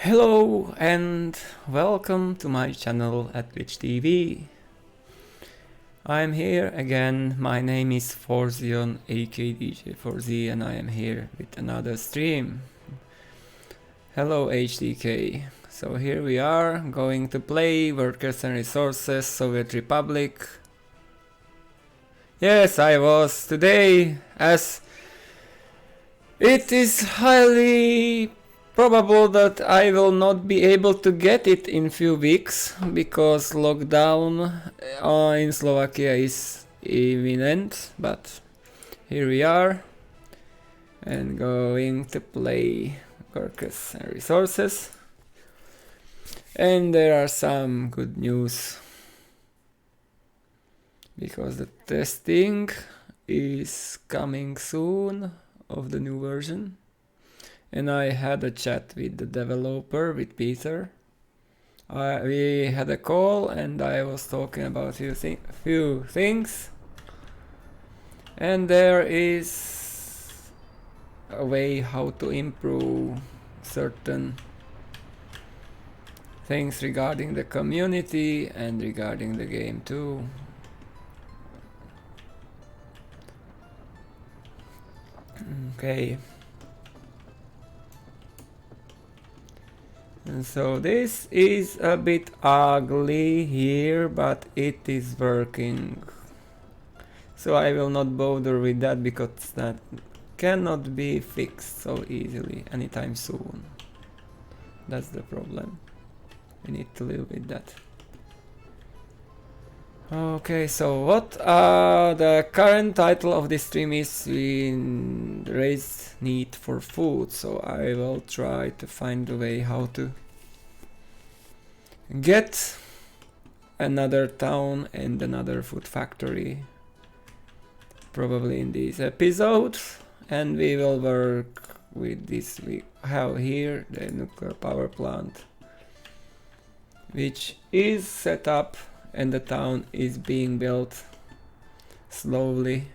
Hello and welcome to my channel at Twitch TV. I'm here again. My name is Forzion aka DJ4Z and I am here with another stream. Hello HDK. So here we are going to play Workers and Resources Soviet Republic. Yes, I was today, as it is highly probable that I will not be able to get it in few weeks because lockdown in Slovakia is imminent, but here we are and going to play Workers and Resources. And there are some good news because the testing is coming soon of the new version. And I had a chat with the developer, with Peter. We had a call and I was talking about few things. And there is a way how to improve certain things regarding the community and regarding the game too. Okay. And so this is a bit ugly here, but it is working. So I will not bother with that because that cannot be fixed so easily anytime soon. That's the problem. We need to live with that. Okay, so what the current title of this stream is We Raise Need for Food, so I will try to find a way how to get another town and another food factory probably in this episode, and we will work with this. We have here the nuclear power plant which is set up and the town is being built slowly.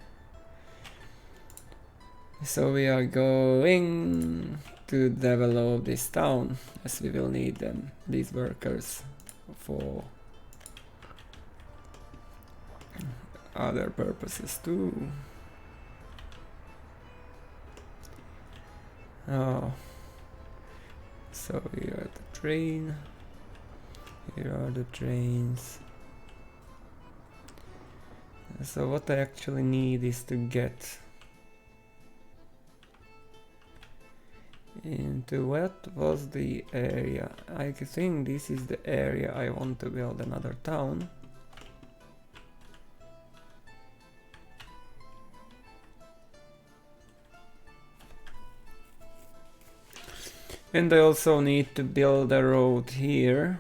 So we are going to develop this town as we will need them, these workers, for other purposes too. Oh, so here are the train. Here are the trains. So what I actually need is to get into what was the area. I think this is the area I want to build another town. And I also need to build a road here.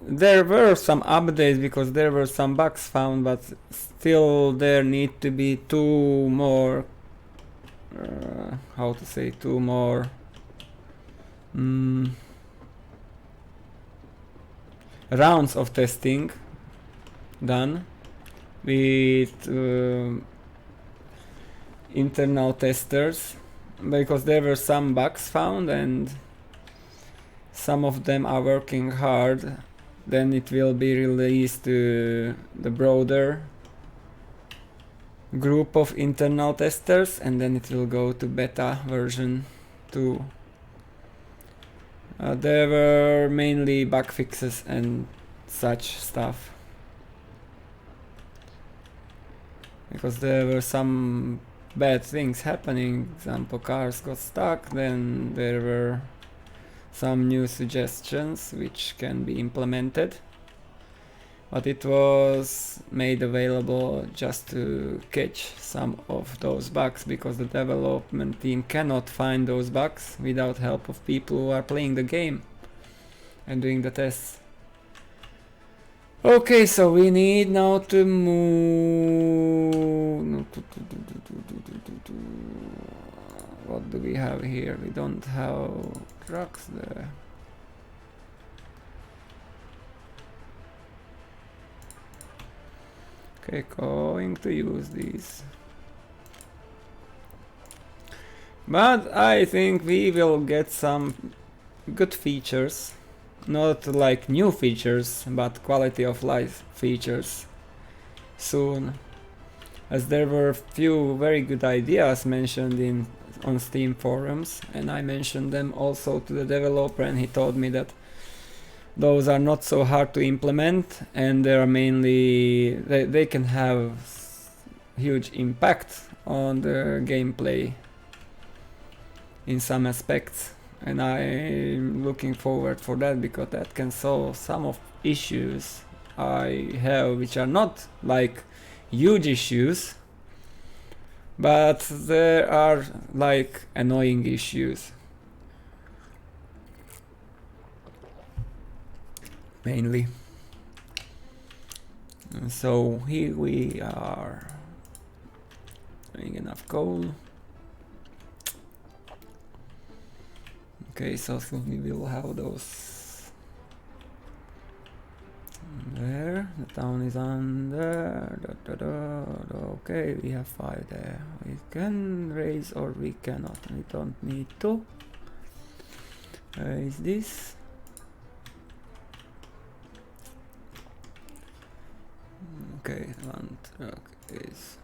There were some updates because there were some bugs found, but still there need to be two more rounds of testing done with internal testers, because there were some bugs found and some of them are working hard. Then it will be released to the broader group of internal testers and then it will go to beta version 2. There were mainly bug fixes and such stuff, because there were some bad things happening. Example, cars got stuck, then there were some new suggestions which can be implemented, but it was made available just to catch some of those bugs, because the development team cannot find those bugs without help of people who are playing the game and doing the tests. Okay, so we need now to move. What do we have here? We don't have trucks there. Okay, going to use these. But I think we will get some good features. Not like new features, but quality of life features soon. As there were few very good ideas mentioned on Steam forums, and I mentioned them also to the developer, and he told me that those are not so hard to implement, and they are mainly they can have huge impact on the gameplay in some aspects, and I'm looking forward for that, because that can solve some of issues I have, which are not like huge issues, but there are like annoying issues mainly. And so here we are doing enough coal. Okay, so we will have those there. The town is under. Okay, we have 5 there. We can raise or we cannot. We don't need to raise this. Okay, one truck is.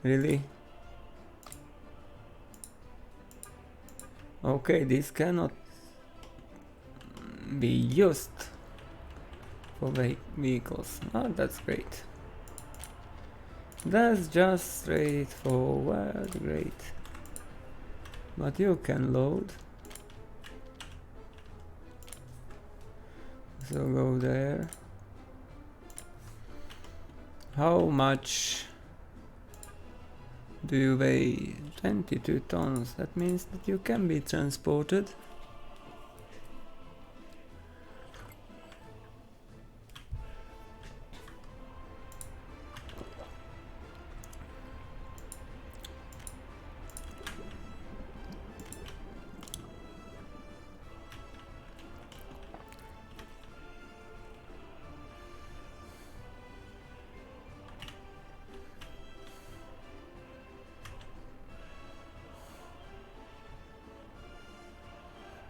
Really? Okay, this cannot be used for vehicles. Oh, that's great. That's just straightforward, great. But you can load. So go there. How much do you weigh? 22 tons. That means that you can be transported.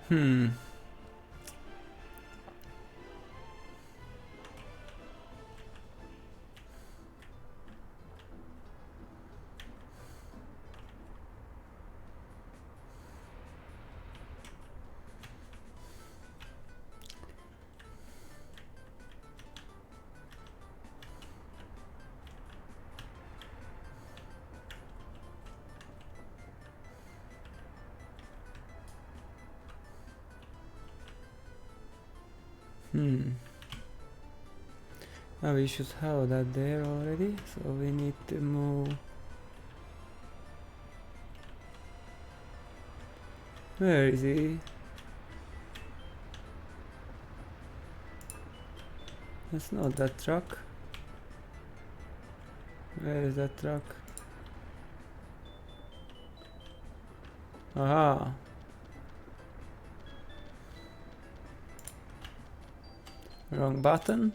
Hmm. Oh, we should have that there already, so we need to move. Where is he? That's not that truck. Where is that truck? Aha! Wrong button.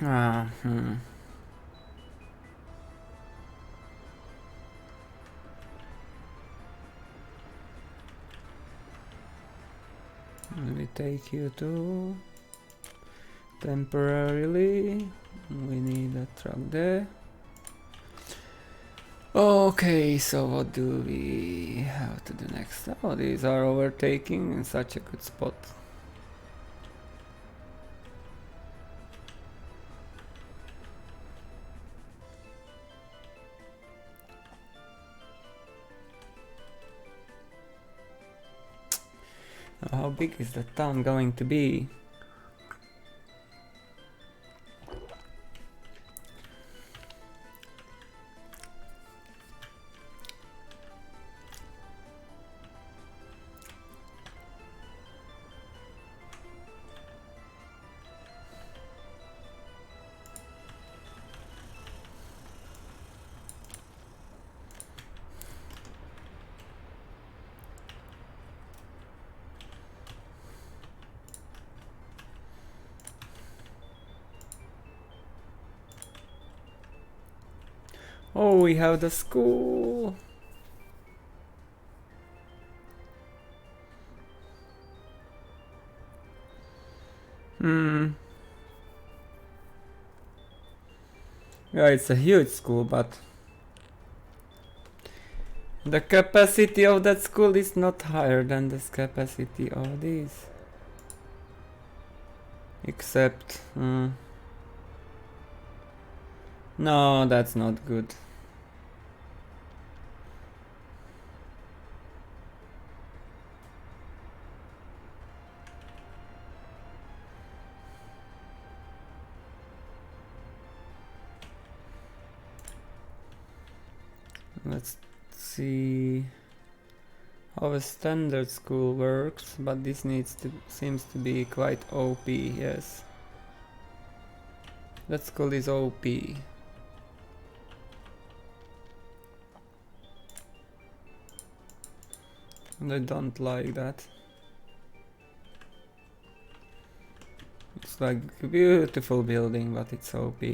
Ah, Let me take you to temporarily. We need a truck there. Okay, so what do we have to do next? Oh, these are overtaking in such a good spot. Now, how big is the town going to be? Oh, we have the school. Hmm. Yeah, it's a huge school, but the capacity of that school is not higher than the capacity of this. Except, no, that's not good. Let's see how a standard school works, but this seems to be quite OP, yes. That school is OP. And I don't like that. It's like a beautiful building, but it's OP.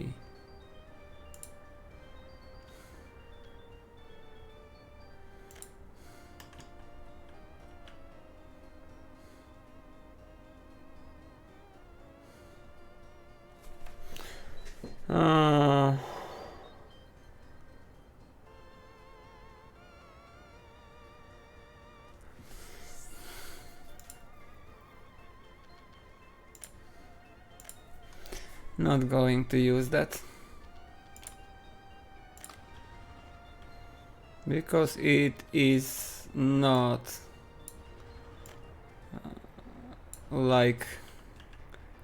Uh, Not going to use that. Because it is not like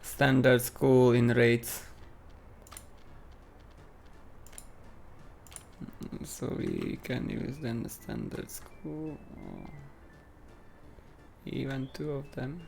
standard school in rates. So we can use then the standard school, or even two of them.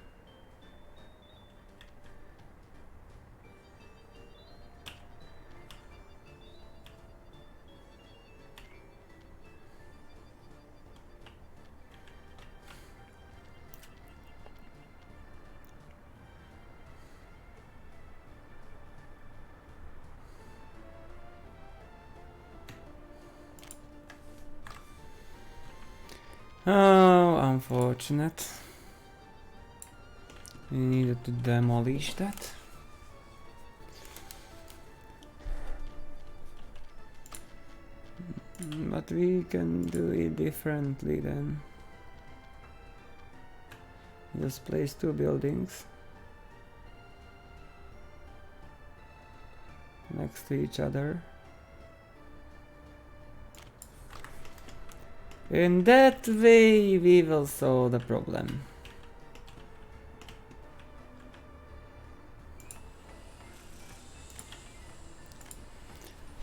Oh, unfortunate. We needed to demolish that. But we can do it differently then. Just place two buildings next to each other. In that way we will solve the problem.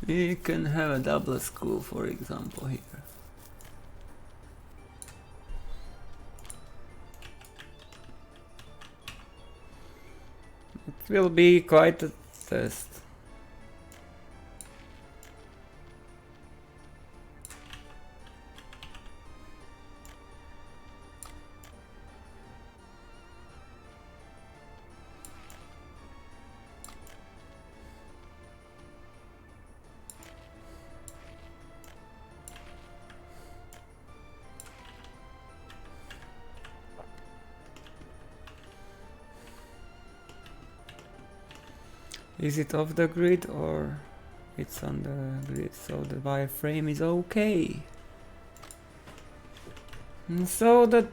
We can have a double school, for example, here. It will be quite a test. Is it off the grid or it's on the grid, so the wireframe is okay. And so the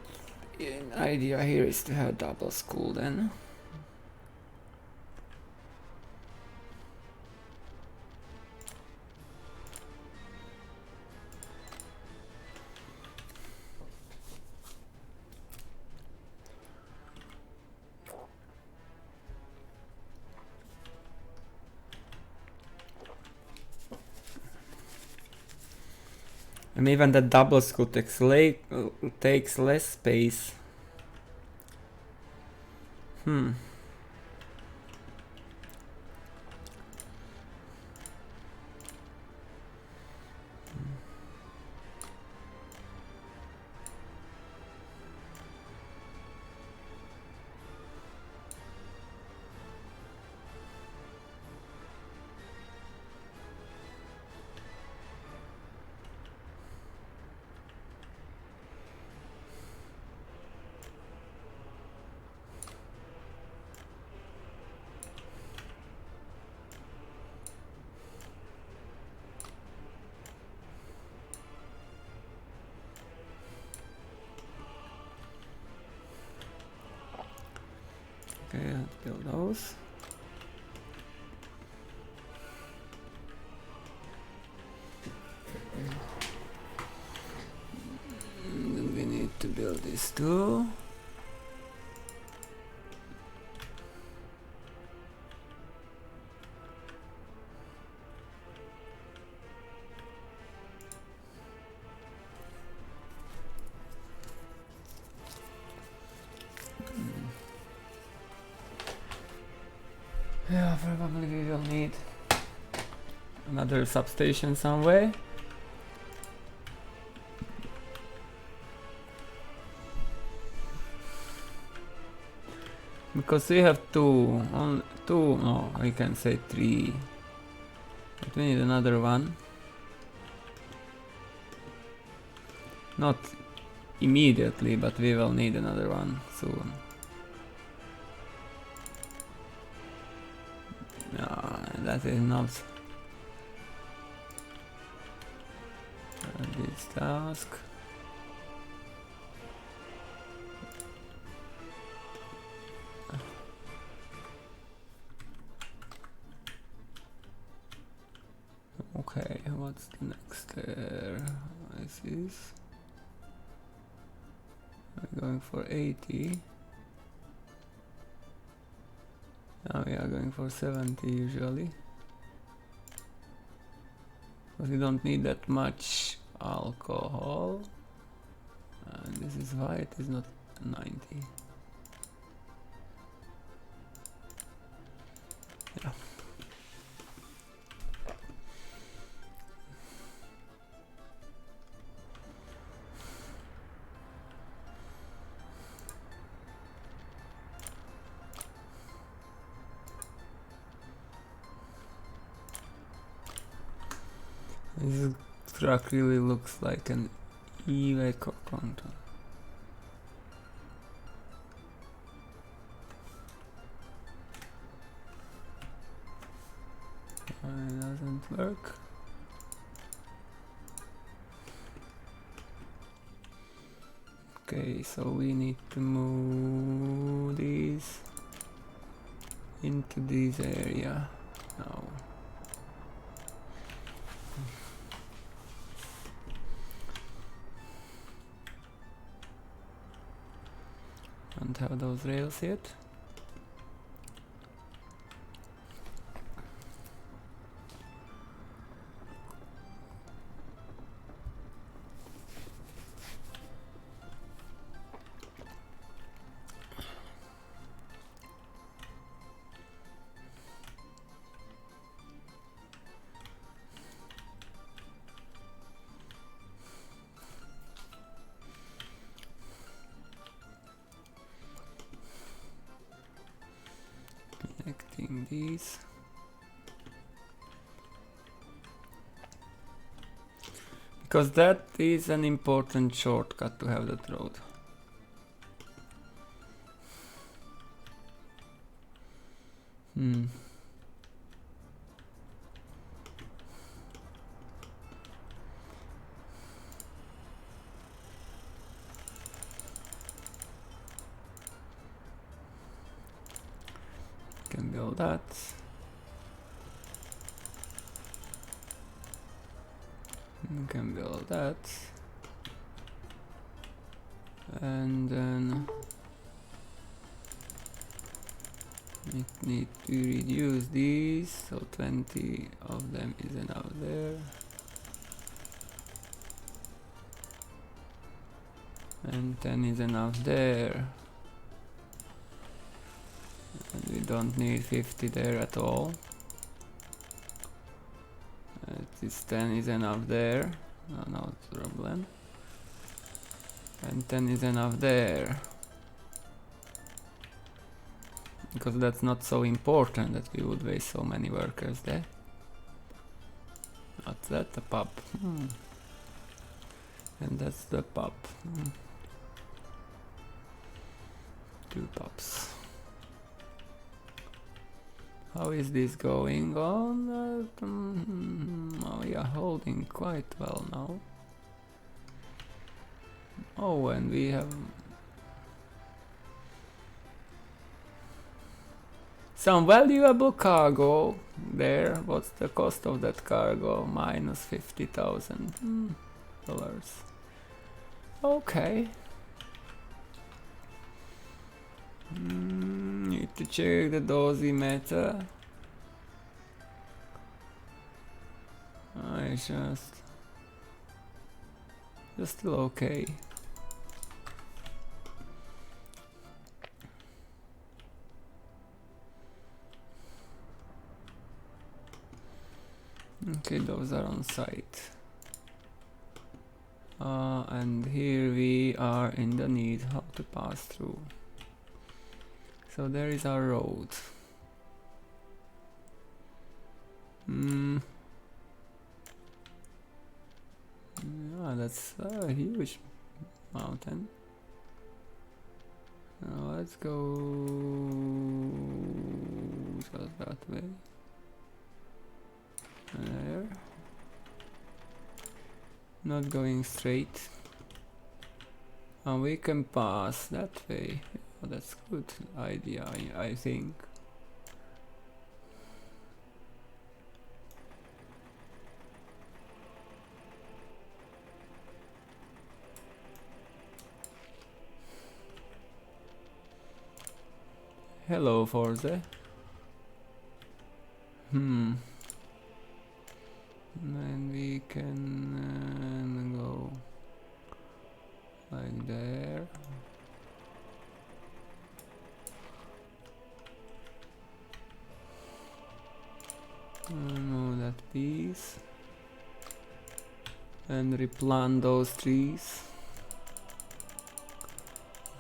idea here is to have double school then. And even the double school takes less space. Okay, let's build those. Then we need to build this too. Yeah, probably we will need another substation somewhere. Because we have two, no, I can say 3. But we need another one. Not immediately, but we will need another one soon. That is not this task. Okay, what's the next there? This is... We're going for 80. Now we are going for 70 usually. But we don't need that much alcohol. And this is why it is not 90. Yeah. This truck really looks like an Iveco contour. It doesn't work. Okay, so we need to move these into this area now. Don't have those rails yet. Connecting these. Because that is an important shortcut to have that road. Can build that. You can build that. And then we need to reduce these, so 20 of them is enough there. And 10 is enough there. And we don't need 50 there at all. This 10 is enough there. No problem. And 10 is enough there. Because that's not so important that we would waste so many workers there. What's that? A pub. And that's the pub. 2 pubs. How is this going on? We are holding quite well now. Oh, and we have... some valuable cargo there. What's the cost of that cargo? Minus $50,000. Okay. Need to check the dosimeter. I just still okay. Okay, those are on site. And here we are in the need how to pass through. So there is our road. Yeah, that's a huge mountain. Now let's go just that way. There. Not going straight. And we can pass that way. Oh, that's a good idea, I think. Hello, Forze. And we can go like there. Remove that piece and replant those trees,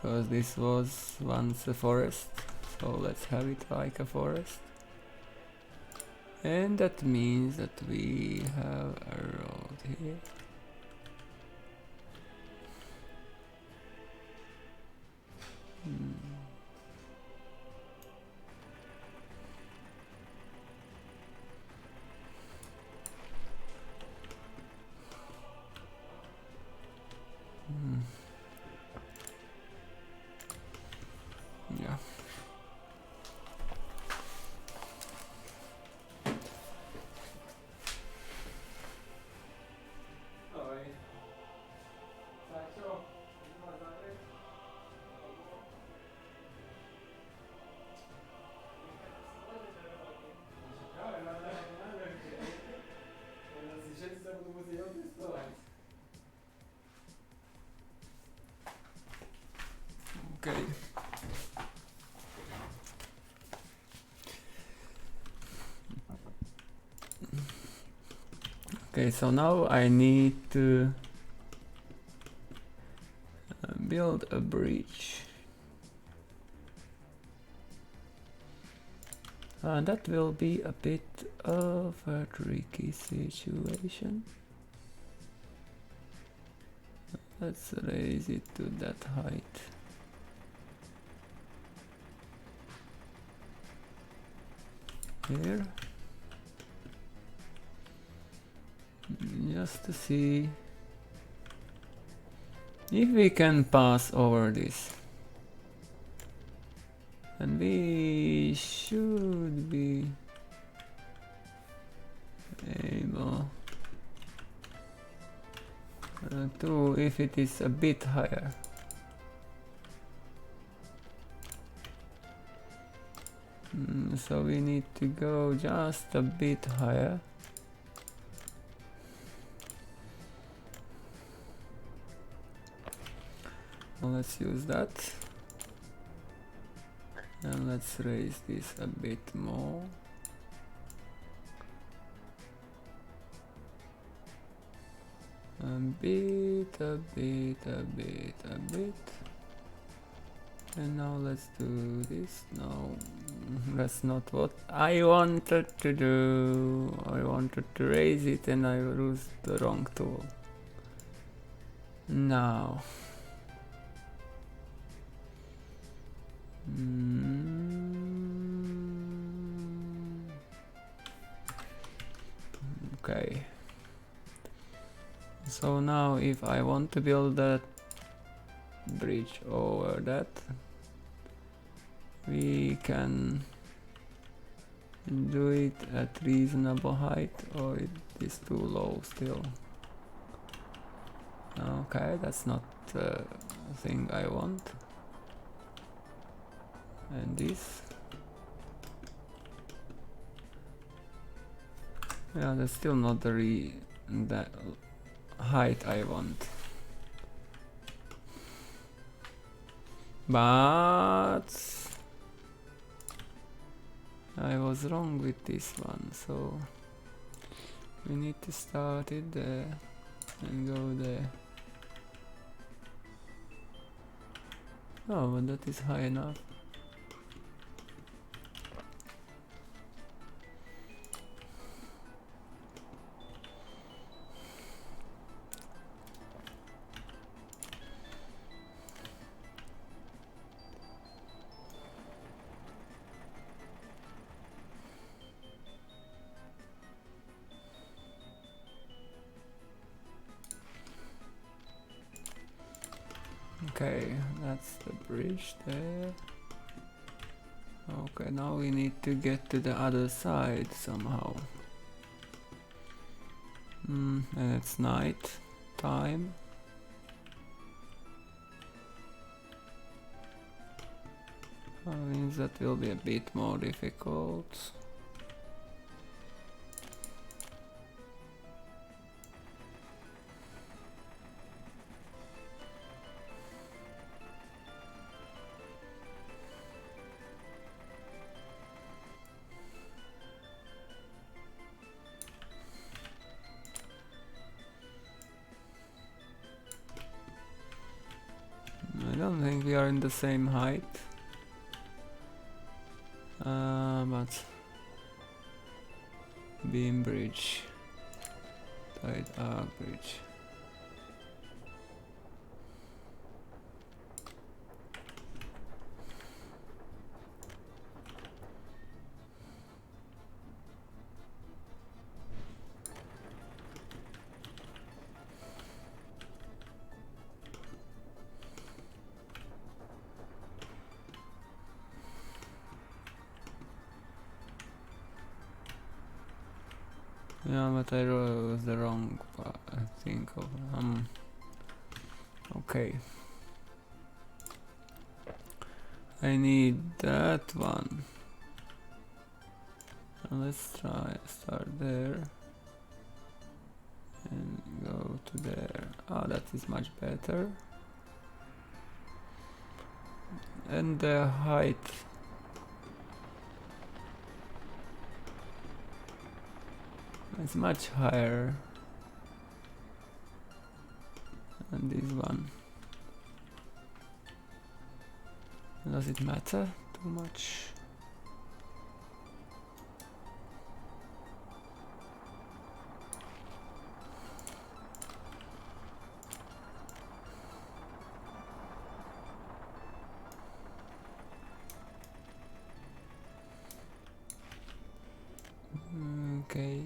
because this was once a forest, so let's have it like a forest. And that means that we have a road here. Yeah. Okay. Okay, so now I need to build a bridge. That will be a bit of a tricky situation. Let's raise it to that height. Here. Just to see if we can pass over this. And we should be able to, if it is a bit higher. So we need to go just a bit higher. Well, let's use that. And let's raise this a bit more. A bit. And now let's do this. No, that's not what I wanted to do. I wanted to raise it and I used the wrong tool. Now. Okay. So now if I want to build that bridge over that, we can Do it at reasonable height, or it is too low still. Okay, that's not the thing I want. And this. Yeah, that's still not the height I want. But I was wrong with this one, so we need to start it there and go there. Oh, but that is high enough. Okay, that's the bridge there. Okay, now we need to get to the other side somehow. And it's night time. Means that will be a bit more difficult. I don't think we are in the same height. But beam bridge, tight arc bridge. Yeah, but I wrote the wrong part, I think of okay. I need that one. Let's try start there and go to there. Oh, that is much better. And the height. It's much higher than this one. Does it matter too much? Okay.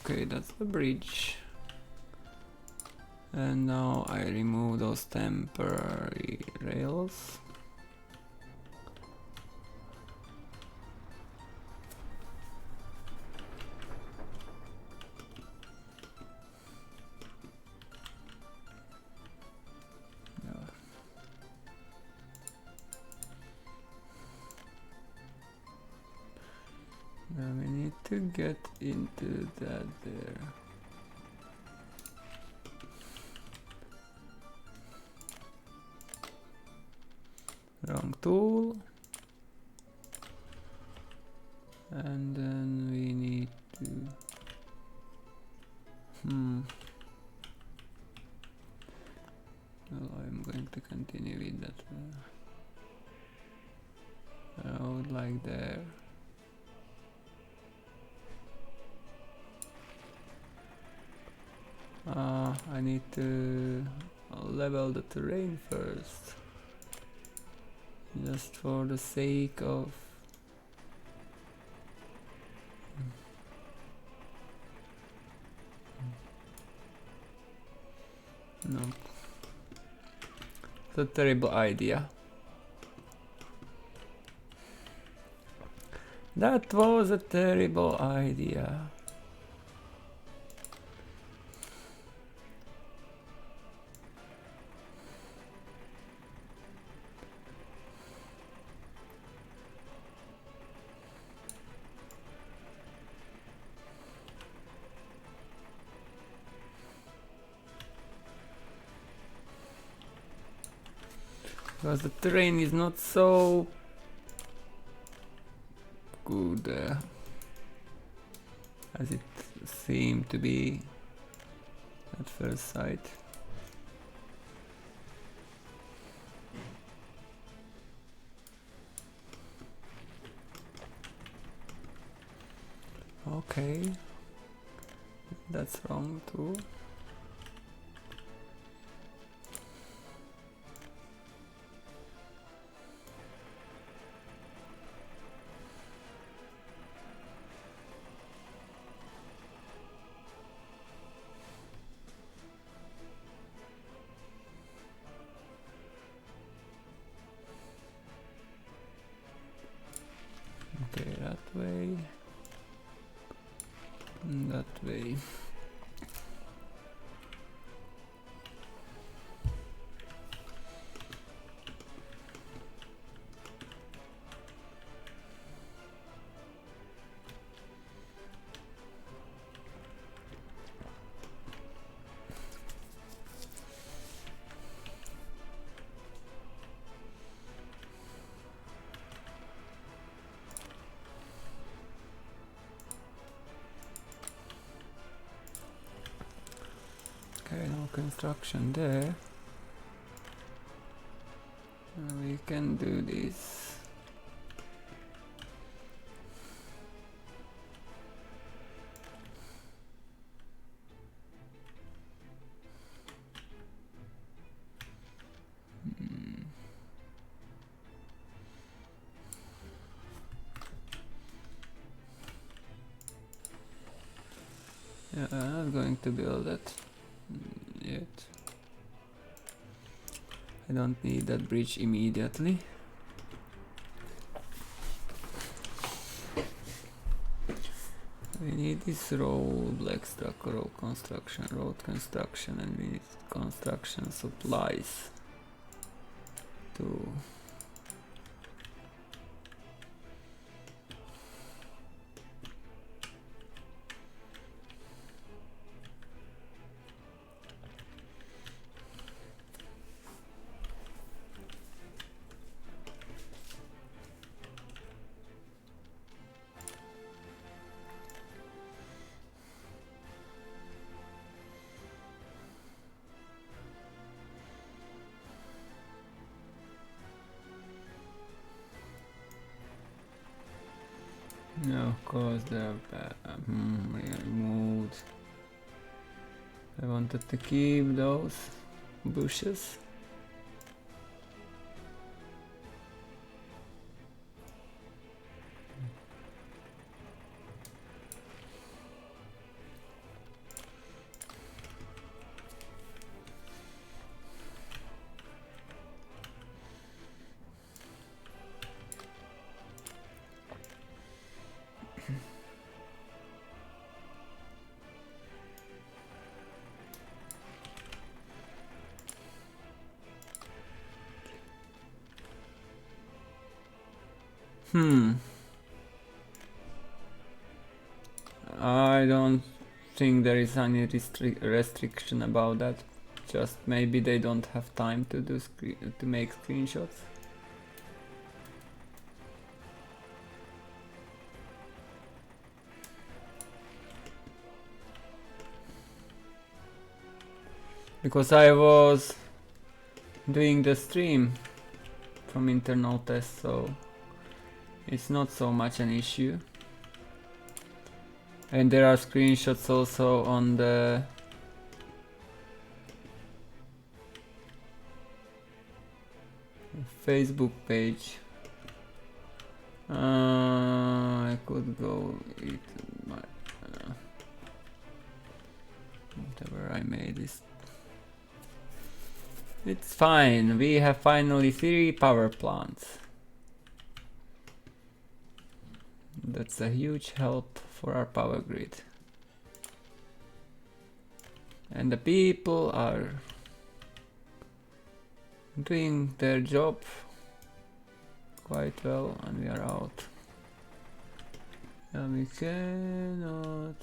Okay, that's the bridge. And now I remove those temporary rails. Now we need to get into that there. Wrong tool. And then we need to well, I'm going to continue with that road like there. I need to level the terrain first, just for the sake of No. It's a terrible idea. That was a terrible idea. Because the terrain is not so good as it seemed to be at first sight. Okay, that's wrong too. Okay, that way. And that way. Okay, no construction there. We can do this. Yeah, I'm not going to build that yet. I don't need that bridge immediately. We need this road, livestock, road construction, and we need construction supplies to no, of course they're removed. I wanted to keep those bushes. I don't think there is any restriction about that. Just maybe they don't have time to do to make screenshots. Because I was doing the stream from internal test, so it's not so much an issue. And there are screenshots also on the Facebook page. I could go eat my whatever I made is It's fine, we have finally 3 power plants. That's a huge help for our power grid. And the people are doing their job quite well, and we are out. And we cannot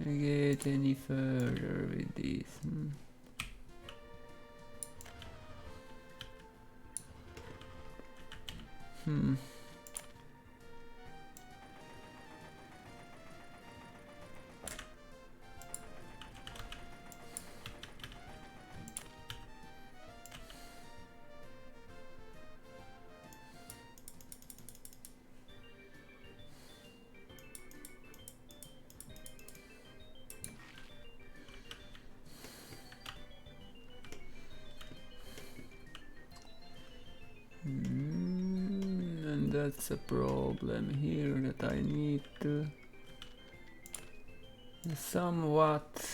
get any further with this. And that's a problem here that I need to somewhat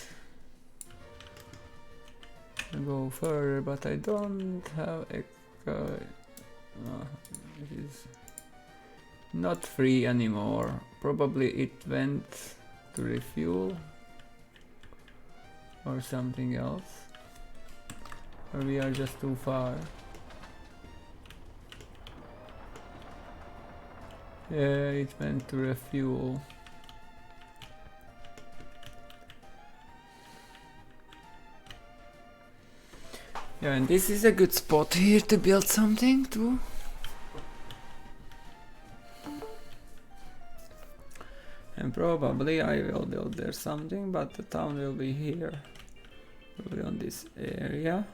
go further, but I don't have it is not free anymore. Probably it went to refuel or something else, or we are just too far. Yeah, it went to refuel. Yeah, and this is a good spot here to build something too. And probably I will build there something, but the town will be here. Probably on this area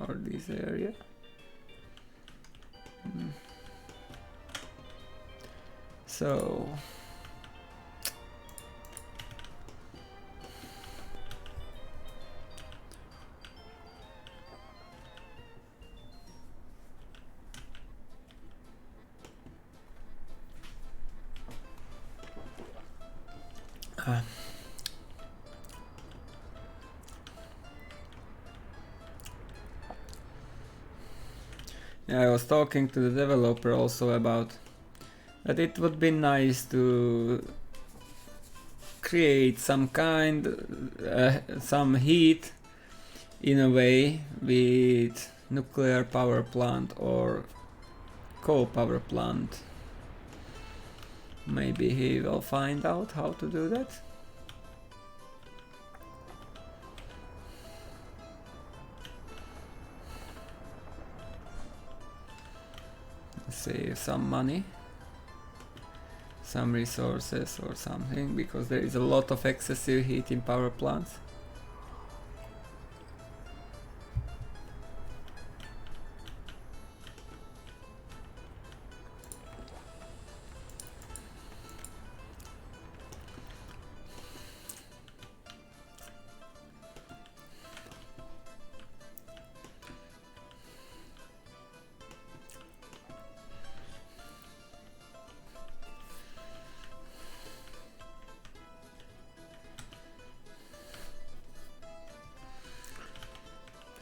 or this area. So yeah, I was talking to the developer also about that it would be nice to create some some heat in a way with nuclear power plant or coal power plant. Maybe he will find out how to do that. Save some money, some resources or something, because there is a lot of excessive heat in power plants.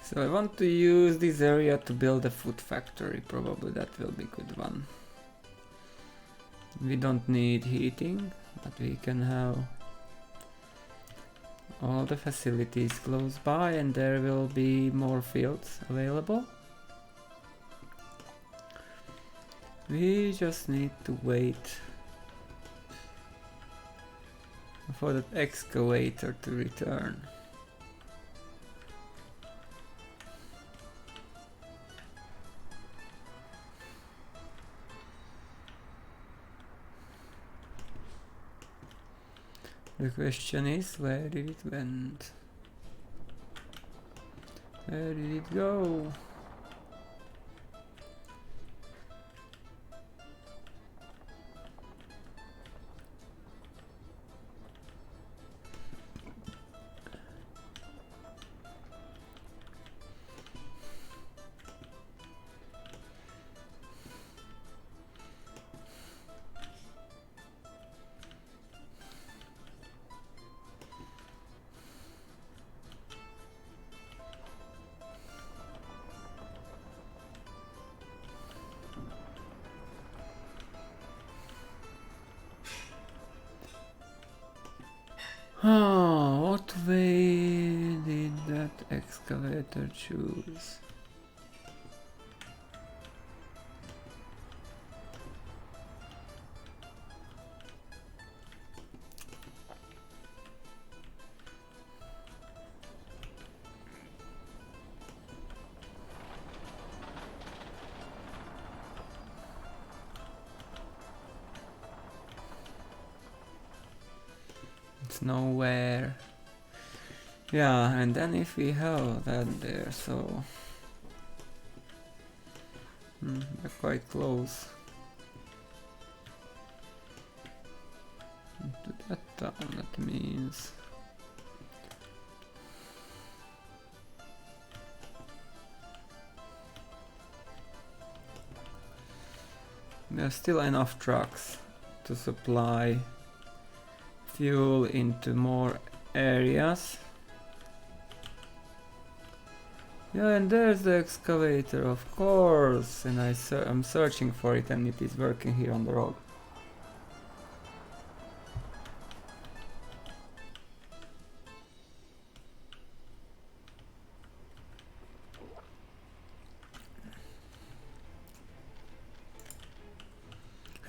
So I want to use this area to build a food factory. Probably that will be a good one. We don't need heating, but we can have all the facilities close by, and there will be more fields available. We just need to wait for that excavator to return. The question is, where did it went? Where did it go? Oh, what way did that excavator choose? It's nowhere. Yeah, and then if we have that there, so they're quite close to that town. That means there's still enough trucks to supply fuel into more areas. Yeah, and there's the excavator, of course, and I'm searching for it, and it is working here on the road.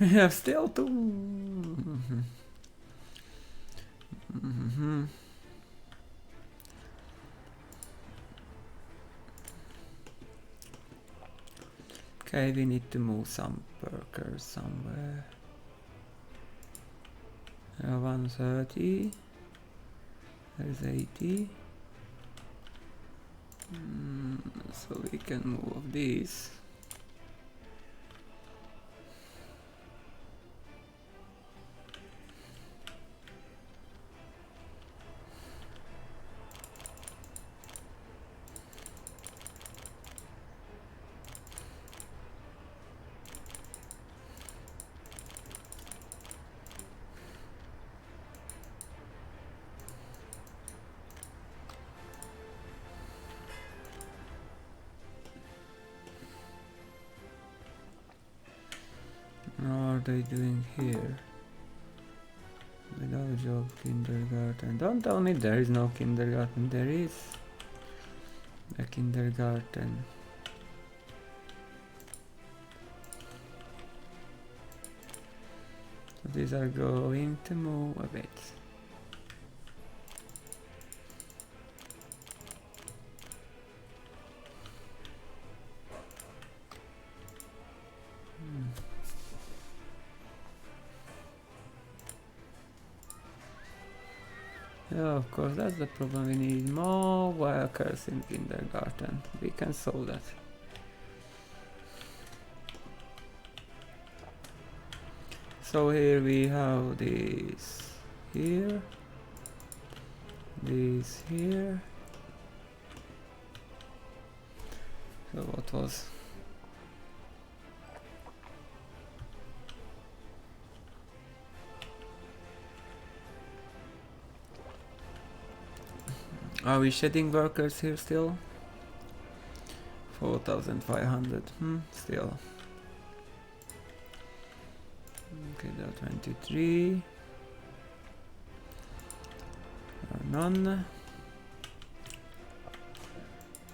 We have still two. Okay, we need to move some workers somewhere. 130. There's 80. So we can move these. What are they doing here? Without job, kindergarten. Don't tell me there is no kindergarten. There is a kindergarten. So these are going to move a bit. Yeah, of course, that's the problem. We need more workers in kindergarten. We can solve that. So here we have this here, this here. So what was? Are we shedding workers here still? 4,500. Still. Okay, there are 23. None.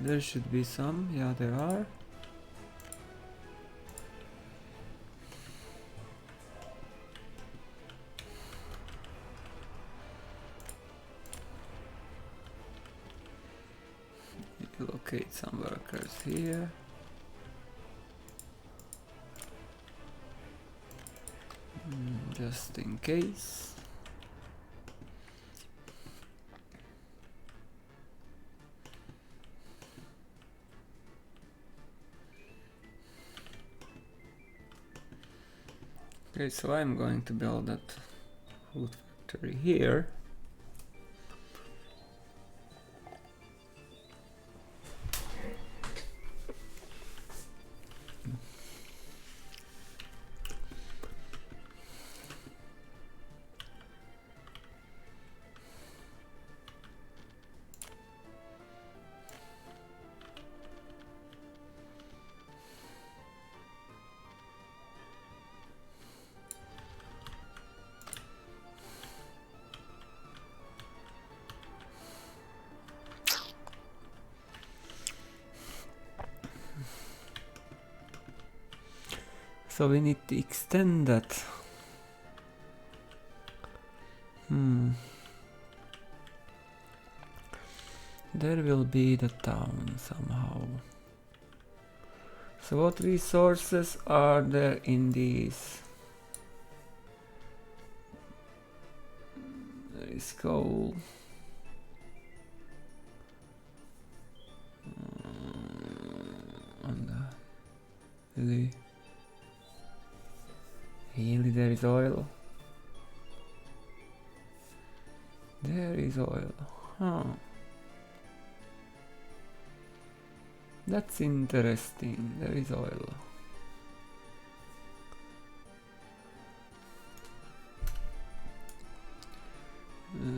There should be some. Yeah, there are. Locate some workers here. Just in case. Okay, so I'm going to build that food factory here. So we need to extend that. There will be the town somehow. So what resources are there in these? There is coal. And really there is oil. There is oil. Huh. That's interesting. There is oil.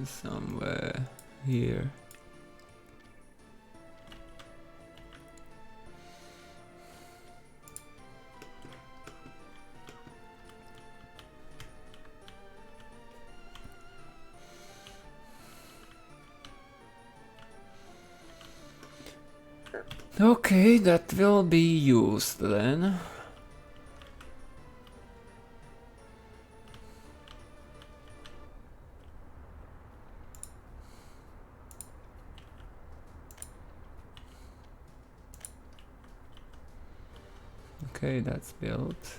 Somewhere here. Okay, that will be used then. Okay, that's built.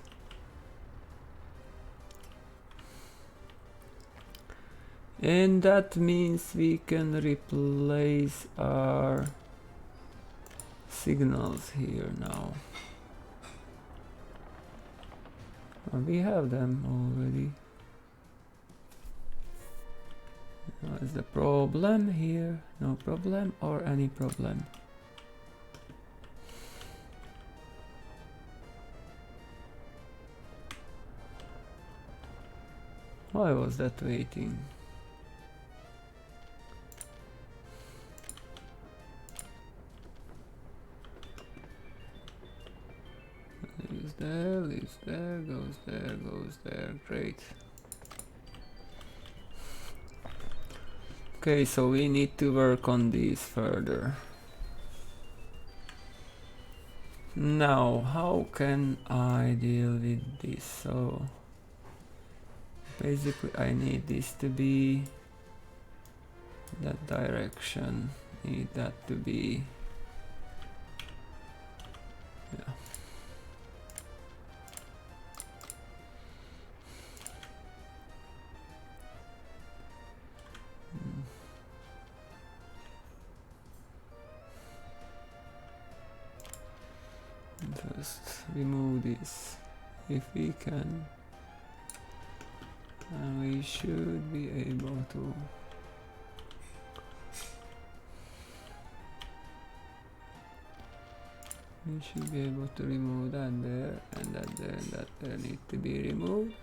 And that means we can replace our signals here now. We have them already. What is the problem here? No problem or any problem? Why was that waiting? Leaves there, leaves there, goes there, goes there. Great. Okay, so we need to work on these further. Now, how can I deal with this? So, basically I need this to be that direction. Need that to be... yeah. Just remove this if we can, and we should be able to. We should be able to remove that there, and that there, and that there need to be removed.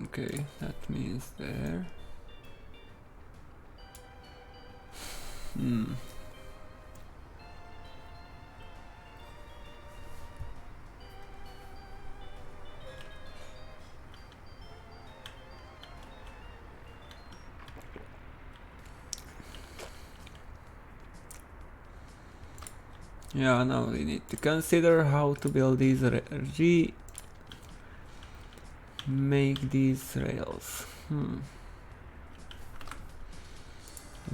Okay, that means there. Yeah, now we need to consider how to build these make these rails.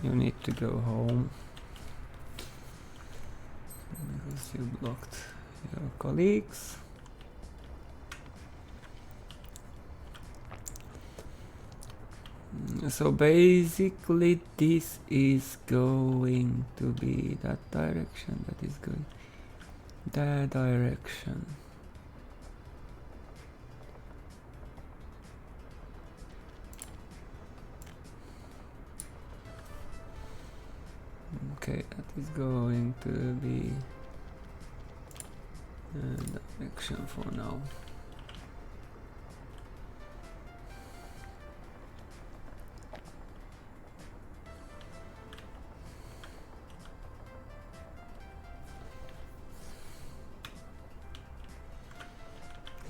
You need to go home because you blocked your colleagues. So basically this is going to be that direction, that is going that direction. Okay, that is going to be direction for now.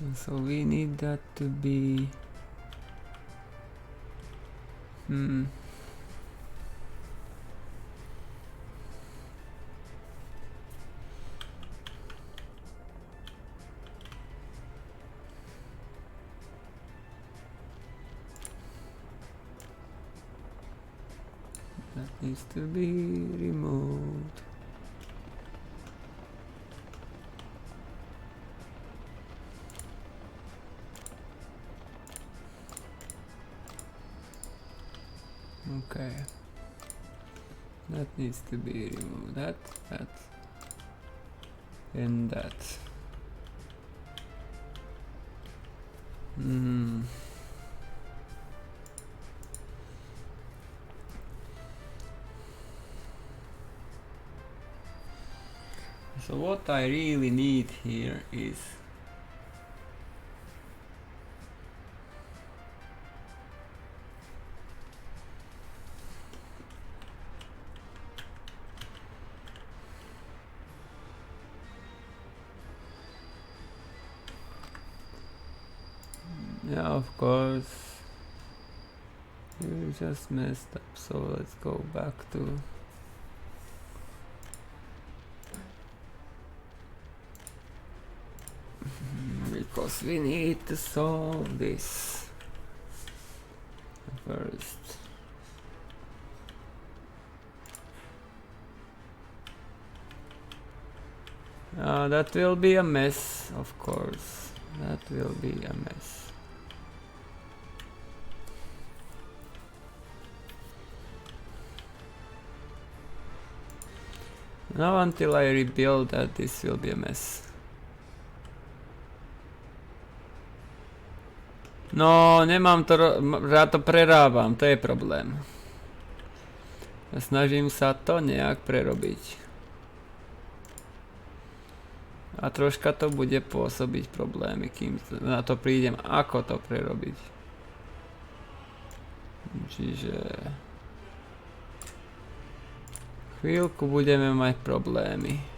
And so we need that to be That needs to be removed. Okay. That needs to be removed. That, and that. So what I really need here is yeah, of course. You just messed up, so let's go back to because we need to solve this first. That will be a mess, of course. That will be a mess. Now until I rebuild that, this will be a mess. No, nemám to, rád to prerábam, to je problém. Snažím sa to nejak prerobiť. A troška to bude pôsobiť problémy, kým na to prídem, ako to prerobiť. Čiže chvíľku budeme mať problémy.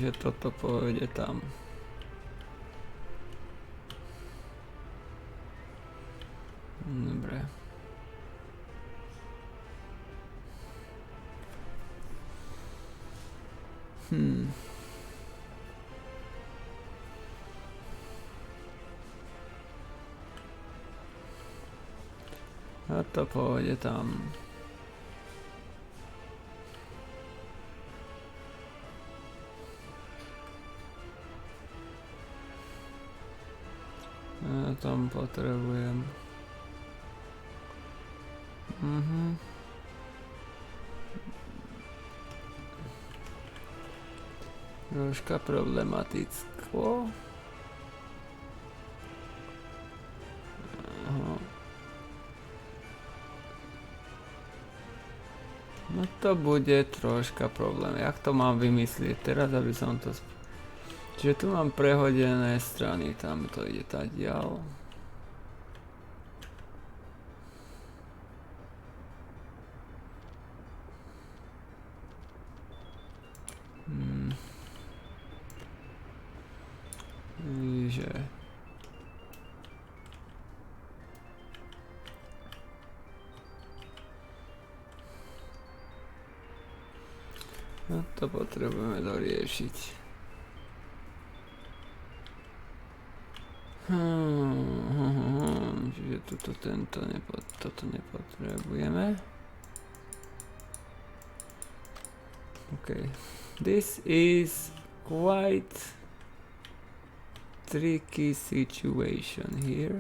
Že toto pôjde tam. Dobre. A to pôjde tam. Ja tam potrebujem. Troška problematicko. No to bude troška problém. Jak to mám vymyslieť teraz, aby som to... Čiže tu mám prehodené strany, tam to ide tadiaľ. Že... No to potrebujeme doriešiť. Čiže toto nepotrebujeme. Okay. This is quite tricky situation here.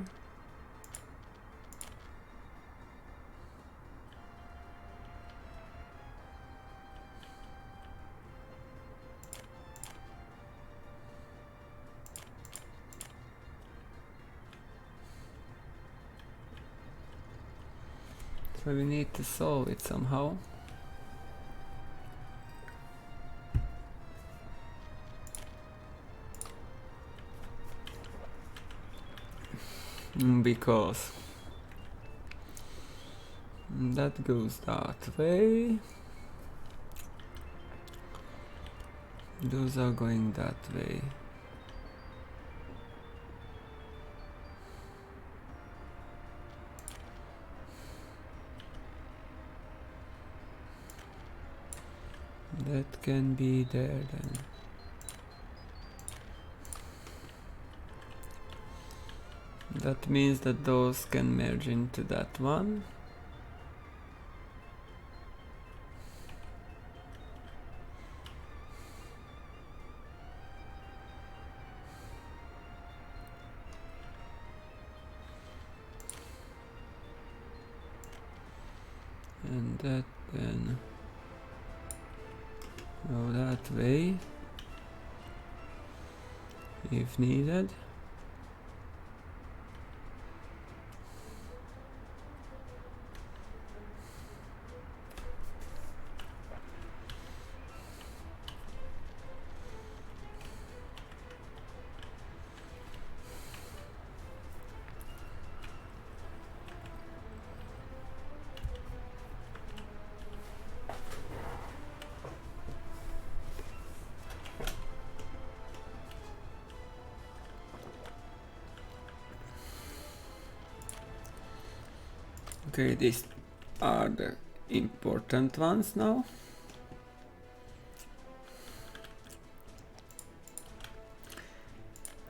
So we need to solve it somehow. Because that goes that way. Those are going that way. That can be there then. That means that those can merge into that one. And that can go that way if needed. Okay, these are the important ones now.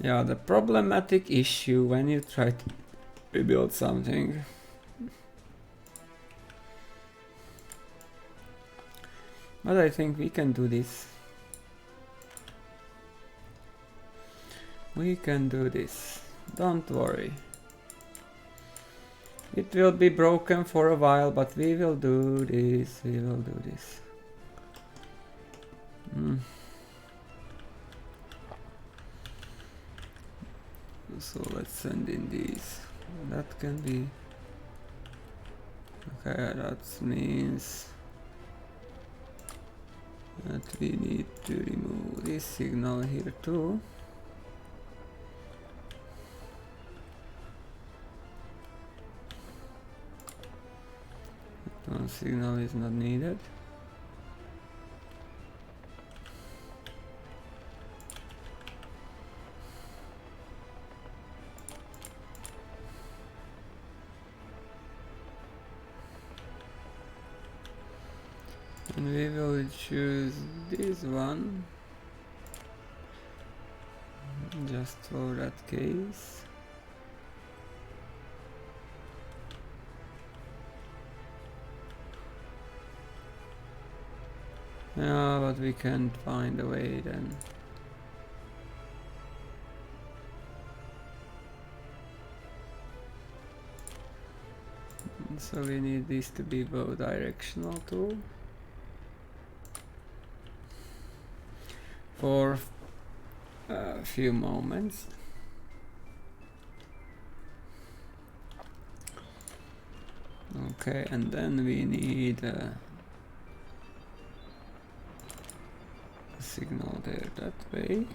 Yeah, the problematic issue when you try to rebuild something. But I think we can do this. We can do this. Don't worry. It will be broken for a while, but we will do this. We will do this. So let's send in these. That can be. Okay, that means that we need to remove this signal here too. One signal is not needed. And we will choose this one just for that case. Yeah, but we can't find a way then. So we need this to be both directional too. For a few moments. Okay, and then we need a signal there that way.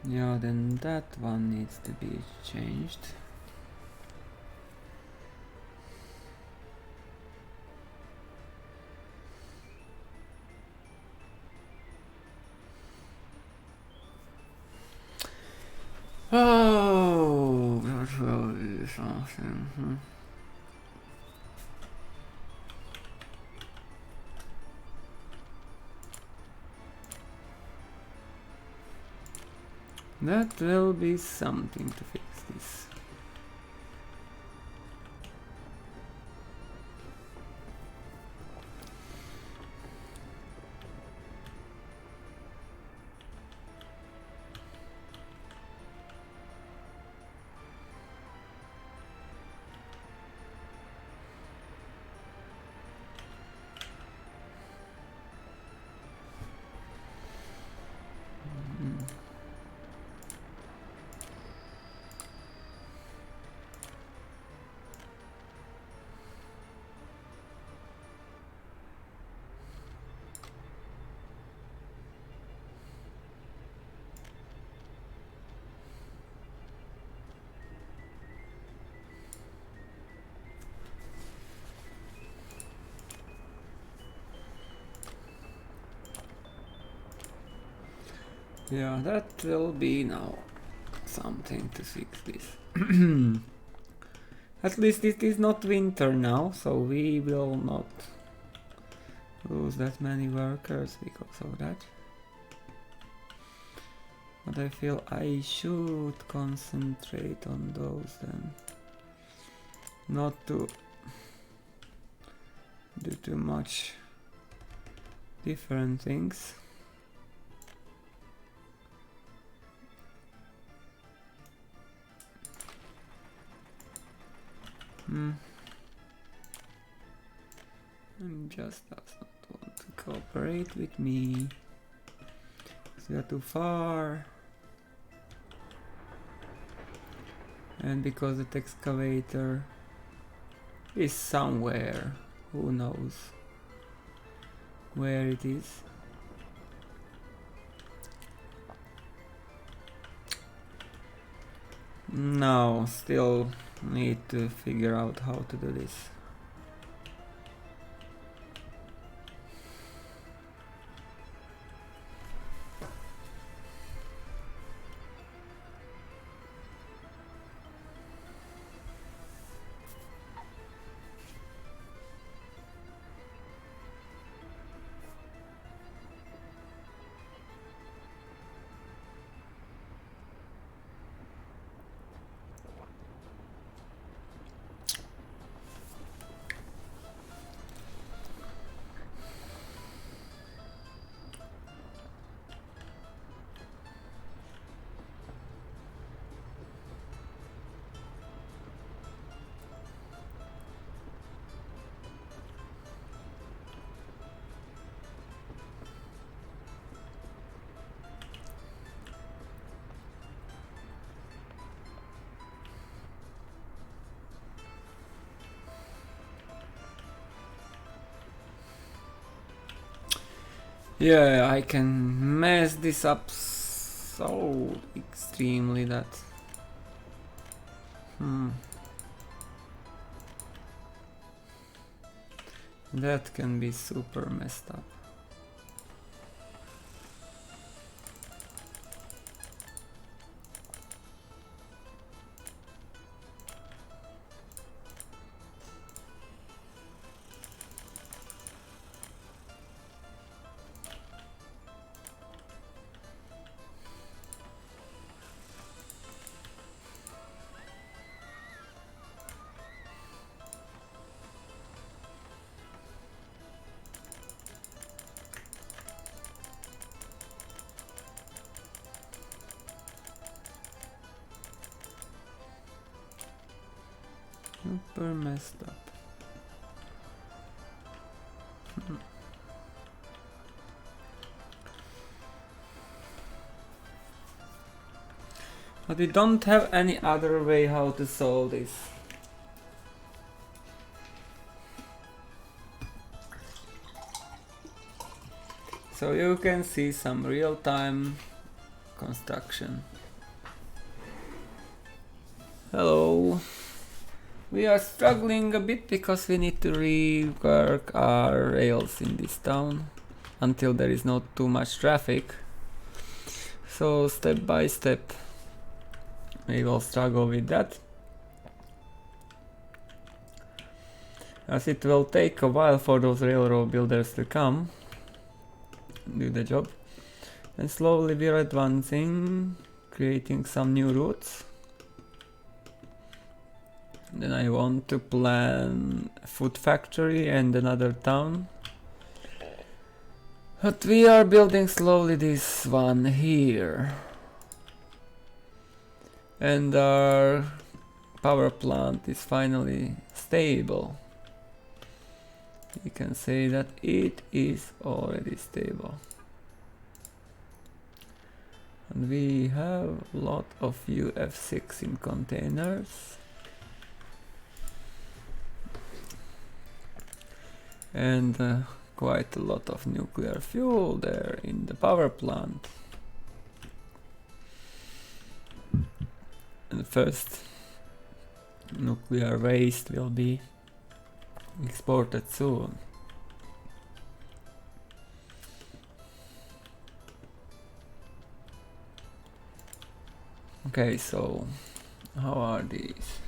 Yeah, then that one needs to be changed. Oh, that will be something. That will be something to fix this. Yeah, that will be now something to fix this. At least it is not winter now, so we will not lose that many workers because of that. But I feel I should concentrate on those then. Not to do too much different things. And just does not want to cooperate with me. They are too far. And because the excavator is somewhere, who knows where it is. No, still need to figure out how to do this. Yeah, I can mess this up so extremely that... That can be super messed up. Super messed up. But we don't have any other way how to solve this. So you can see some real-time construction. Hello. We are struggling a bit because we need to rework our rails in this town until there is not too much traffic. So step by step we will struggle with that, as it will take a while for those railroad builders to come do the job. And slowly we are advancing, creating some new routes. Then I want to plan a food factory and another town. But we are building slowly this one here. And our power plant is finally stable. You can say that it is already stable. And we have a lot of UF6 in containers. And quite a lot of nuclear fuel there in the power plant. And the first nuclear waste will be exported soon. Okay, so how are these?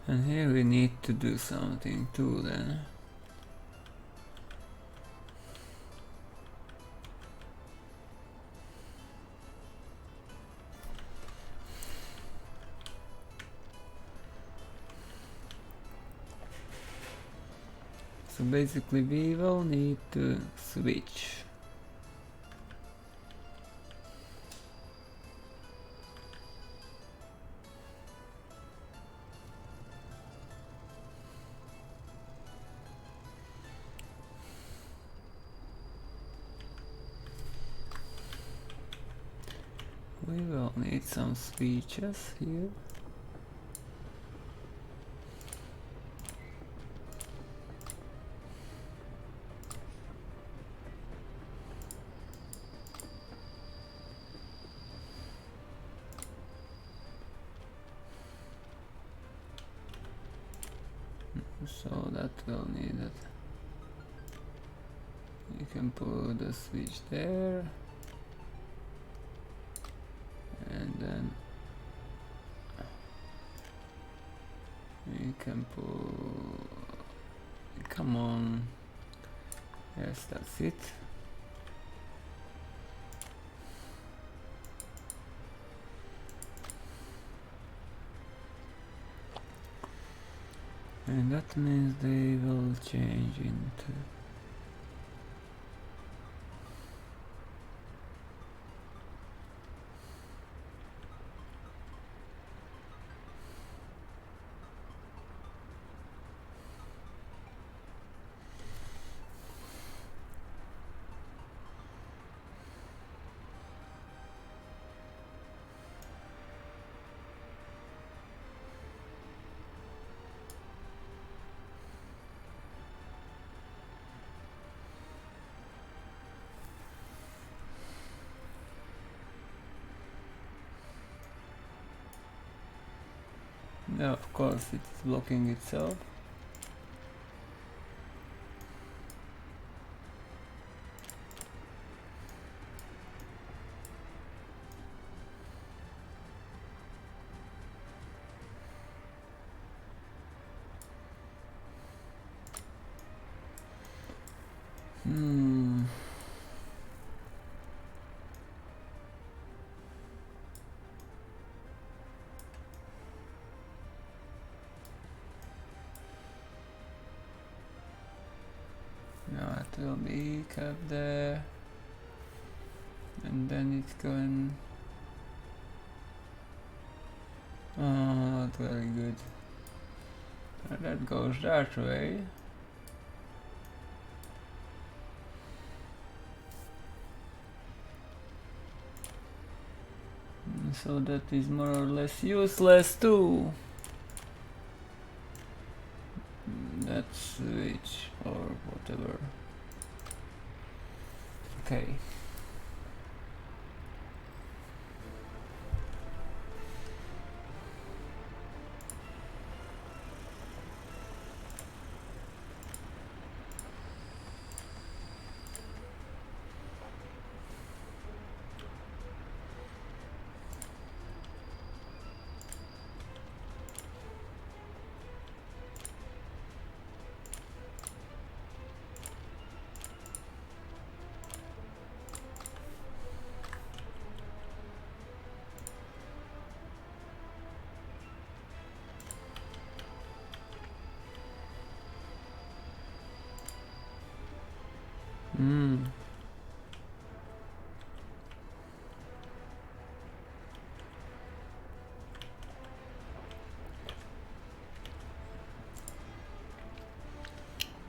And here we need to do something too then. So basically we will need to switch. We will need some switches here. So that will need it. You can put the switch there. And then you can put, come on, yes, that's it. And that means they will change into yeah, of course it's blocking itself. Now it will be kept there, and then it's going. Oh, not very good. That goes that way. So that is more or less useless too. That switch or whatever. Okay.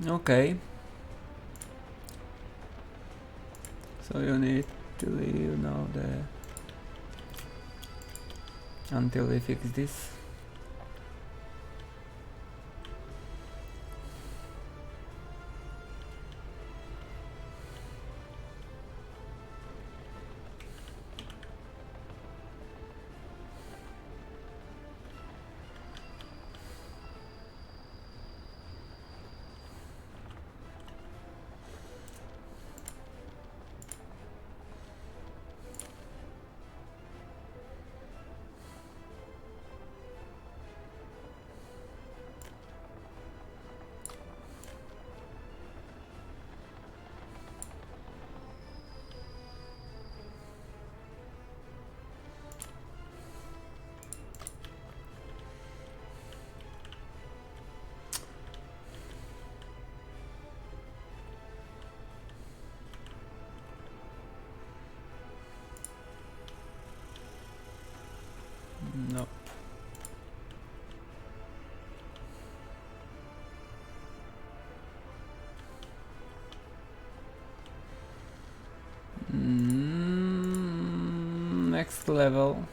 Okay. So you need to leave now there until we fix this. No. Next level.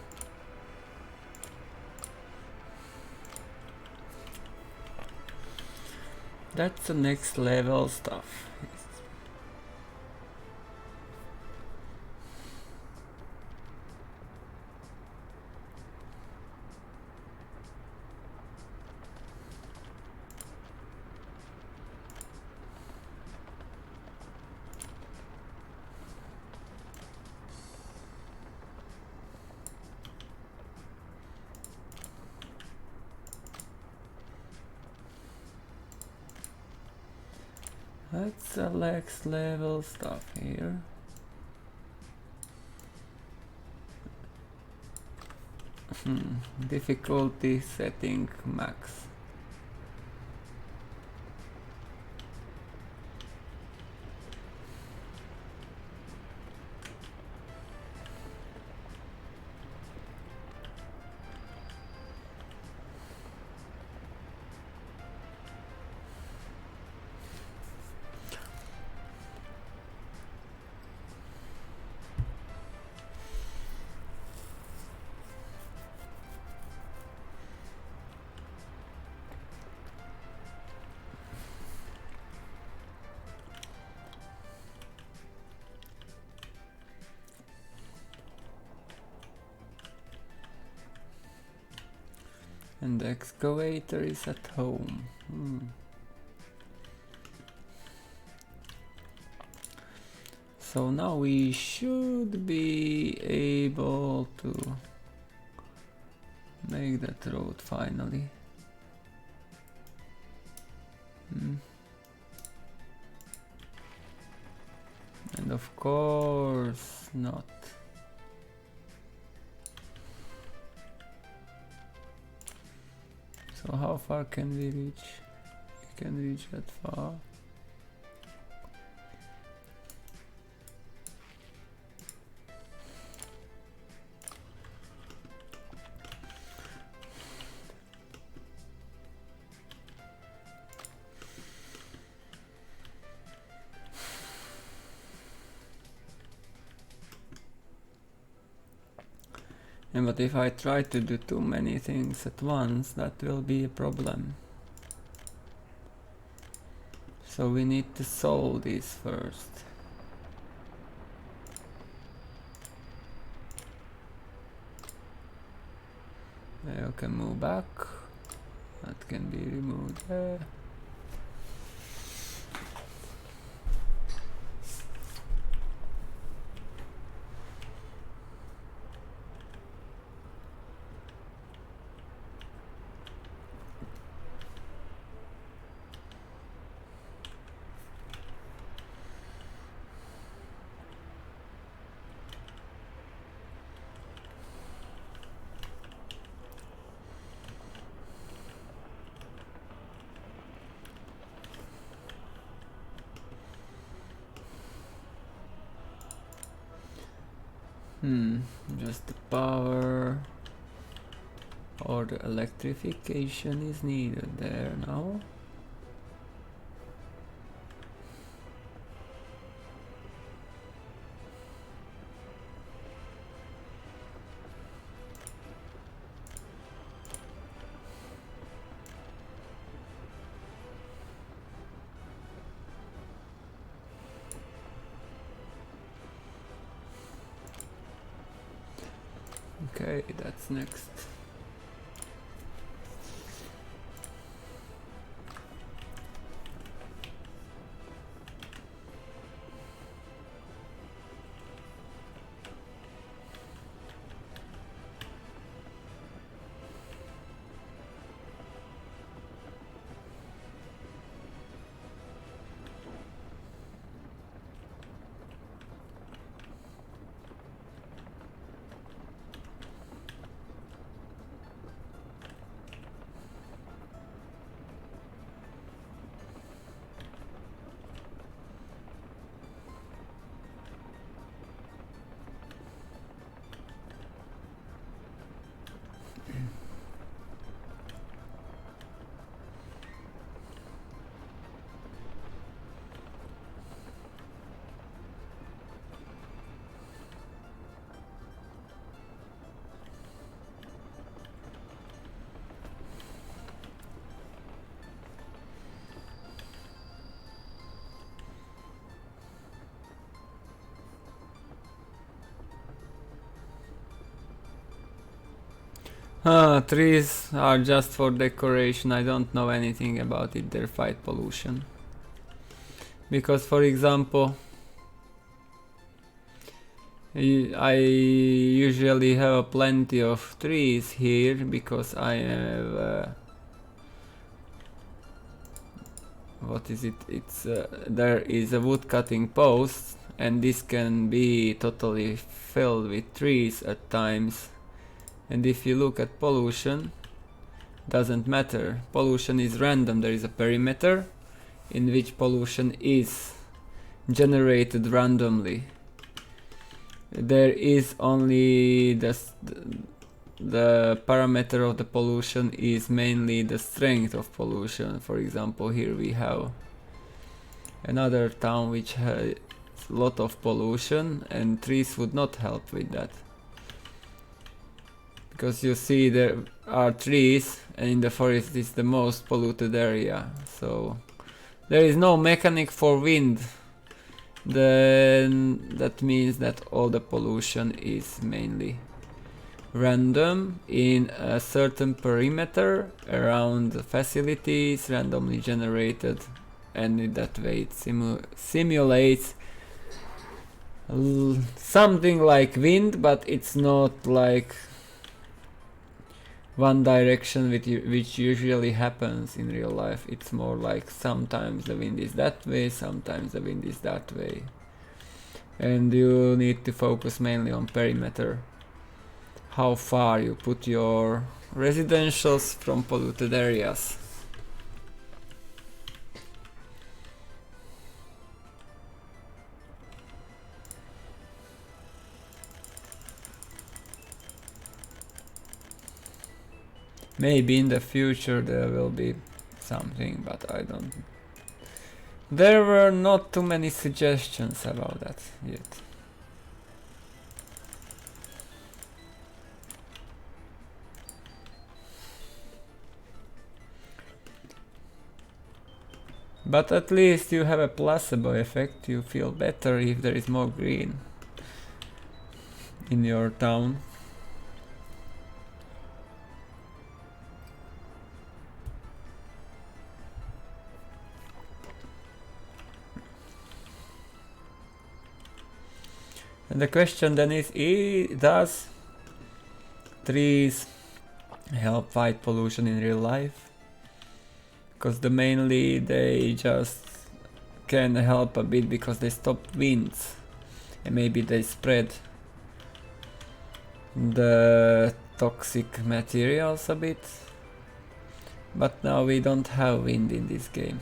That's the next level stuff. That's the next level stuff here. Difficulty setting max. And the excavator is at home. So now we should be able to make that road finally. And of course not. So how far can we reach? We can reach that far. But if I try to do too many things at once, that will be a problem. So we need to solve this first. You can move back. That can be removed there. Just the power or the electrification is needed there now. Okay, that's next. Trees are just for decoration. I don't know anything about it. They fight pollution. Because, for example, I usually have plenty of trees here because I have what is it? It's there is a wood cutting post, and this can be totally filled with trees at times. And if you look at pollution, doesn't matter. Pollution is random. There is a perimeter in which pollution is generated randomly. There is only the parameter of the pollution is mainly the strength of pollution. For example, here we have another town which has a lot of pollution, and trees would not help with that. Because you see there are trees, and in the forest is the most polluted area. So there is no mechanic for wind. Then that means that all the pollution is mainly random in a certain perimeter around the facilities, randomly generated, and in that way it simulates something like wind, but it's not like one direction which usually happens in real life. It's more like sometimes the wind is that way, sometimes the wind is that way, and you need to focus mainly on perimeter, how far you put your residentials from polluted areas. Maybe in the future there will be something, but I don't. There were not too many suggestions about that yet. But at least you have a placebo effect. You feel better if there is more green in your town. And the question then is, does trees help fight pollution in real life? Because mainly they just can help a bit because they stop winds, and maybe they spread the toxic materials a bit. But now we don't have wind in this game.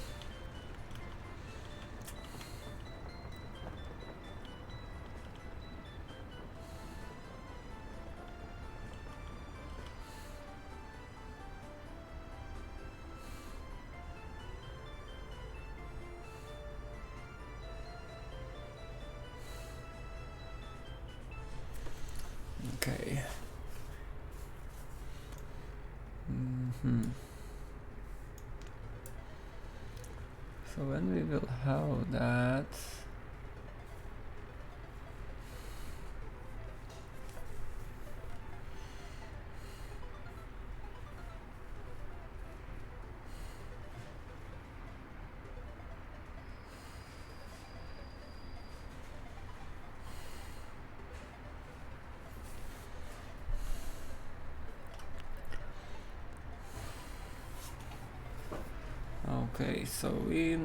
Okay. So when we will have that, Okay, so we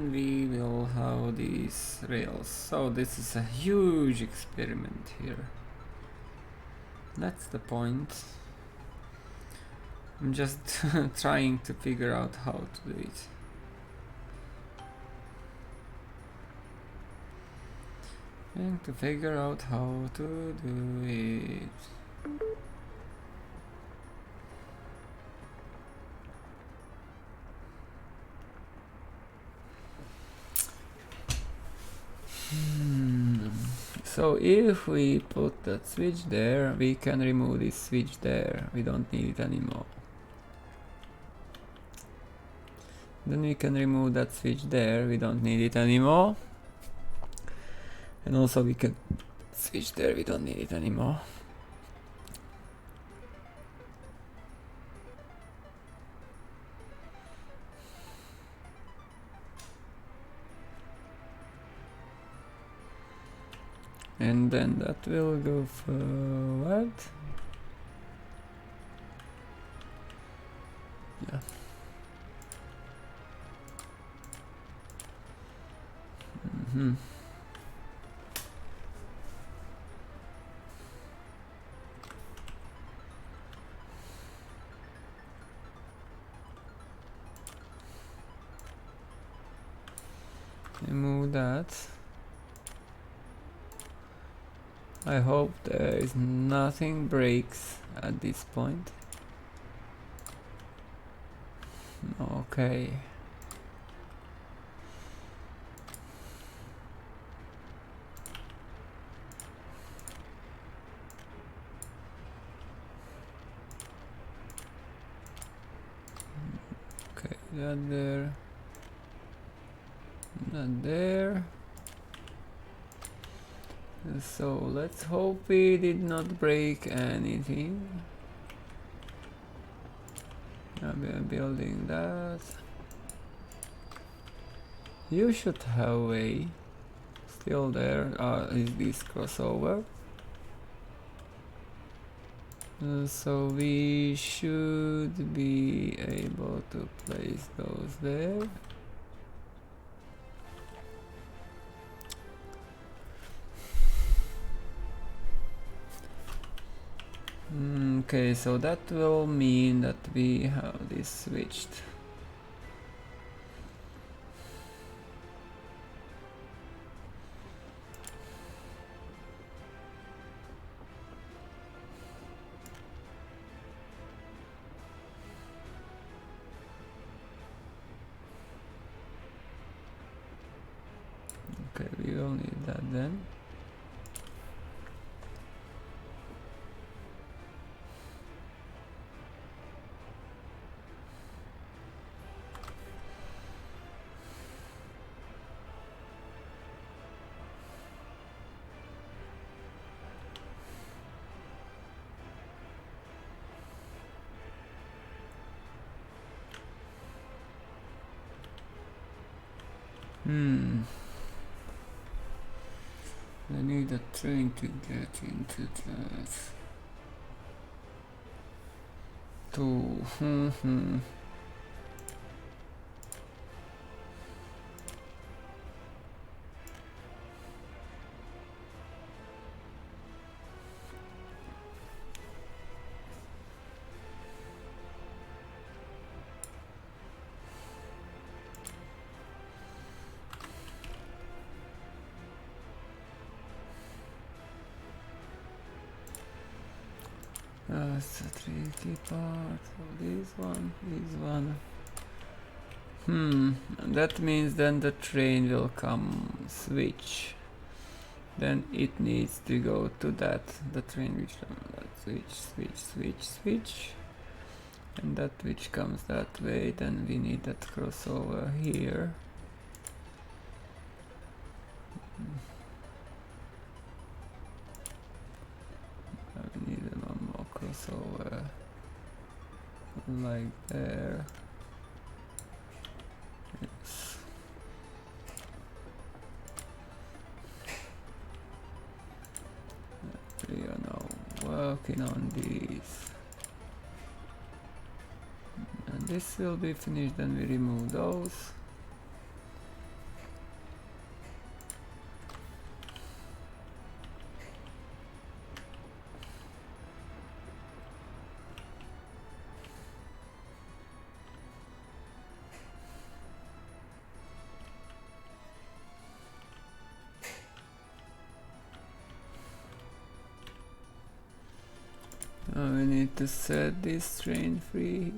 will have these rails. So this is a huge experiment here. That's the point. I'm just trying to figure out how to do it. Trying to figure out how to do it. So if we put that switch there, we can remove this switch there. We don't need it anymore. Then we can remove that switch there. We don't need it anymore. And also we can switch there. We don't need it anymore. And then that will go forward. Yeah. Remove that. I hope there is nothing breaks at this point. Okay. Okay, that there. That there. So let's hope we did not break anything. We are building that. You should have a still there. Is this crossover? So we should be able to place those there. Okay, so that will mean that we have this switched. Okay, we will need that then. I need a train to get into that. That's the tricky part of this one. And that means then the train will come switch. Then it needs to go to that, the train which that switch. And that which comes that way, then we need that crossover here. We need one more crossover like there. Yes. We are now working on these. And this will be finished, then we remove those. need to set this train free.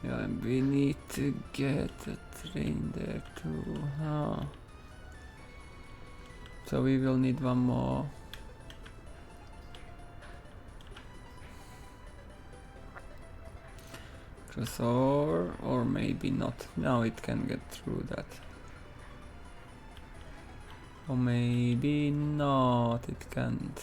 Yeah, and we need to get a train there too, huh? So we will need one more. Crossover, or maybe not. Now it can get through that. Or maybe not, it can't.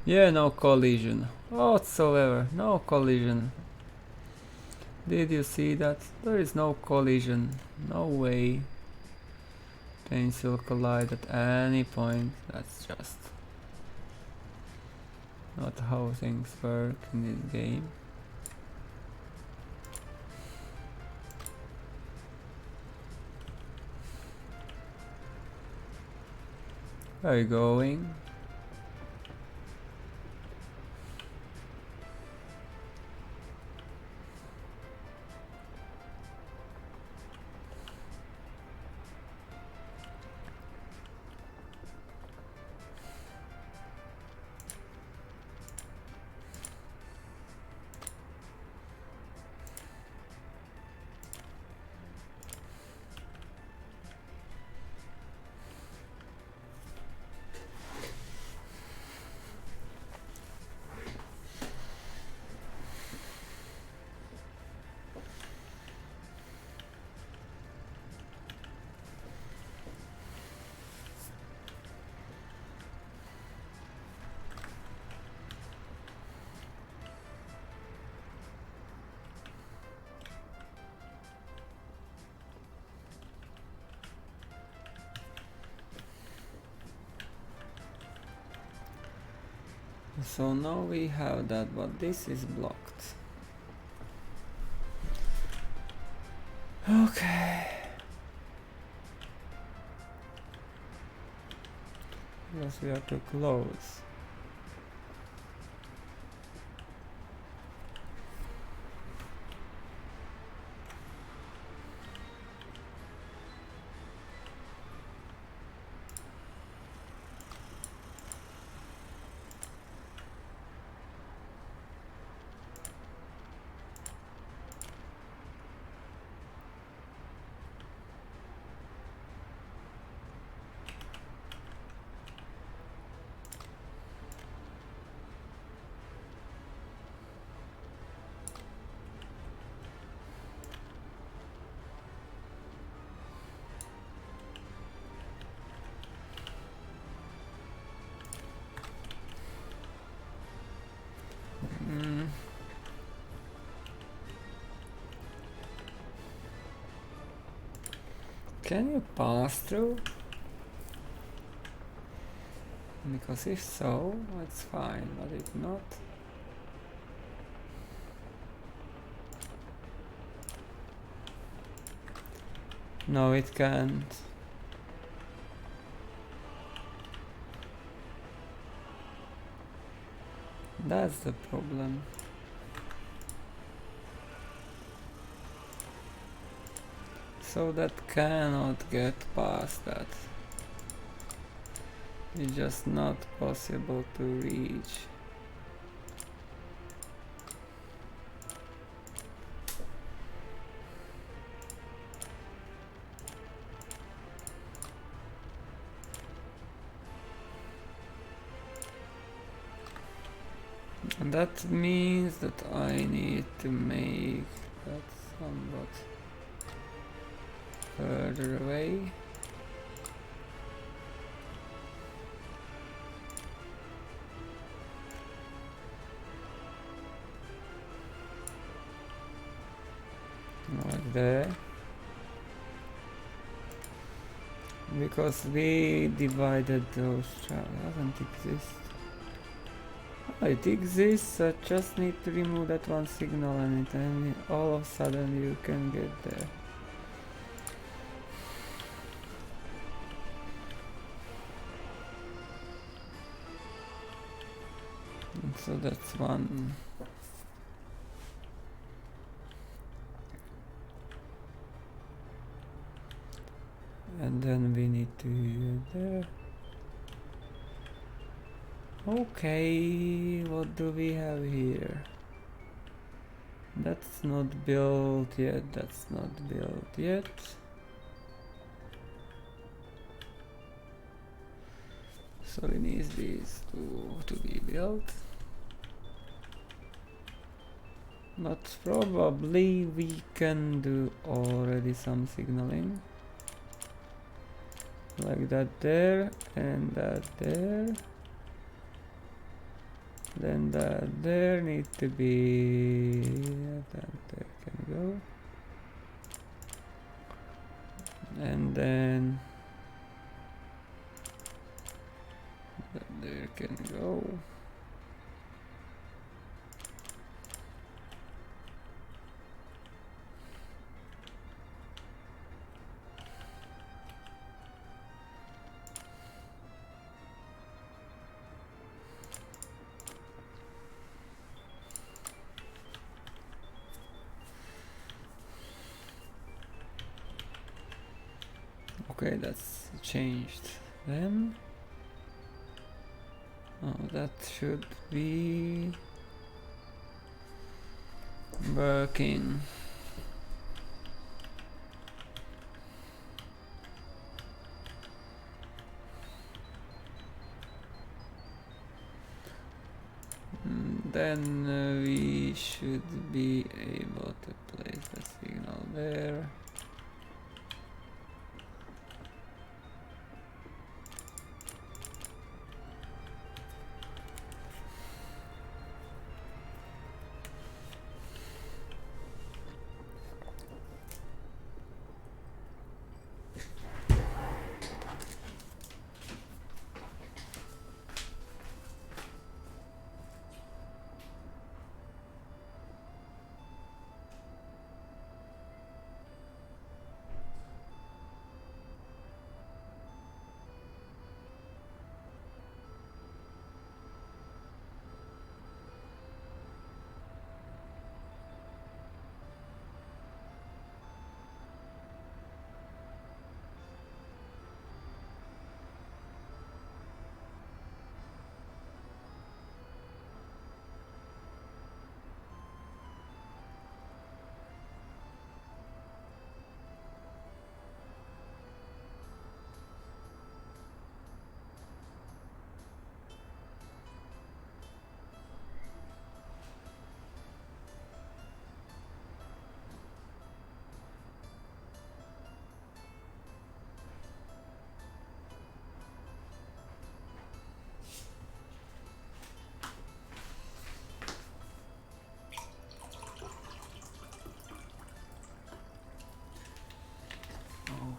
Yeah, no collision whatsoever, no collision. Did you see that? There is no collision, no way. Trains will collide at any point. That's just not how things work in this game. Where are you going? So now we have that, but this is blocked. Okay. Because we are too close. Can you pass through? Because if so, it's fine, but if not... No, it can't. That's the problem. So that cannot get past that. It's just not possible to reach. And that means that I need to make that somewhat further away. Like there. Because we divided those tracks. Doesn't exist. Oh, it exists, I just need to remove that one signal and all of a sudden you can get there. And so that's one. And then we need to get there. Okay, what do we have here? That's not built yet, that's not built yet. So we need these two to be built. But probably we can do already some signaling. Like that there, and that there. Then that there need to be, that there can go, and then that there can go. Okay, that's changed. Then that should be working. Then we should be able to place the signal there.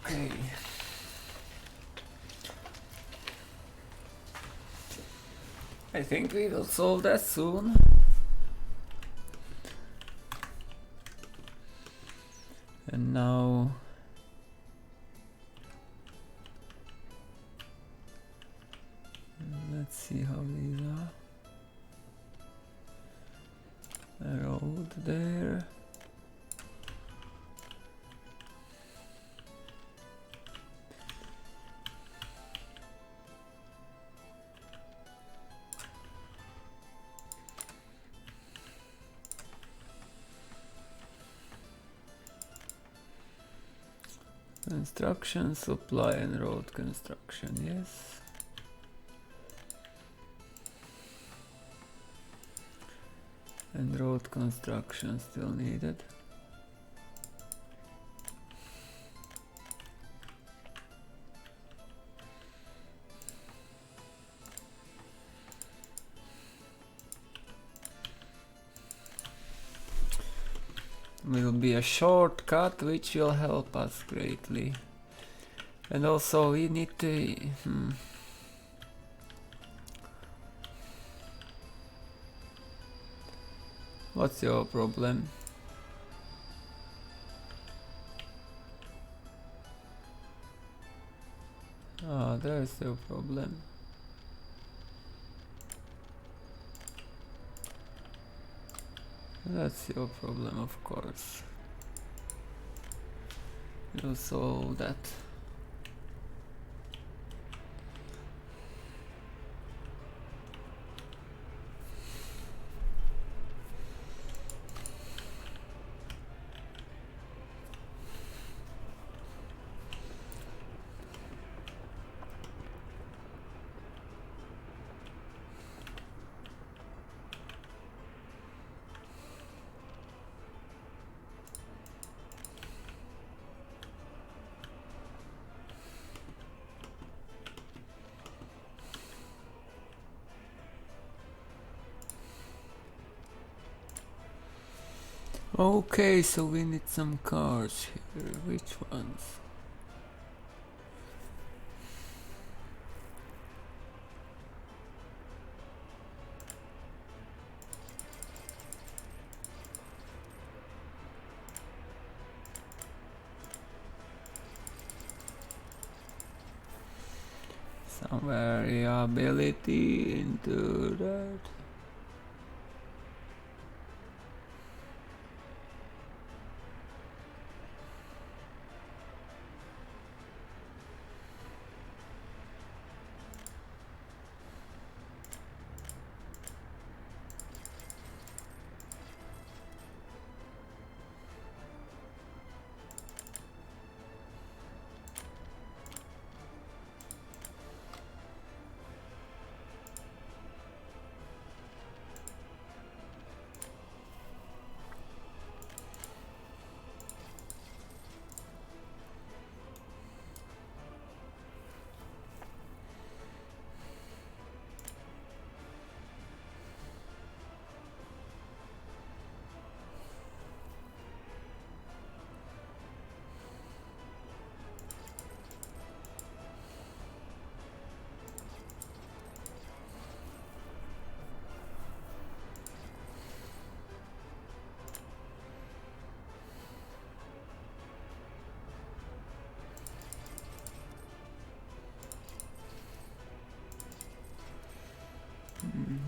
Okay. I think we will solve that soon. And now let's see how these are. A road there. Construction, supply and road construction, yes. And road construction still needed. Will be a shortcut which will help us greatly. And also we need to... What's your problem? Ah, there's your problem. That's your problem, of course. You'll solve that. Okay, so we need some cars here. Which ones? Some variability into that.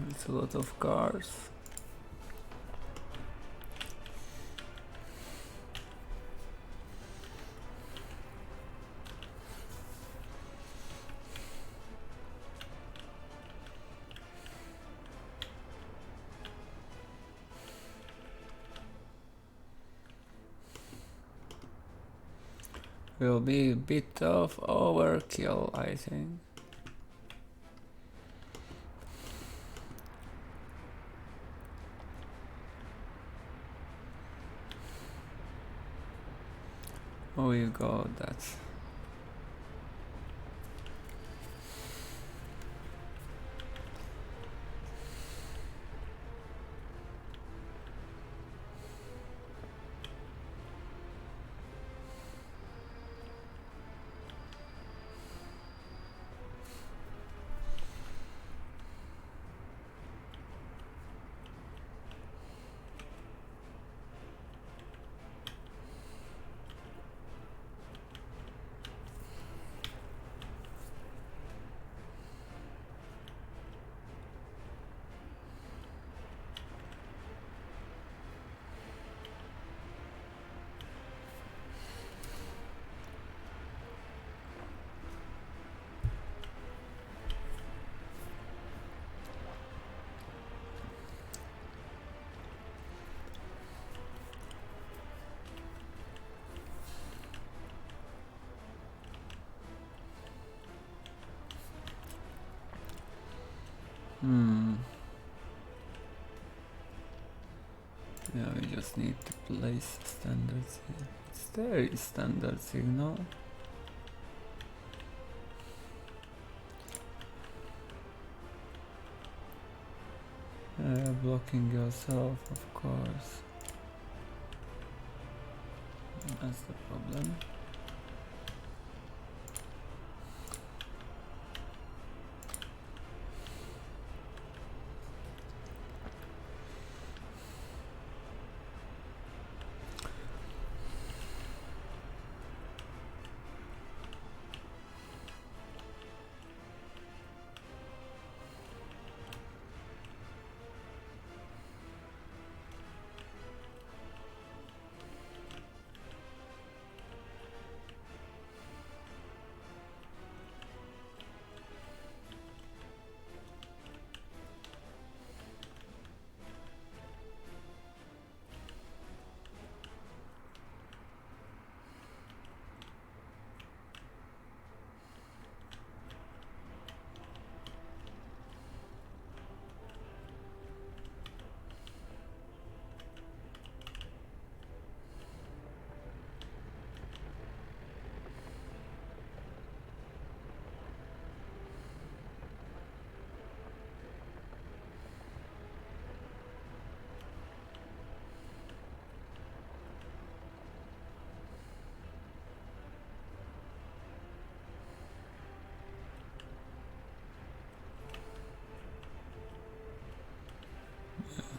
It's a lot of cars. Will be a bit of overkill, I think. Oh, you got that. just need to place standards here. There is standard signal. Blocking yourself, of course. That's the problem.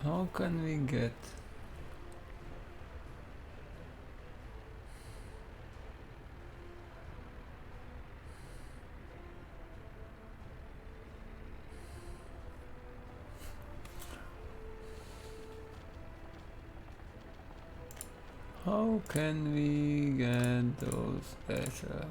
How can we get? How can we get those better?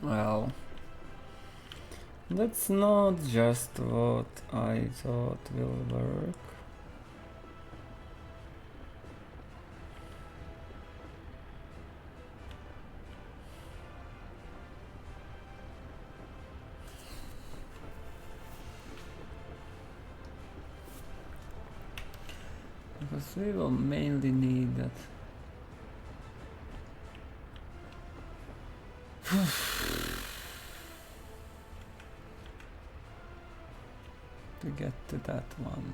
Well, that's not just what I thought will work. Because we will mainly need that. To get to that one.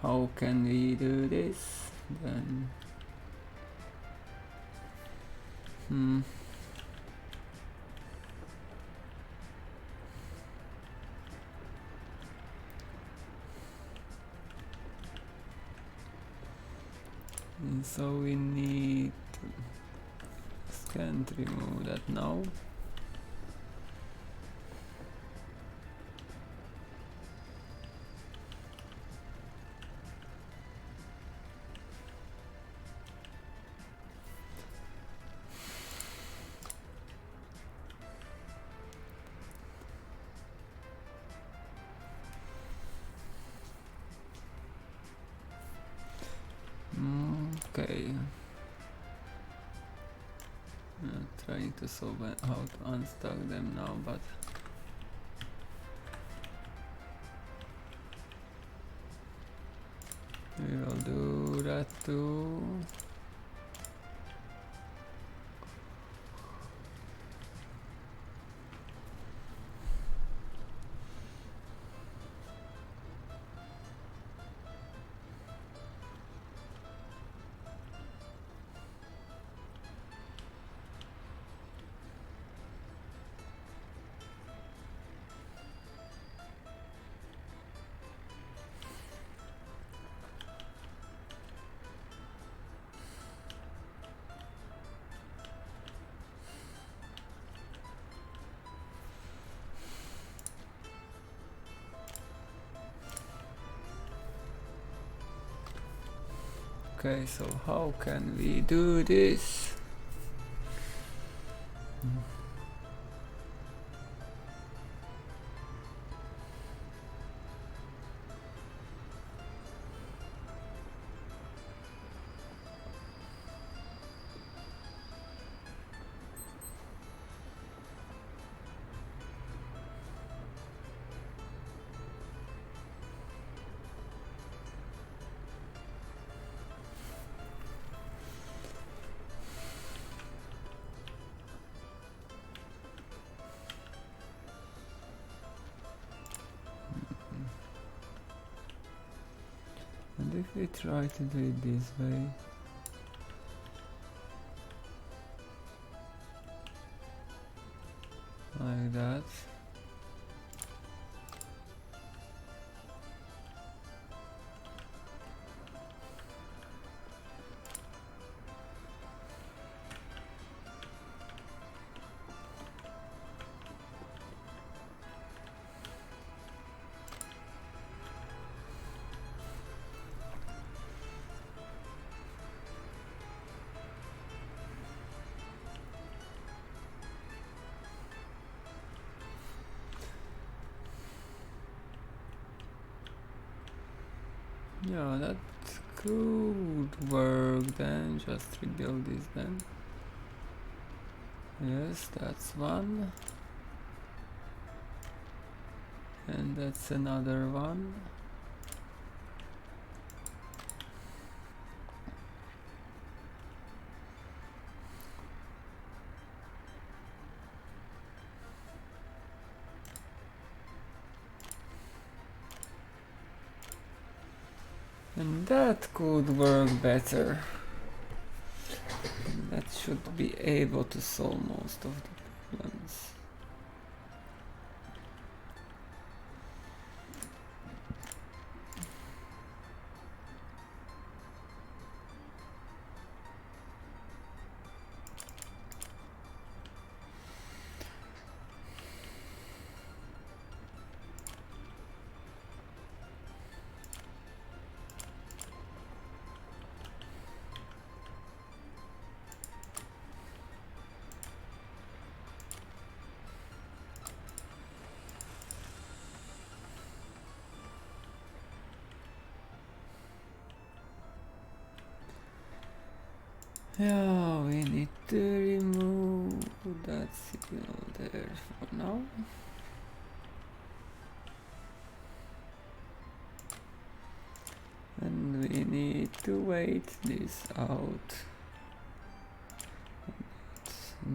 How can we do this then? So we need to can't remove that now. Okay. Trying to solve how to unstuck them now, but we will do that too. Okay, so how can we do this? And if we try to do it this way, like that, yeah, that could work then. Just rebuild this then. Yes, that's one. And that's another one. And that could work better. That should be able to solve most of the problems. Yeah, we need to remove that signal there for now. And we need to wait this out.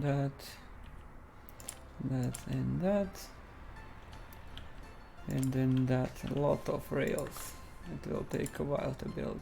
That, and that. And then that. A lot of rails. It will take a while to build.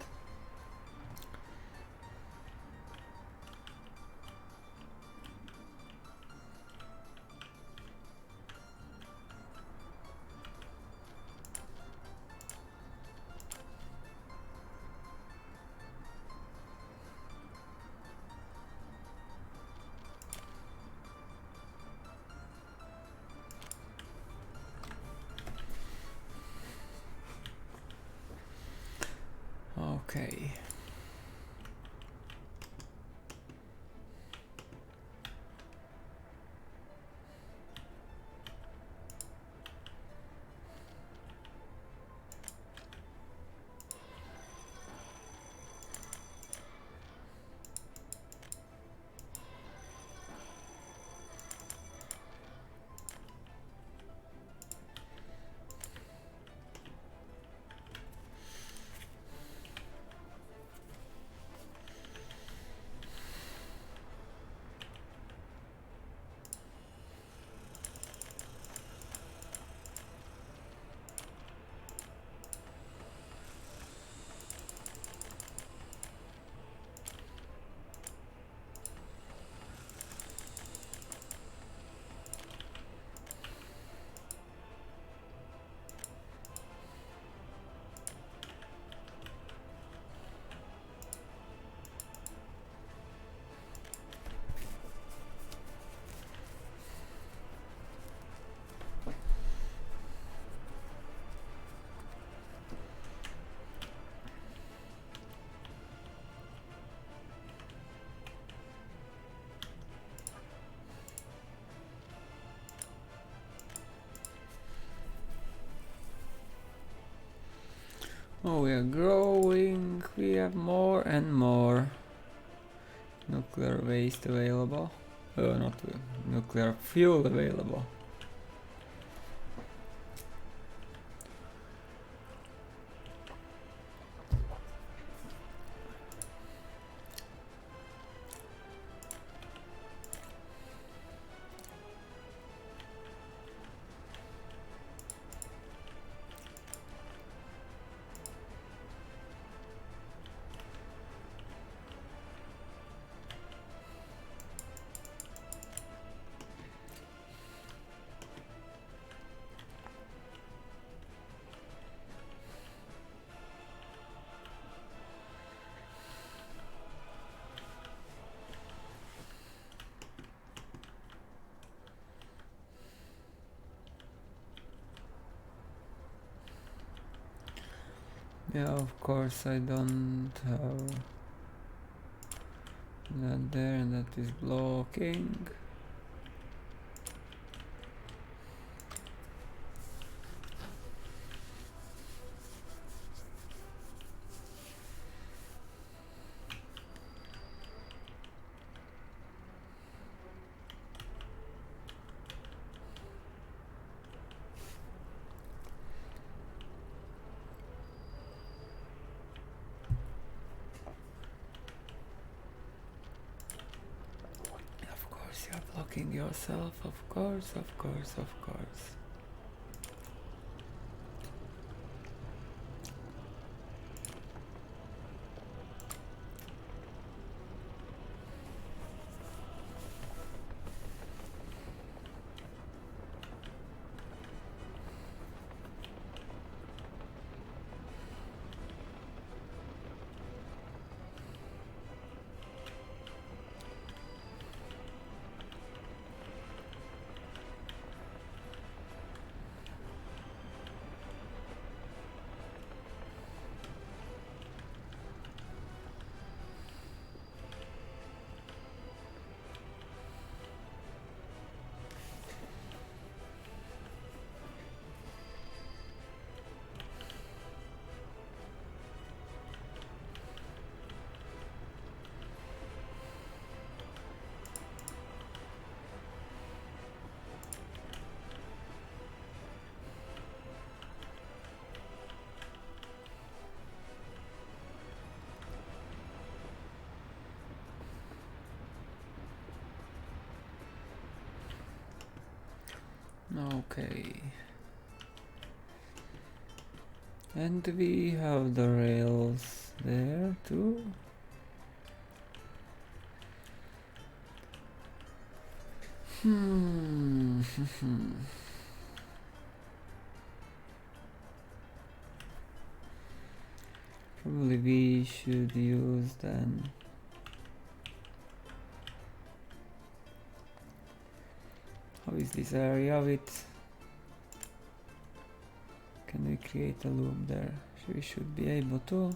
Okay. Oh, we are growing. We have more and more nuclear waste available. Not nuclear fuel available. Yeah, of course I don't have that there, and that is blocking. Of course you're blocking yourself, of course, of course, of course. Okay. And we have the rails there too. Probably we should use then. How is this area with? Can we create a loop there? We should be able to.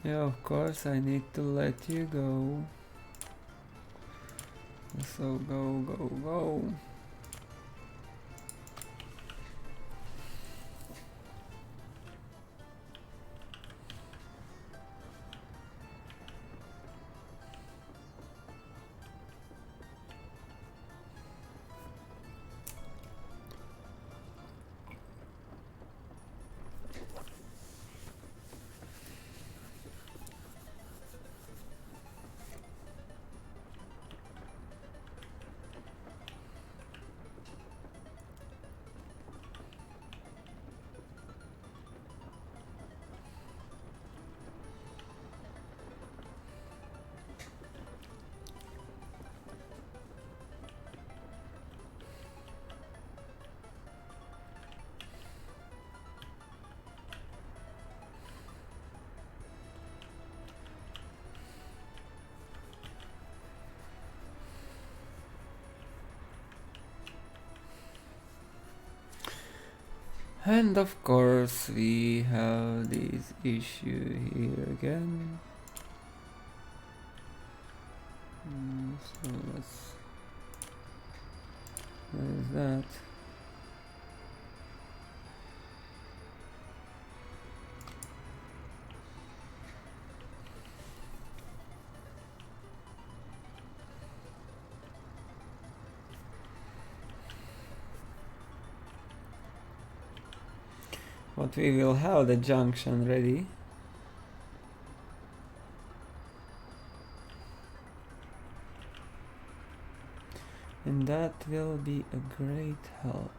Yeah, of course I need to let you go. So go, go, go. And of course we have this issue here again. So let's... Where is that? But we will have the junction ready. And that will be a great help.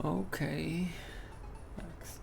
Okay. Next.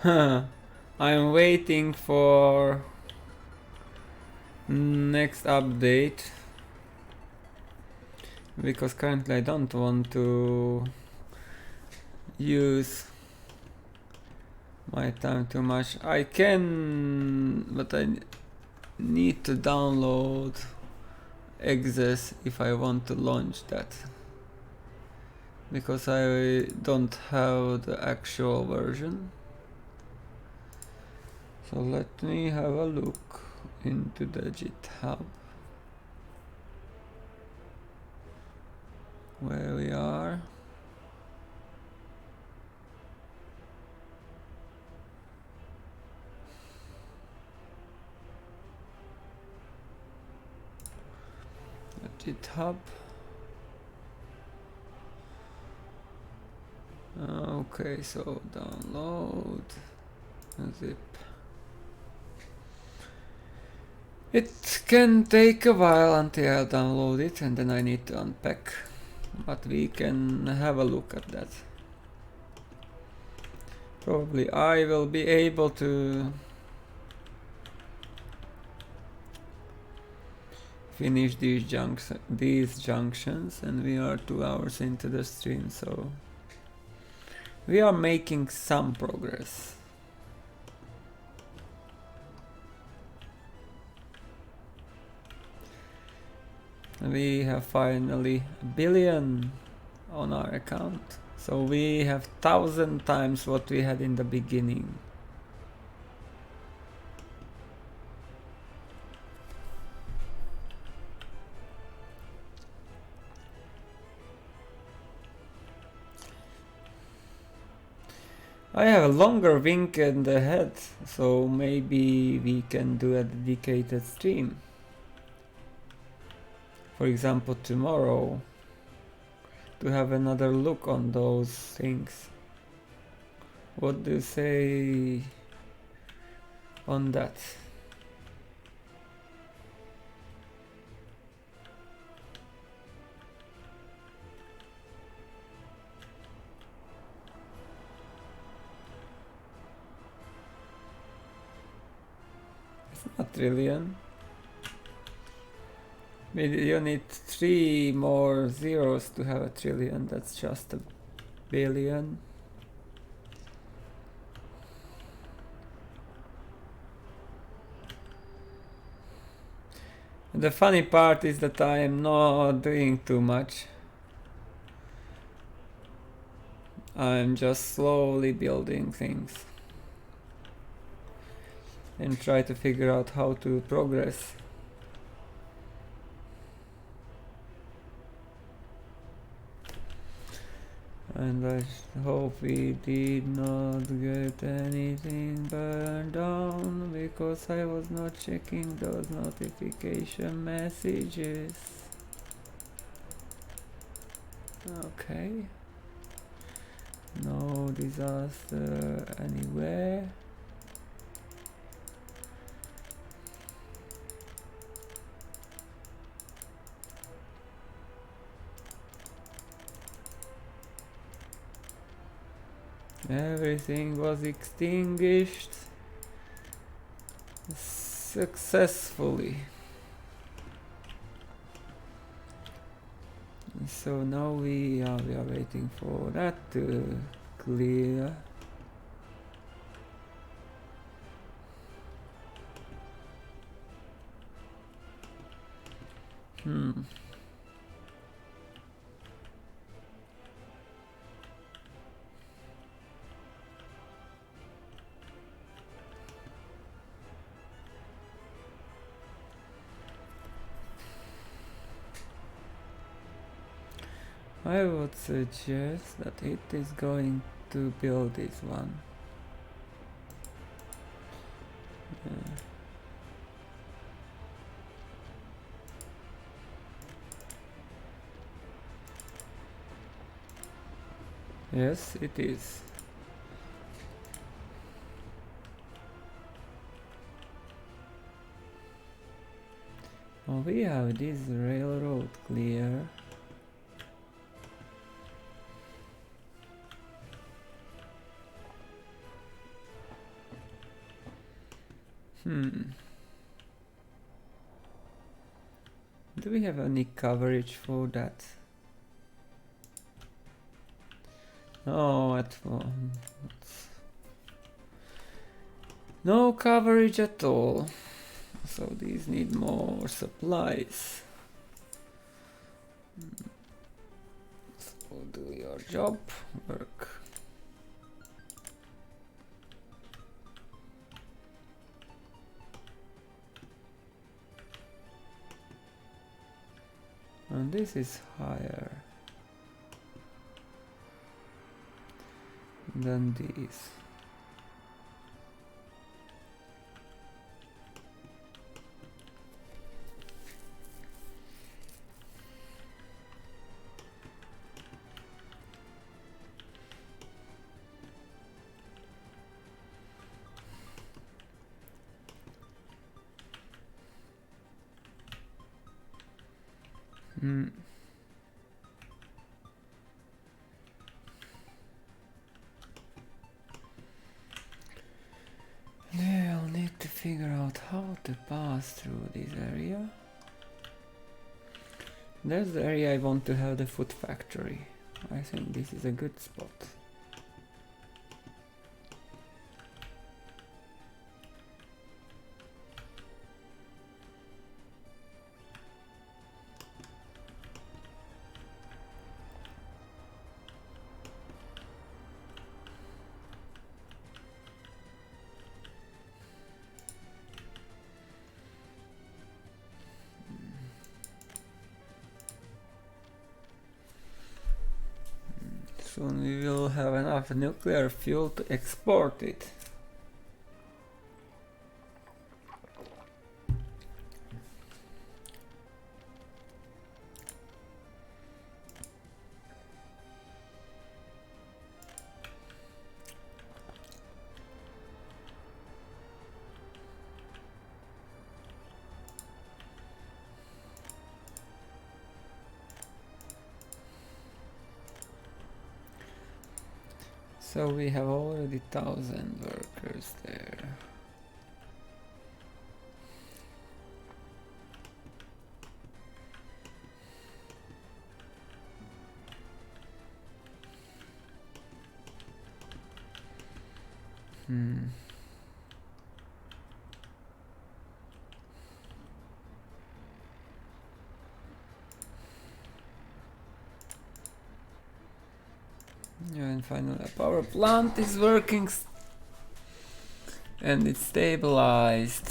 I'm waiting for next update because currently I don't want to use my time too much. I can, but I need to download Access if I want to launch that, because I don't have the actual version. So let me have a look into the GitHub where we are. GitHub. Okay, so download zip. It can take a while until I download it, and then I need to unpack but we can have a look at that. Probably I will be able to finish these junctions, and we are 2 hours into the stream, so we are making some progress. We have finally a billion on our account, so we have 1,000 times what we had in the beginning. I have a longer weekend ahead, so maybe we can do a dedicated stream. For example, tomorrow, to have another look on those things. What do you say on that? It's not trillion. You need 3 more zeros to have a trillion. That's just a billion. And the funny part is that I am not doing too much. I'm just slowly building things and try to figure out how to progress. And I hope we did not get anything burned down because I was not checking those notification messages. Okay. No disaster anywhere. Everything was extinguished successfully. So now we are waiting for that to clear. I would suggest that it is going to build this one. Yes, it is. Oh, we have this railroad clear. Do we have any coverage for that? No, no coverage at all. So these need more supplies. So do your job, work. And this is higher than these. figure out how to pass through this area. There's the area I want to have the food factory. I think this is a good spot. Soon we will have enough nuclear fuel to export it. So we have already 1,000 workers there. Yeah, and finally a power plant is working and it's stabilized.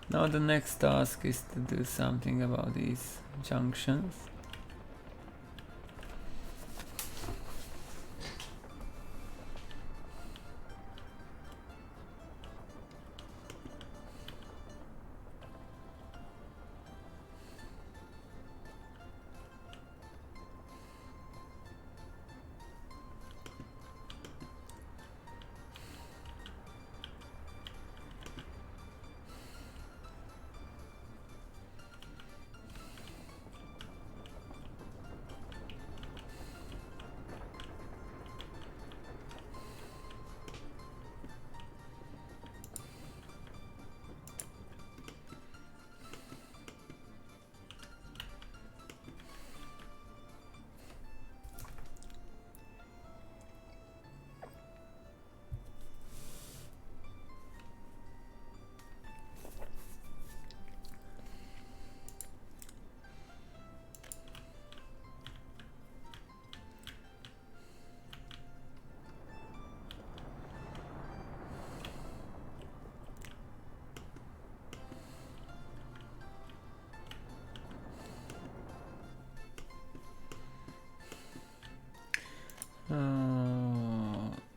Now the next task is to do something about these junctions.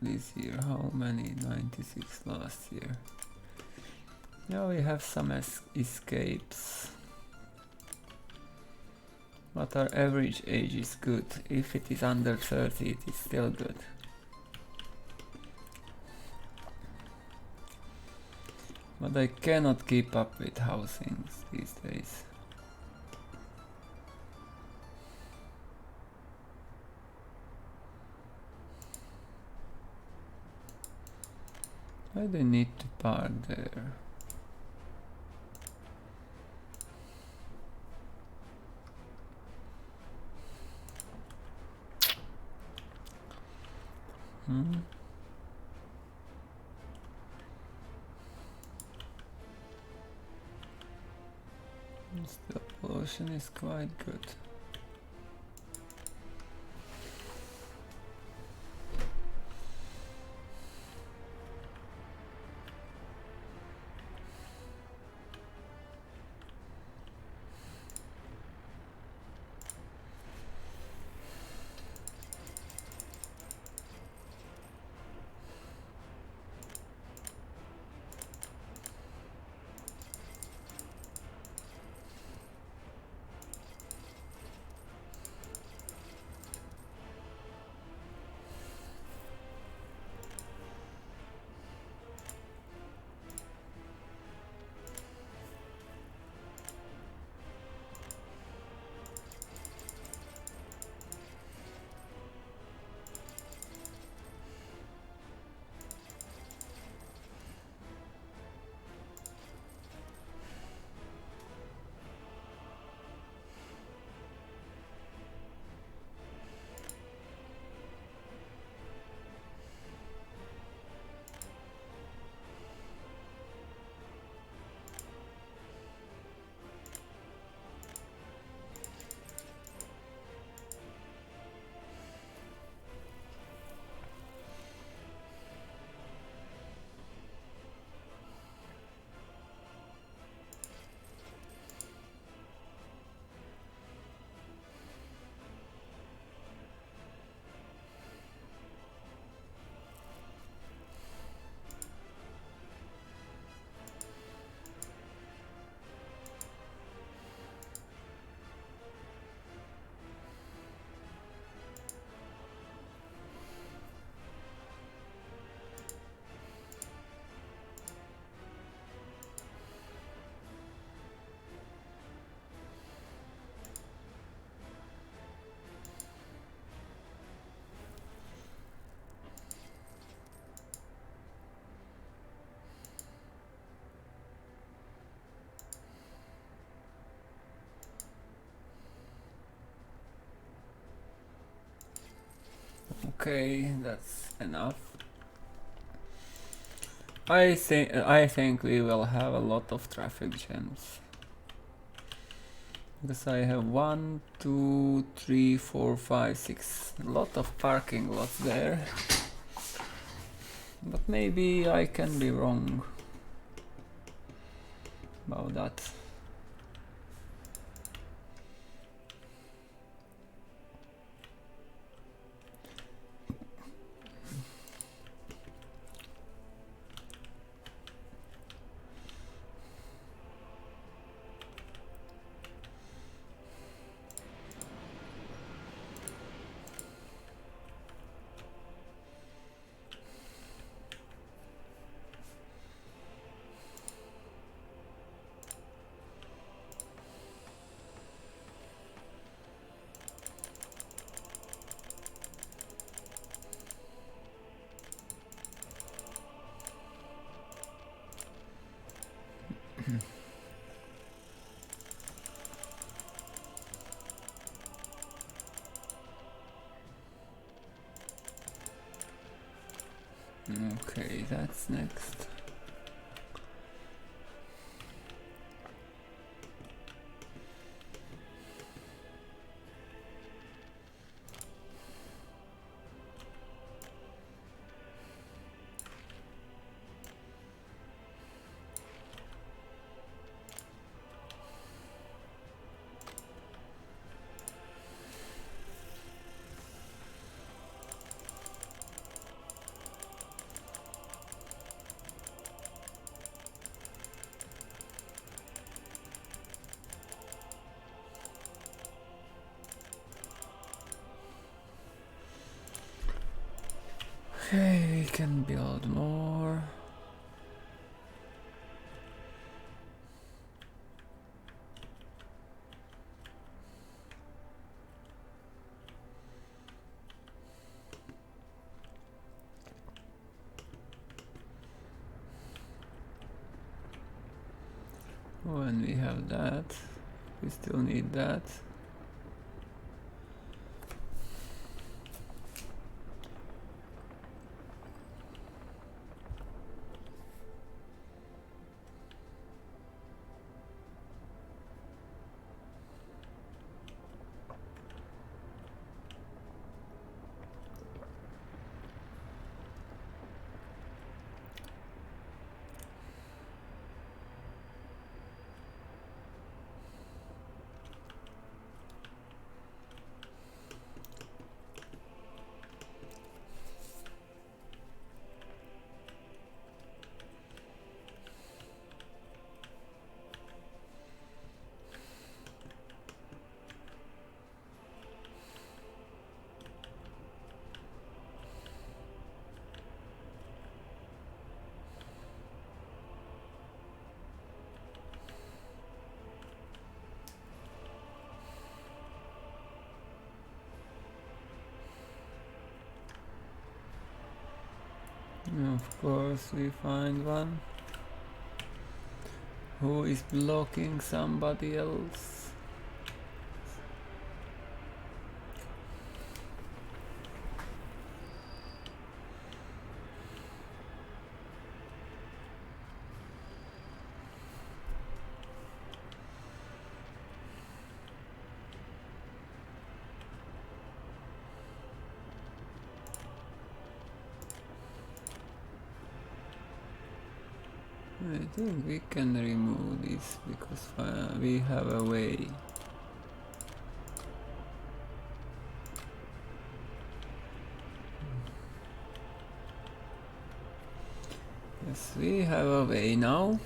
This year, how many? 96 last year. Now we have some escapes. But our average age is good. If it is under 30, it is still good. But I cannot keep up with housings these days. Why do I need to park there? Still, pollution is quite good. Okay, that's enough. I think we will have a lot of traffic jams. Because I have 1, 2, 3, 4, 5, 6, a lot of parking lots there. But maybe I can be wrong about that. Okay, that's next. Okay, we can build more. When we have that, we still need that. Of course, we find one who is blocking somebody else. I think we can remove this because we have a way. Yes, we have a way now.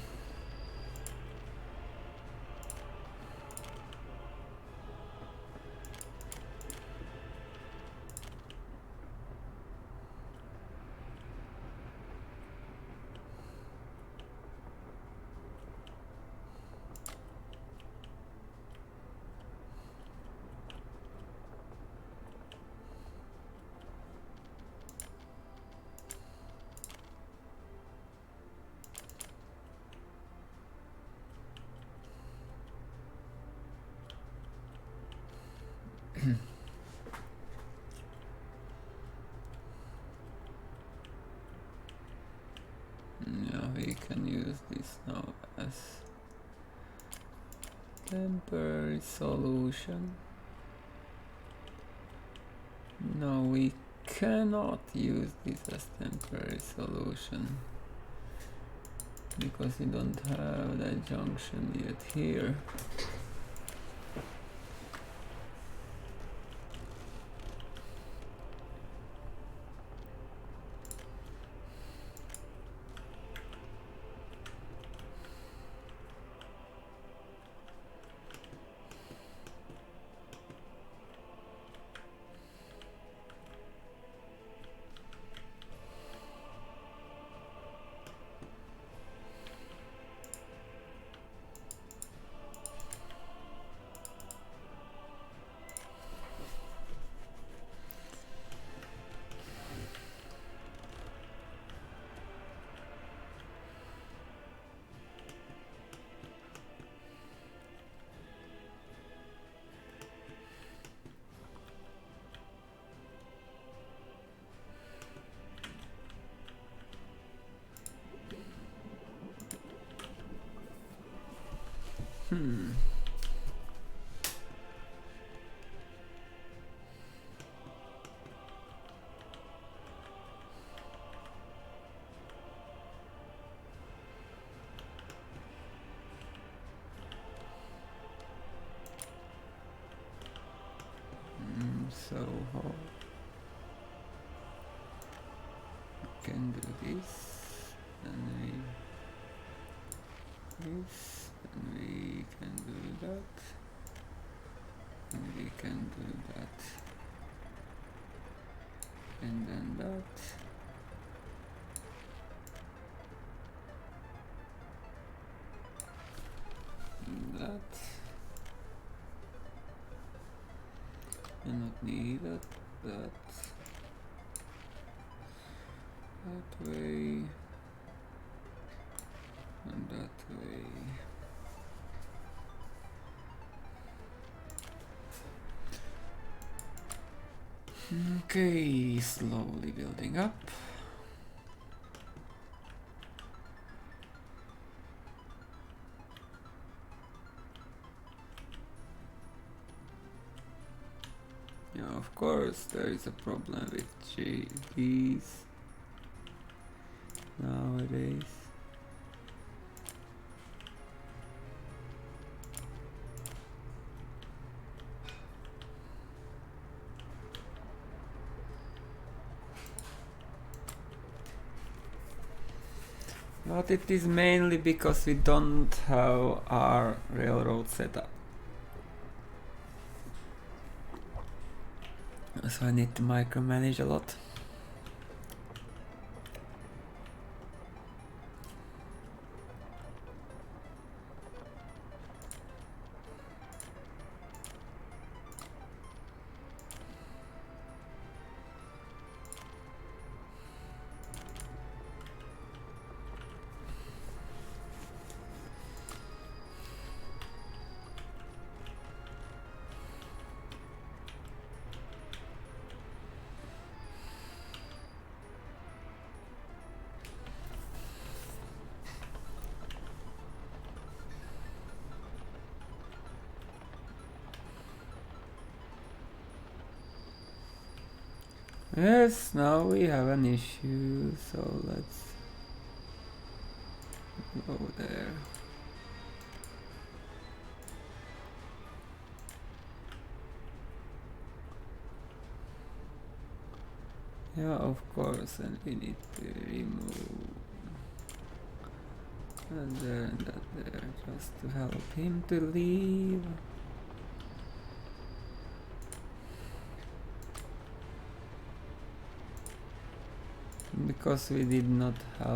as temporary solution. No, we cannot use this as temporary solution because we don't have that junction yet here. So how we can do this, and this, and we can do that, and we can do that, and then that. And that. And not need that way, and that way. Okay, slowly building up. Yeah, of course there is a problem with these nowadays. But it is mainly because we don't have our railroad set up. So I need to micromanage a lot. Yes, now we have an issue, so let's go there. Yeah, of course, and we need to remove that there and that there just to help him to leave. Because we did not have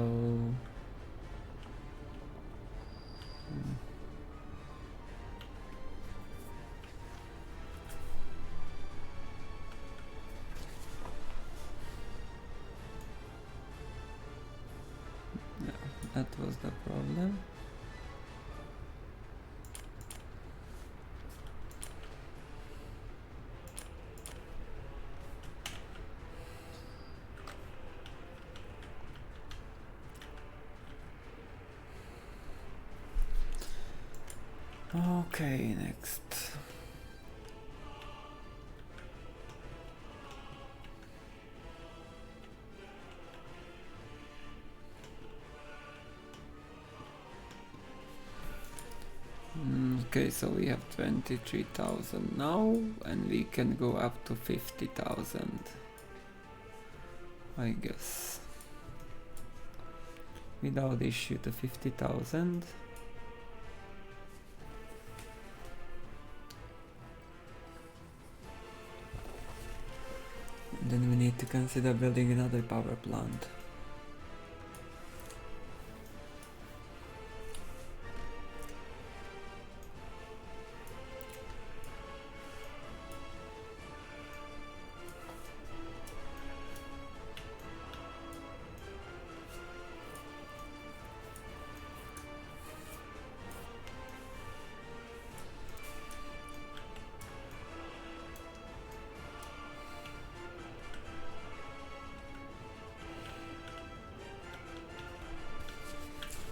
yeah, that was the problem. Okay, next. Okay, so we have 23,000 now, and we can go up to 50,000, I guess. Without issue to 50,000. Then we need to consider building another power plant.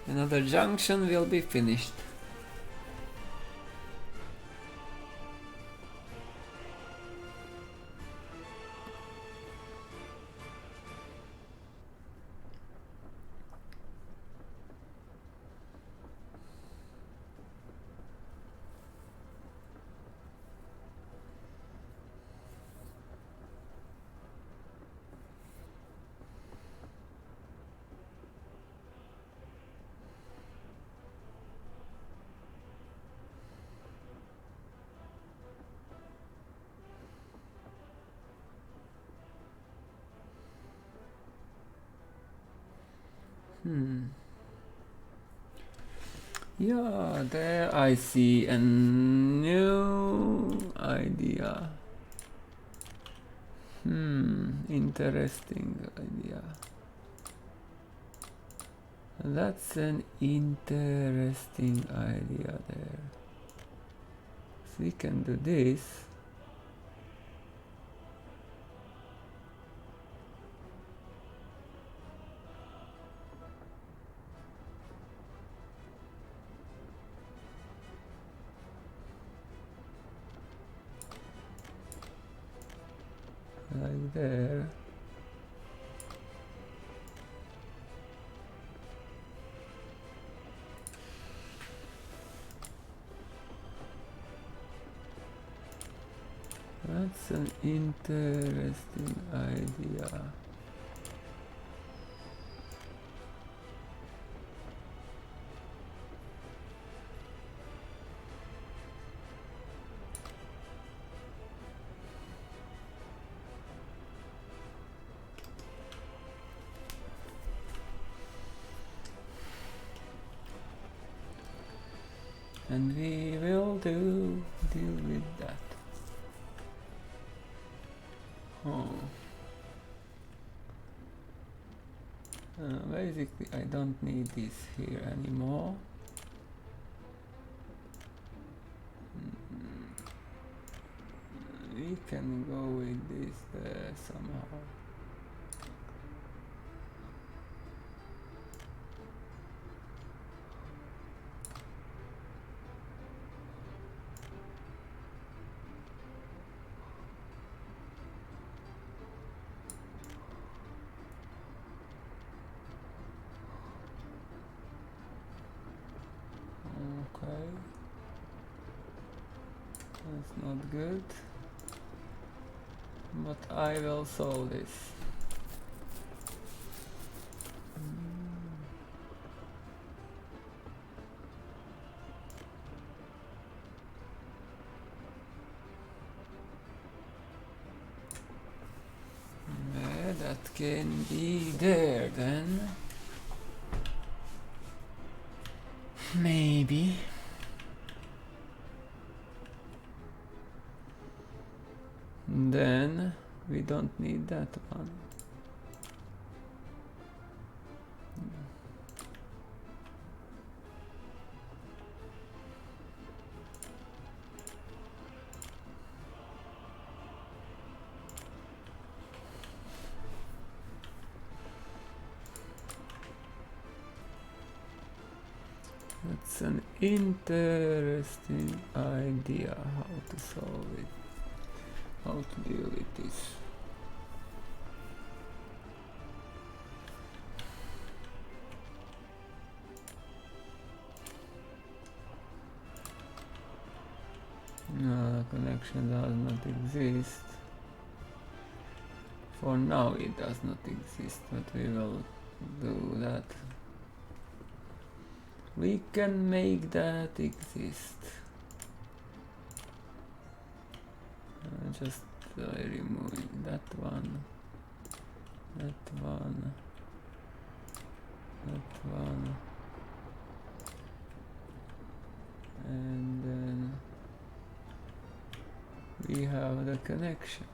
Another junction will be finished. Yeah, there I see a new idea. Interesting idea. That's an interesting idea there. So we can do this. Like there. That's an interesting idea. And we will deal with that. Oh. Basically, I don't need this here anymore. We can go with this there somehow. Okay. That's not good. But I will solve this. Yeah, that can be there then. Maybe. Then we don't need that one. Let's It's an interesting idea how to solve it, how to deal with this. No, the connection does not exist. For now it does not exist, but we will do that. We can make that exist. Just removing that one, that one, that one, and then we have the connection.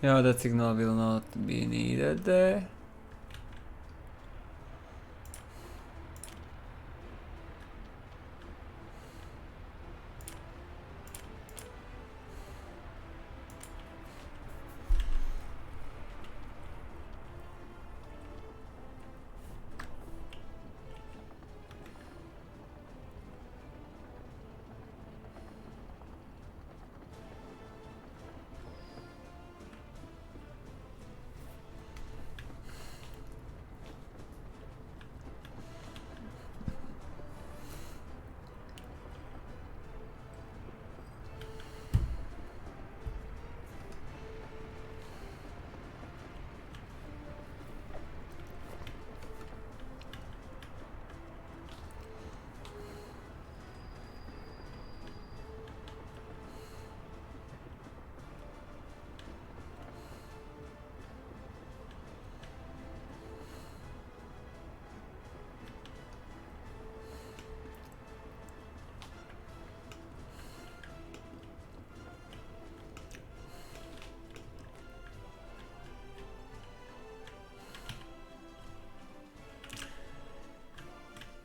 Yeah, that signal will not be needed there.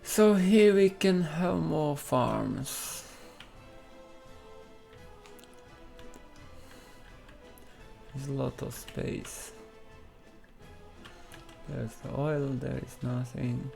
So here we can have more farms. There's a lot of space. There's the oil, there is nothing.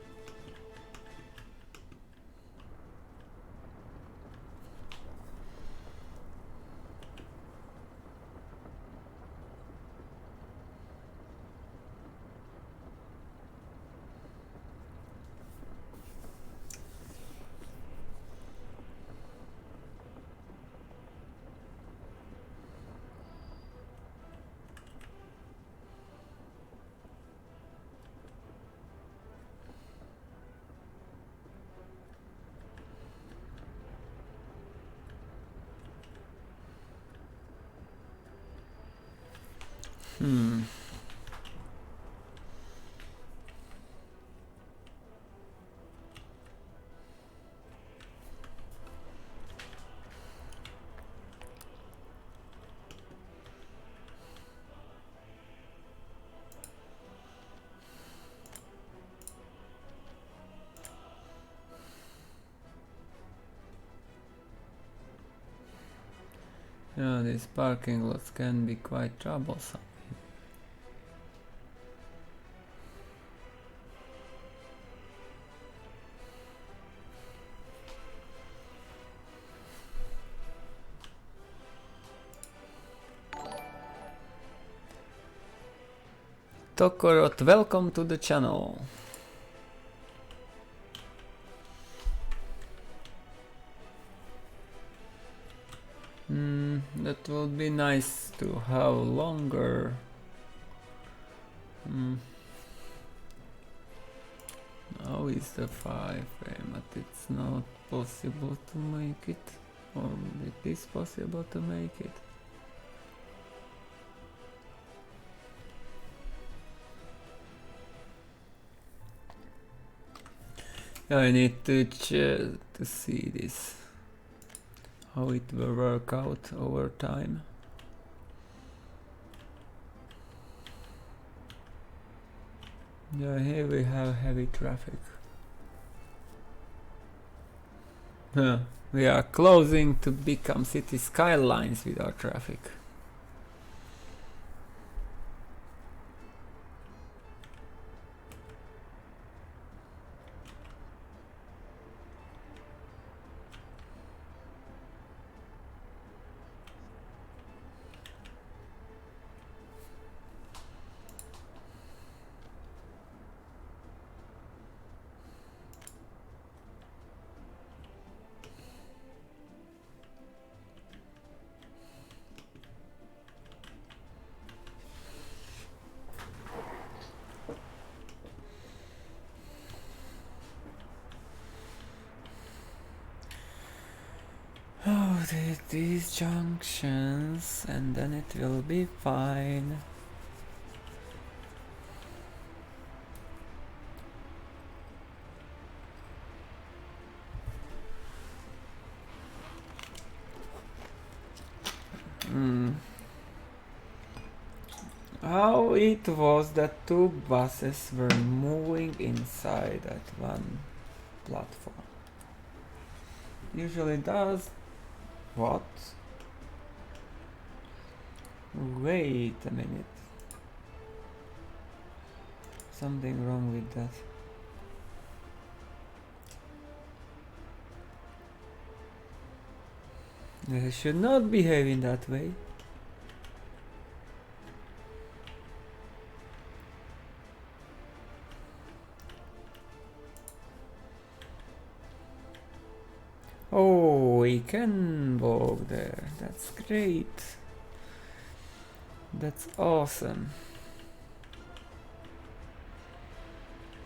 Yeah, these parking lots can be quite troublesome. Tokorot, welcome to the channel. That would be nice to have longer. Now is the 5 frame, but it's not possible to make it It is possible to make it. I need to see this, how it will work out over time. Yeah, here we have heavy traffic. We are closing to become city skylines with our traffic. Oh, these junctions, and then it will be fine. How it was that two buses were moving inside at one platform. Usually does. What? Wait a minute. Something wrong with that. They should not behave in that way. Oh, we can walk there. That's great. That's awesome.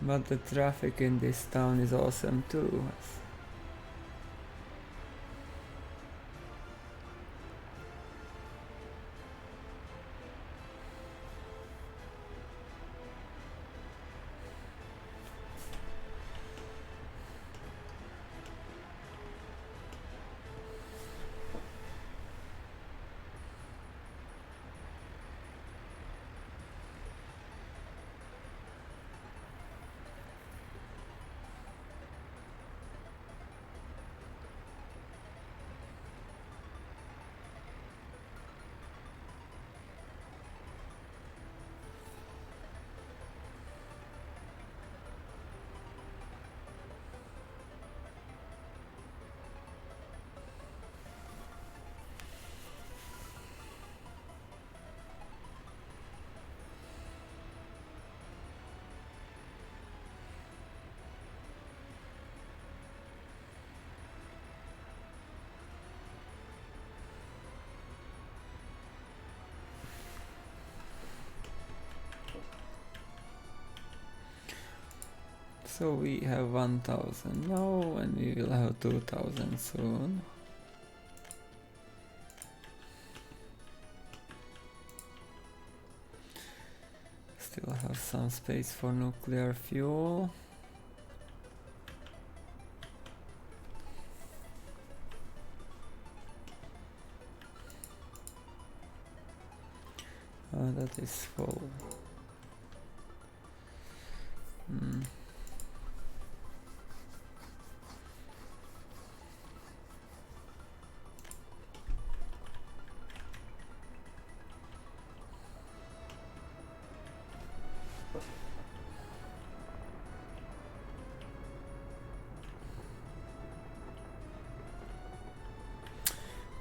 But the traffic in this town is awesome too. So we have 1000 now, and we will have 2000 soon. Still have some space for nuclear fuel. That is full.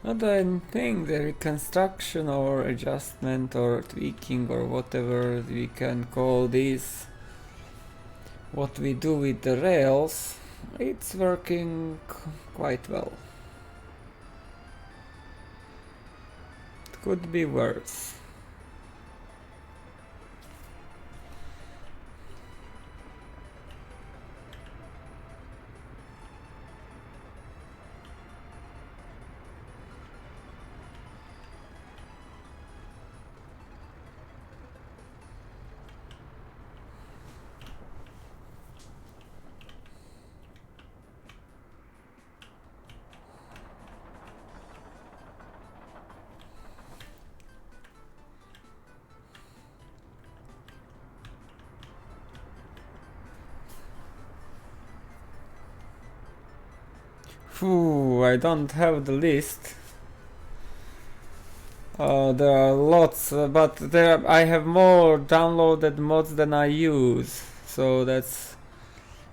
But I think the reconstruction or adjustment or tweaking or whatever we can call this, what we do with the rails, it's working quite well. It could be worse. I don't have the list. There are lots, but I have more downloaded mods than I use. So that's...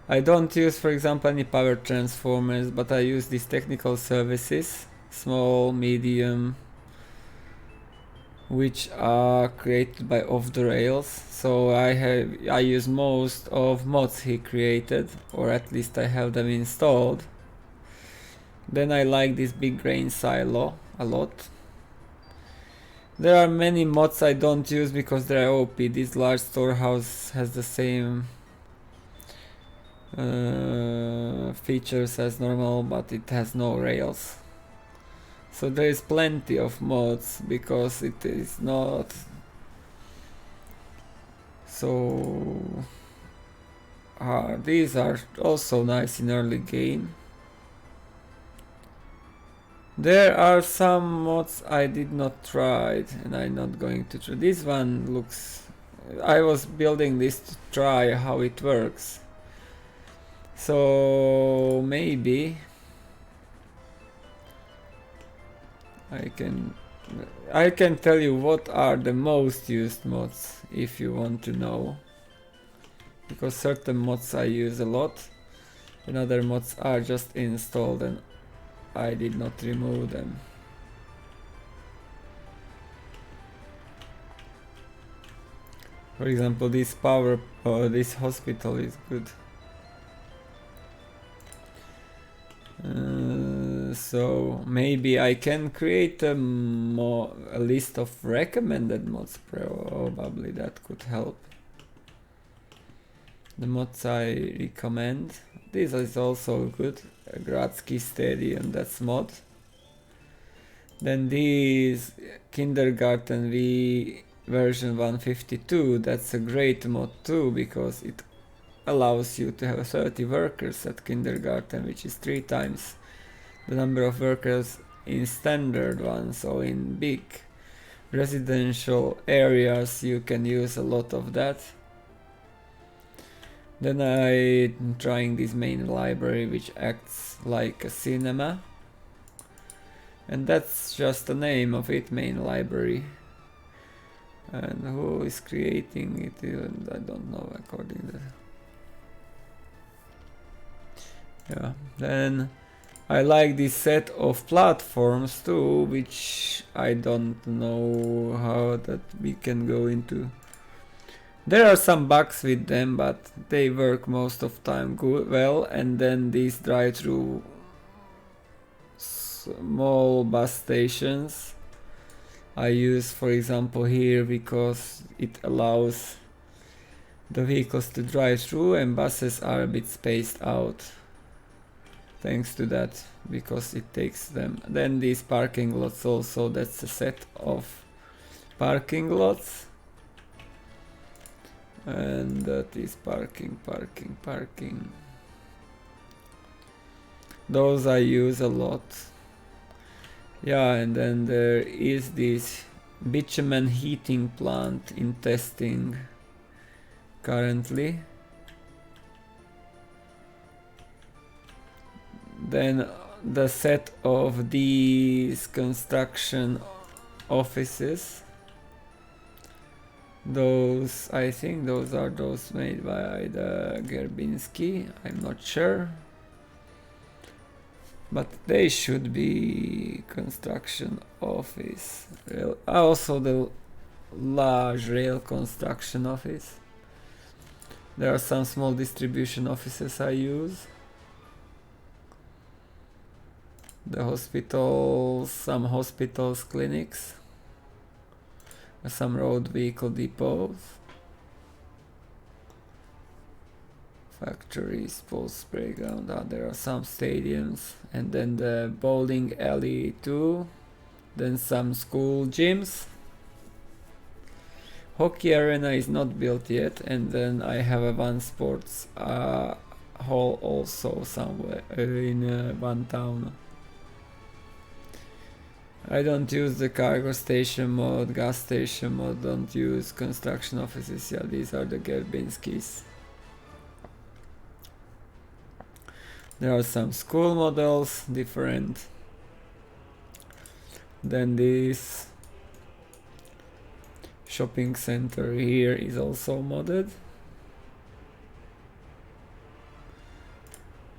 I don't use, for example, any power transformers, but I use these technical services, small, medium, which are created by Off the Rails. So I use most of mods he created, or at least I have them installed. Then I like this big grain silo a lot. There are many mods I don't use because they're OP. This large storehouse has the same features as normal, but it has no rails. So there is plenty of mods because it is not so hard. These are also nice in early game. There are some mods I did not try and I'm not going to try. This one looks... I was building this to try how it works. So maybe I can tell you what are the most used mods if you want to know. Because certain mods I use a lot and other mods are just installed and I did not remove them. For example, this this hospital is good. So maybe I can create a list of recommended mods. Probably that could help. The mods I recommend. This is also good. Gradski Stadium, that's mod. Then this Kindergarten V version 152, that's a great mod too because it allows you to have 30 workers at kindergarten, which is 3 times the number of workers in standard one. So in big residential areas you can use a lot of that. Then I'm trying this main library which acts like a cinema. And that's just the name of it, main library. And who is creating it, even I don't know according to... Yeah, then I like this set of platforms too, which I don't know how that we can go into. There are some bugs with them, but they work most of time well. And then these drive-through small bus stations I use, for example, here because it allows the vehicles to drive through and buses are a bit spaced out. Thanks to that, because it takes them. Then these parking lots also, that's a set of parking lots. And that is parking. Those I use a lot. Yeah, and then there is this bitumen heating plant in testing currently. Then the set of these construction offices. Those, I think those are those made by the Gerbinski, I'm not sure. But they should be construction office. Also the large rail construction office. There are some small distribution offices I use. The hospitals, some hospitals, clinics. Some road vehicle depots, factories, sports playground. There are some stadiums, and then the bowling alley too. Then some school gyms. Hockey arena is not built yet, and then I have a one sports hall also somewhere in one town. I don't use the cargo station mod, gas station mod, don't use construction offices. Yeah, these are the Gerbinskis. There are some school models, different. Then this shopping center here is also modded.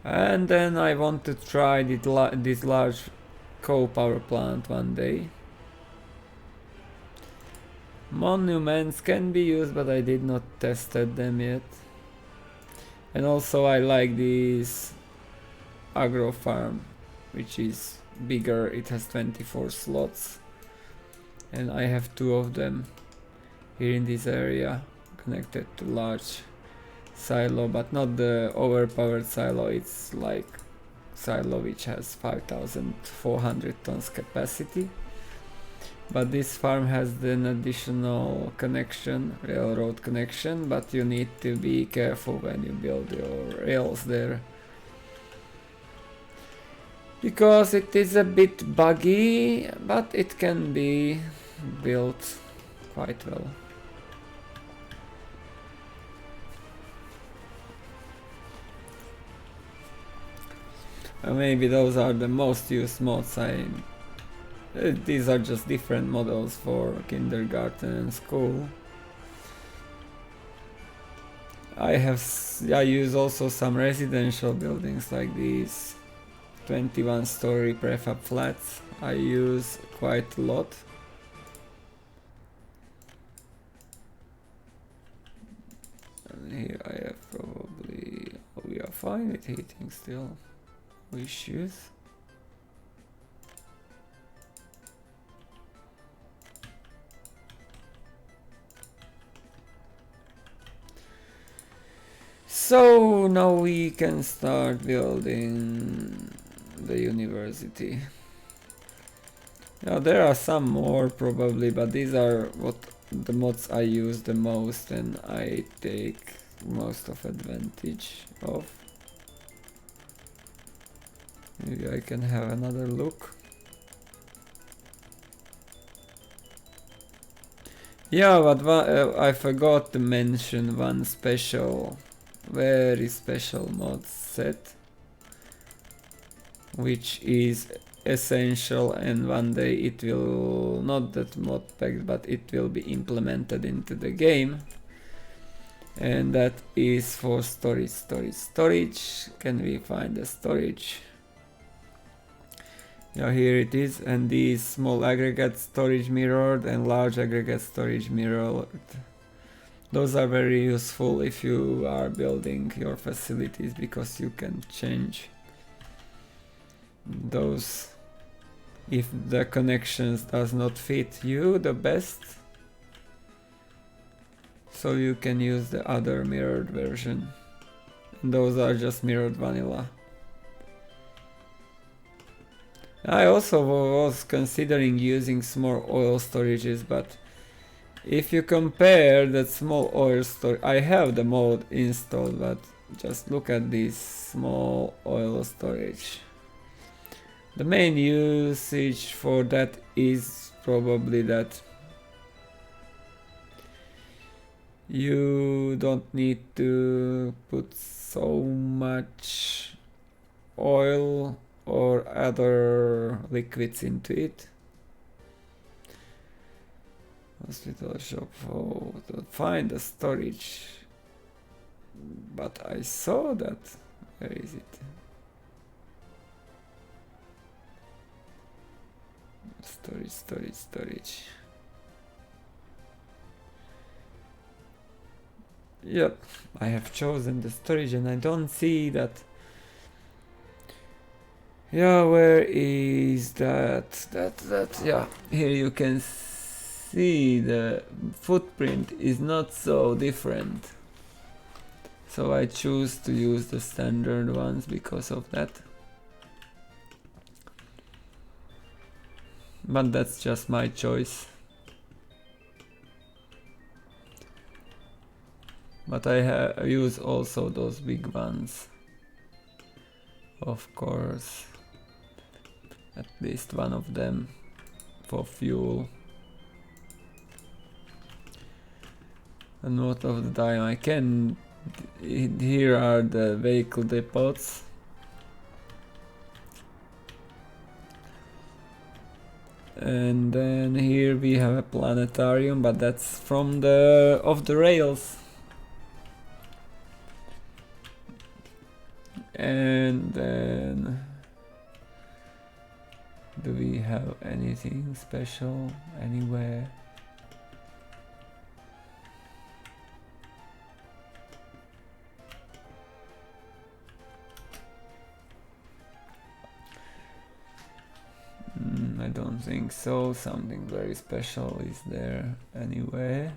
And then I want to try this large coal power plant one day. Monuments can be used, but I did not tested them yet. And also I like this agro farm, which is bigger. It has 24 slots. And I have 2 of them here in this area, connected to large silo, but not the overpowered silo. It's like silo which has 5,400 tons capacity. But this farm has an additional connection, railroad connection, but you need to be careful when you build your rails there, because it is a bit buggy, but it can be built quite well. Maybe those are the most used mods. These are just different models for kindergarten and school. I use also some residential buildings like these 21-story prefab flats. I use quite a lot. And here I have probably, we are fine with heating still. No issues. So now we can start building the university. Now there are some more probably, but these are what the mods I use the most and I take most of advantage of. Maybe I can have another look. Yeah, but I forgot to mention one special, very special mod set, which is essential, and one day it will, not that mod pack, but it will be implemented into the game. And that is for storage. Can we find the storage? Yeah, here it is, and these small aggregate storage mirrored and large aggregate storage mirrored. Those are very useful if you are building your facilities, because you can change those if the connections does not fit you the best. So you can use the other mirrored version. And those are just mirrored vanilla. I also was considering using small oil storages, but if you compare that small oil storage, I have the mode installed, but just look at this small oil storage. The main usage for that is probably that you don't need to put so much oil or other liquids into it. Hospital shop, oh, to find the storage, but I saw that. Where is it? Storage. Yep, I have chosen the storage and I don't see that. Yeah, where is that? Yeah, here you can see the footprint is not so different. So I choose to use the standard ones because of that. But that's just my choice. But I use also those big ones. Of course. At least one of them for fuel. And most of the time I can... Here are the vehicle depots. And then here we have a planetarium, but that's from the off the rails. And then do we have anything special anywhere? I don't think so. Something very special is there anyway.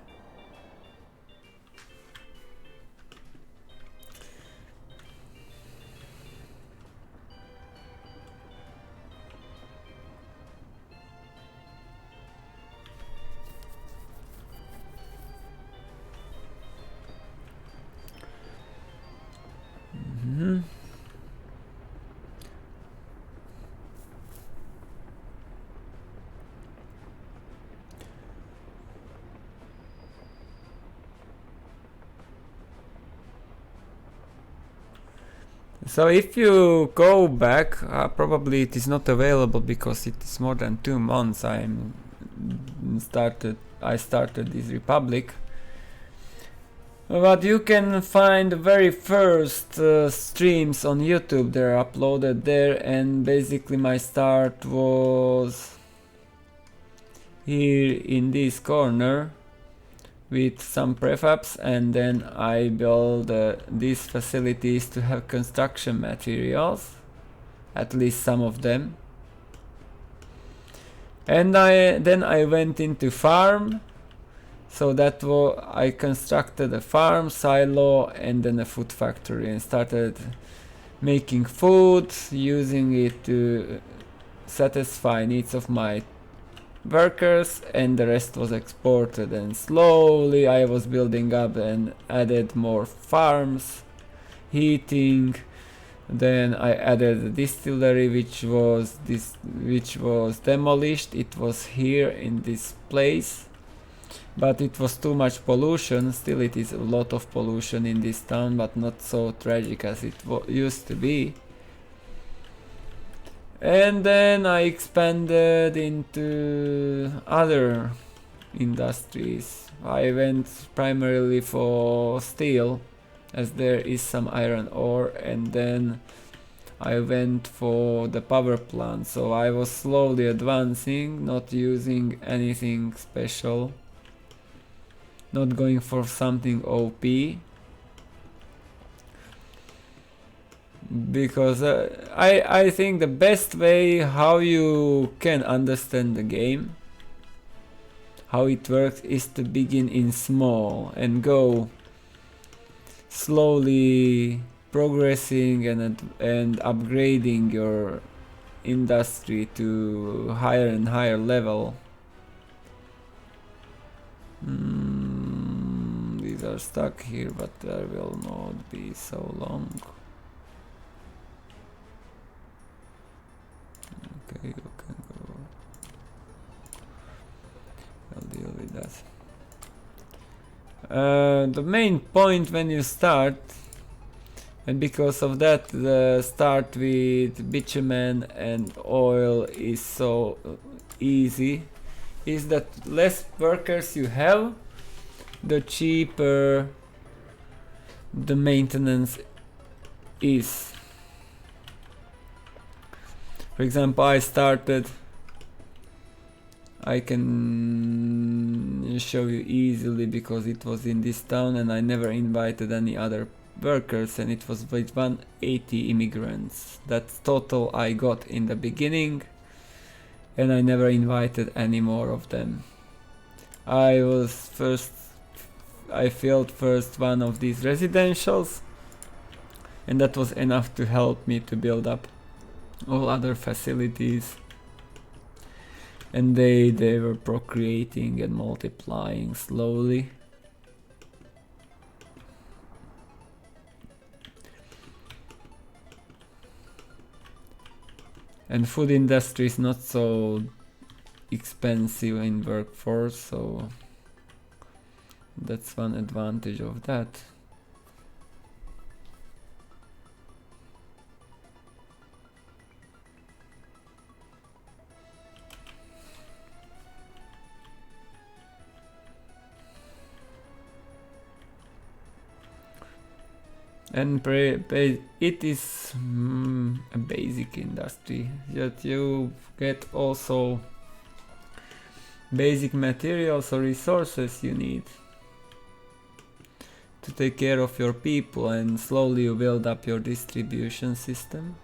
So if you go back, probably it is not available because it is more than 2 months I started this Republic. But you can find the very first streams on YouTube. They're uploaded there, and basically my start was here in this corner with some prefabs, and then I build these facilities to have construction materials, at least some of them. And then I went into farm, so that I constructed a farm, silo, and then a food factory, and started making food, using it to satisfy needs of my workers, and the rest was exported. And slowly I was building up and added more farms, heating. Then I added a distillery, which was demolished. It was here in this place, but it was too much pollution. Still, it is a lot of pollution in this town, but not so tragic as it used to be. And then I expanded into other industries. I went primarily for steel, as there is some iron ore, and then I went for the power plant. So I was slowly advancing, not using anything special, not going for something OP. Because I think the best way how you can understand the game, how it works, is to begin in small and go slowly progressing and upgrading your industry to higher and higher level. These are stuck here, but there will not be so long. Okay, you can go. I'll deal with that. The main point when you start, and because of that the start with bitumen and oil is so easy, is that less workers you have, the cheaper the maintenance is. For example, I can show you easily because it was in this town and I never invited any other workers, and it was with 180 immigrants. That's total I got in the beginning, and I never invited any more of them. I filled first one of these residentials, and that was enough to help me to build up all other facilities, and they were procreating and multiplying slowly. And food industry is not so expensive in workforce, so that's one advantage of that. And it is a basic industry that you get also basic materials or resources you need to take care of your people, and slowly you build up your distribution system.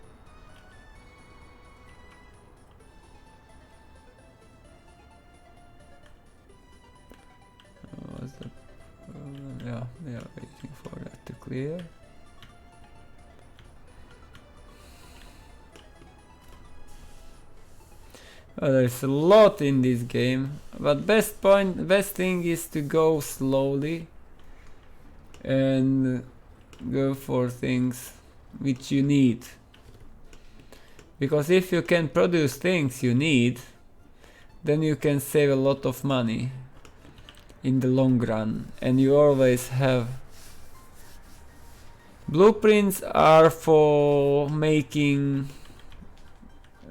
Yeah, we are waiting for that to clear. There's a lot in this game, but best thing is to go slowly and go for things which you need. Because if you can produce things you need, then you can save a lot of money in the long run, and you always have. Blueprints are for making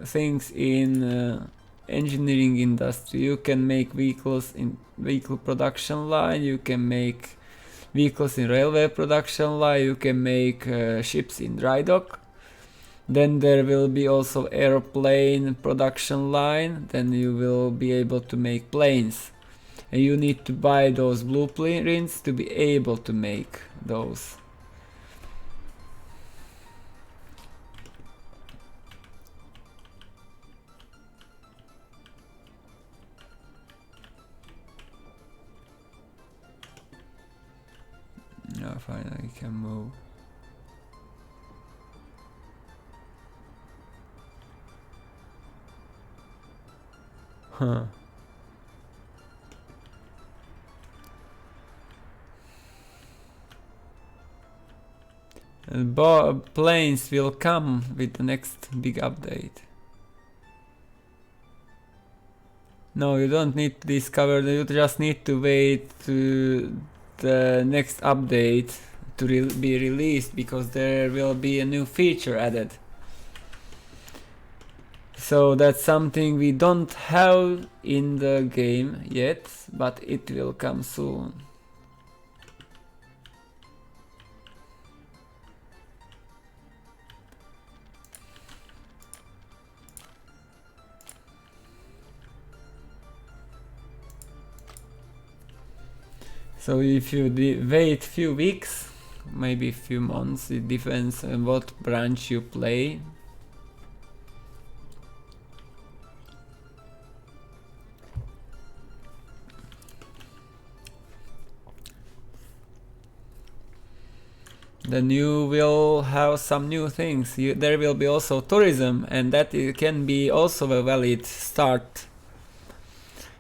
things in engineering industry. You can make vehicles in vehicle production line, you can make vehicles in railway production line, you can make ships in dry dock. Then there will be also airplane production line, then you will be able to make planes. And you need to buy those blueprints to be able to make those. Now finally can move. Huh. And planes will come with the next big update. No, you don't need to discover, you just need to wait to the next update to be released, because there will be a new feature added. So that's something we don't have in the game yet, but it will come soon. So if you wait few weeks, maybe few months, it depends on what branch you play. Then you will have some new things. There will be also tourism, and that can be also a valid start.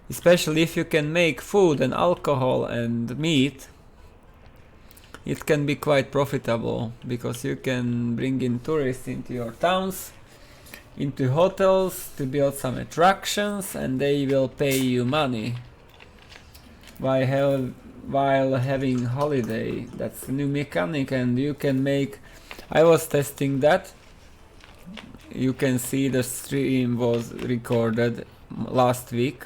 Especially if you can make food and alcohol and meat, it can be quite profitable, because you can bring in tourists into your towns, into hotels, to build some attractions, and they will pay you money while having holiday. That's a new mechanic, and you can make. I was testing that. You can see the stream was recorded last week.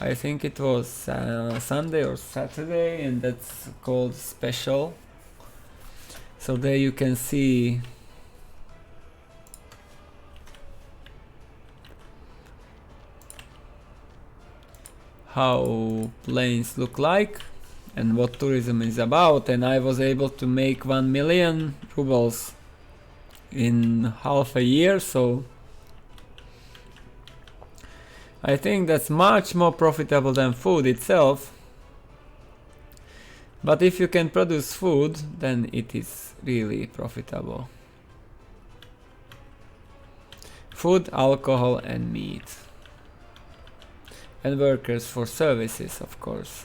I think it was Sunday or Saturday, and that's called special. So there you can see how planes look like and what tourism is about, and I was able to make 1 million rubles in half a year, so I think that's much more profitable than food itself. But if you can produce food, then it is really profitable. Food, alcohol and meat. And workers for services, of course.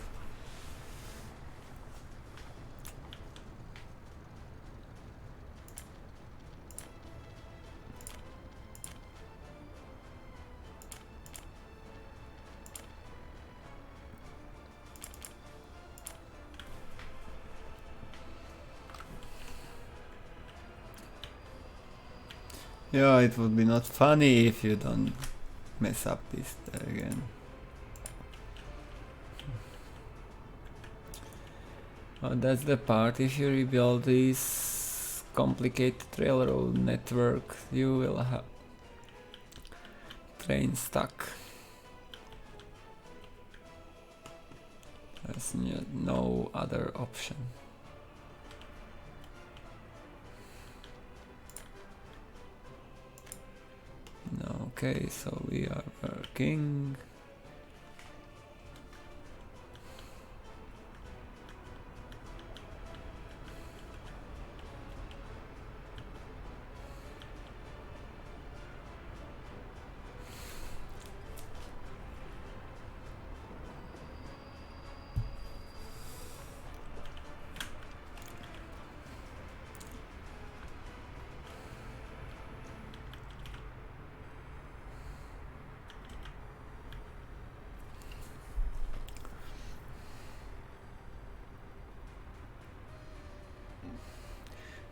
Yeah, it would be not funny if you don't mess up this again. Oh, that's the part. If you rebuild this complicated railroad network, you will have train stuck. There's no other option. No, okay, so we are working.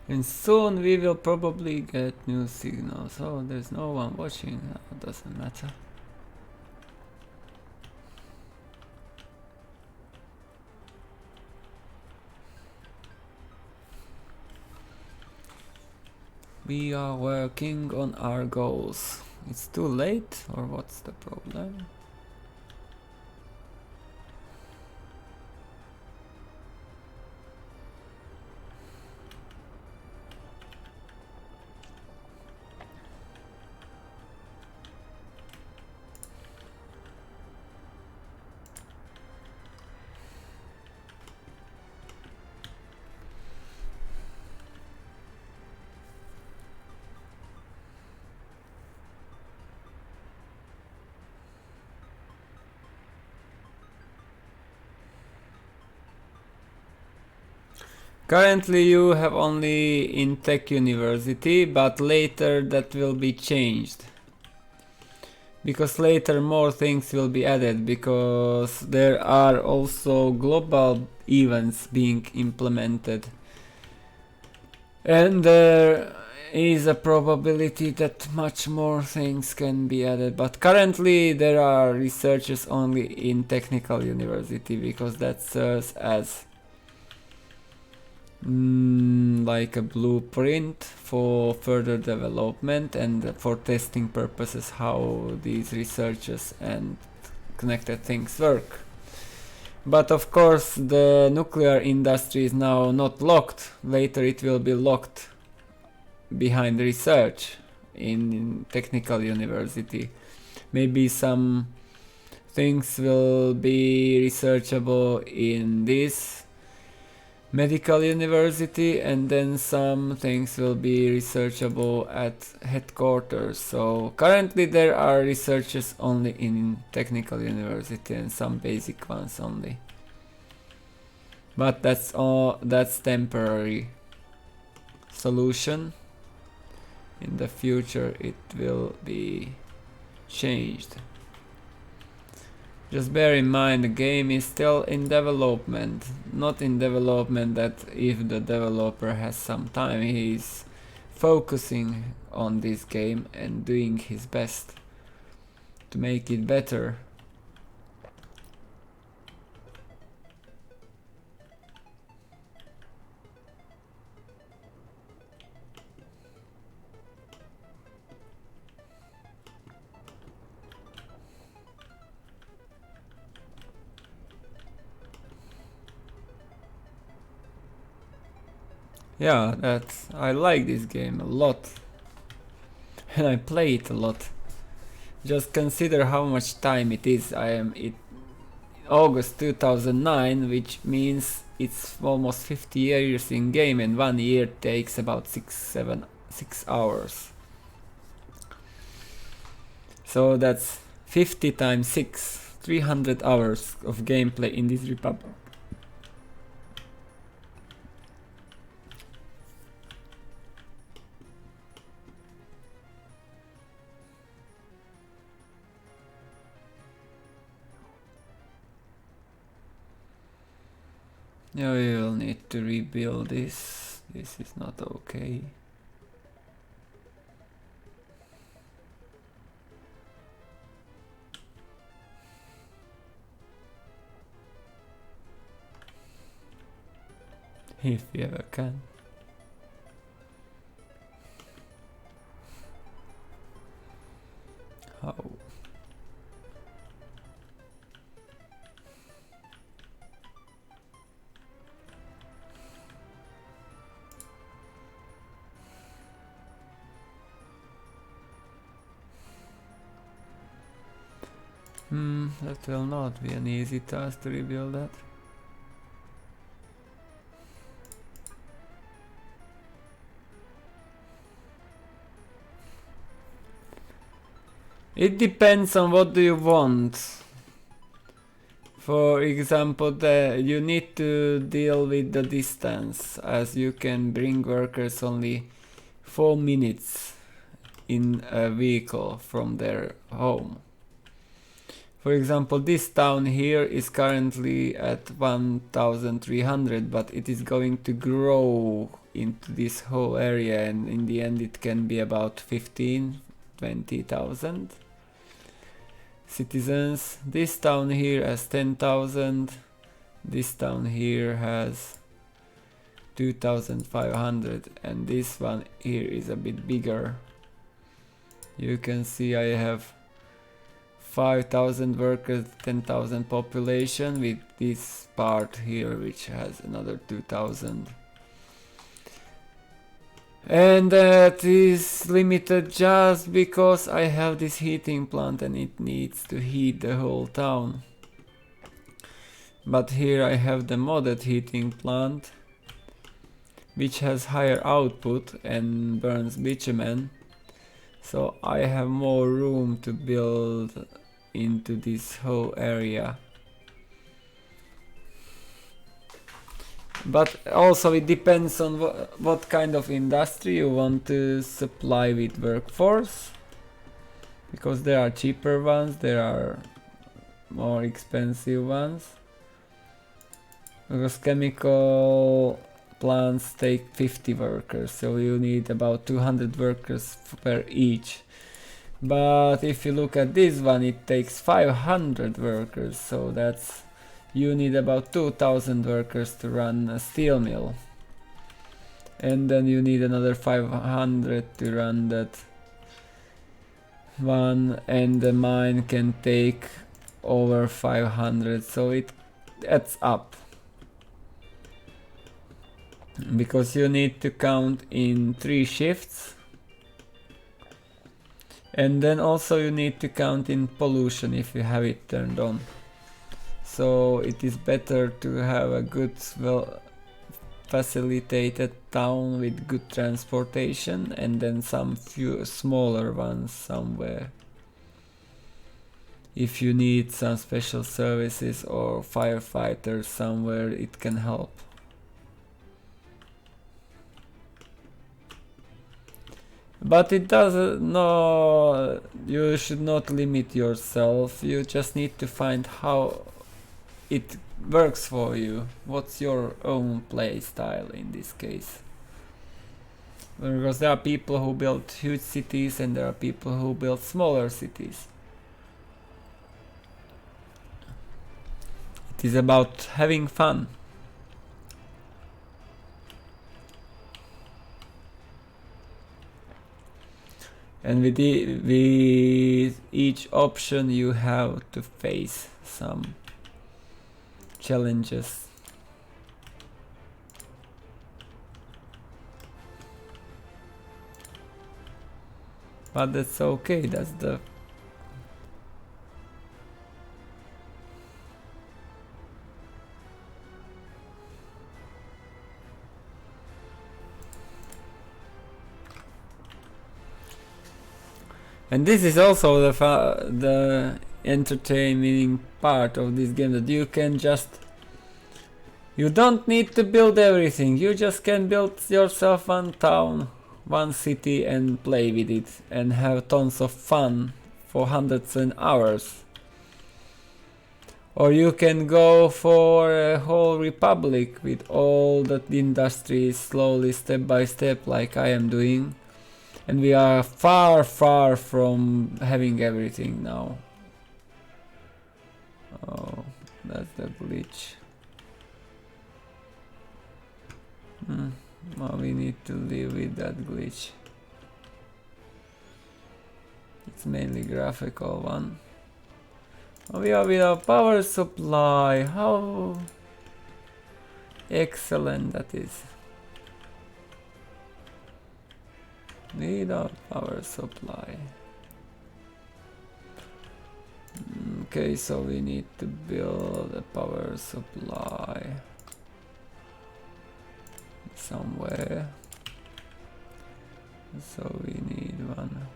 And soon we will probably get new signals. Oh, there's no one watching. It doesn't matter. We are working on our goals. It's too late, or what's the problem? Currently you have only in Tech University, but later that will be changed. Because later more things will be added, because there are also global events being implemented. And there is a probability that much more things can be added, but currently there are researchers only in Technical University, because that serves as like a blueprint for further development and for testing purposes how these researchers and connected things work. But of course the nuclear industry is now not locked. Later it will be locked behind research in Technical University. Maybe some things will be researchable in this Medical University, and then some things will be researchable at headquarters. So currently there are researchers only in Technical University and some basic ones only. But that's temporary solution. In the future it will be changed. Just bear in mind the game is still in development. Not in development that if the developer has some time, he's focusing on this game and doing his best to make it better. Yeah, I like this game a lot. And I play it a lot. Just consider how much time it is. I am in August 2009, which means it's almost 50 years in game, and 1 year takes about 6 hours. So that's 50 times 6, 300 hours of gameplay in this republic. Yeah, we will need to rebuild this. This is not okay. If you ever can. How? That will not be an easy task to rebuild that. It depends on what do you want. For example, you need to deal with the distance, as you can bring workers only 4 minutes in a vehicle from their home. For example, this town here is currently at 1300, but it is going to grow into this whole area, and in the end it can be about 20,000 citizens. This town here has 10,000. This town here has 2,500, and this one here is a bit bigger. You can see I have 5,000 workers, 10,000 population, with this part here which has another 2,000. And that is limited just because I have this heating plant and it needs to heat the whole town. But here I have the modded heating plant, which has higher output and burns bitumen. So I have more room to build into this whole area. But also it depends on what kind of industry you want to supply with workforce. Because there are cheaper ones, there are more expensive ones. Because chemical plants take 50 workers, so you need about 200 workers per each. But if you look at this one, it takes 500 workers, so that's you need about 2,000 workers to run a steel mill. And then you need another 500 to run that one, and the mine can take over 500, so it adds up. Because you need to count in 3 shifts. And then also you need to count in pollution if you have it turned on. So it is better to have a good, well facilitated town with good transportation, and then some few smaller ones somewhere. If you need some special services or firefighters somewhere, it can help. But it doesn't, no, you should not limit yourself, you just need to find how it works for you. What's your own play style in this case? Because there are people who build huge cities and there are people who build smaller cities. It is about having fun. And with each option you have to face some challenges. But that's okay, that's the and this is also the entertaining part of this game, that you can just, you don't need to build everything, you just can build yourself one town, one city, and play with it and have tons of fun for hundreds of hours. Or you can go for a whole republic with all the industries slowly, step by step, like I am doing. And we are far from having everything now. Oh, that's the glitch. Well, we need to live with that glitch. It's mainly graphical one. We are without power supply. How excellent that is. Without power supply. Okay, so we need to build a power supply somewhere. So we need one.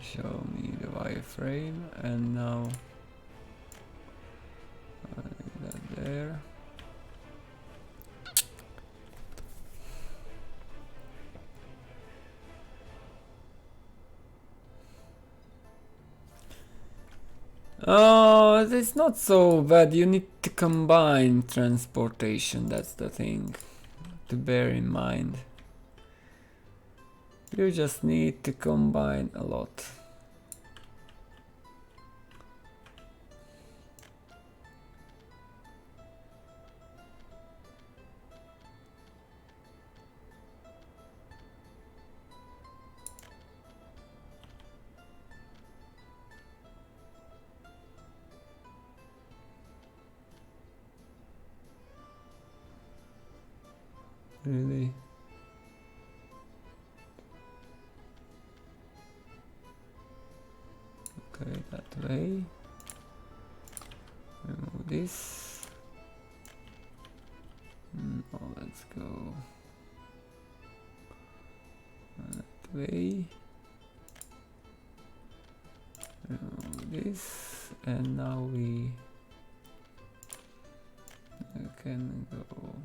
Show me the wireframe, and now that there. Oh, it's not so bad. You need to combine transportation. That's the thing to bear in mind. You just need to combine a lot. Really? Okay, that way. Remove this. Oh, let's go that way. Remove this, and now we can go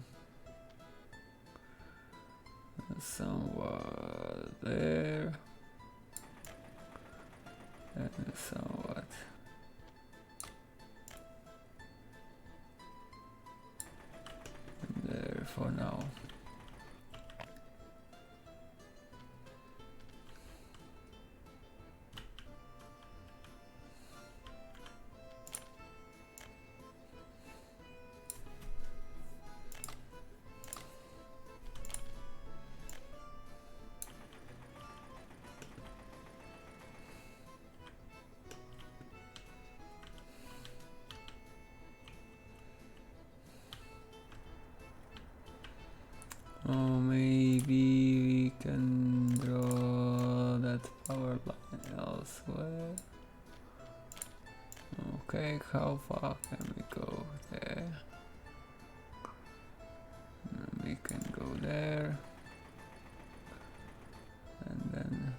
somewhat there and somewhat there for now. Oh, maybe we can draw that power line elsewhere. Okay, how far can we go there? We can go there, and then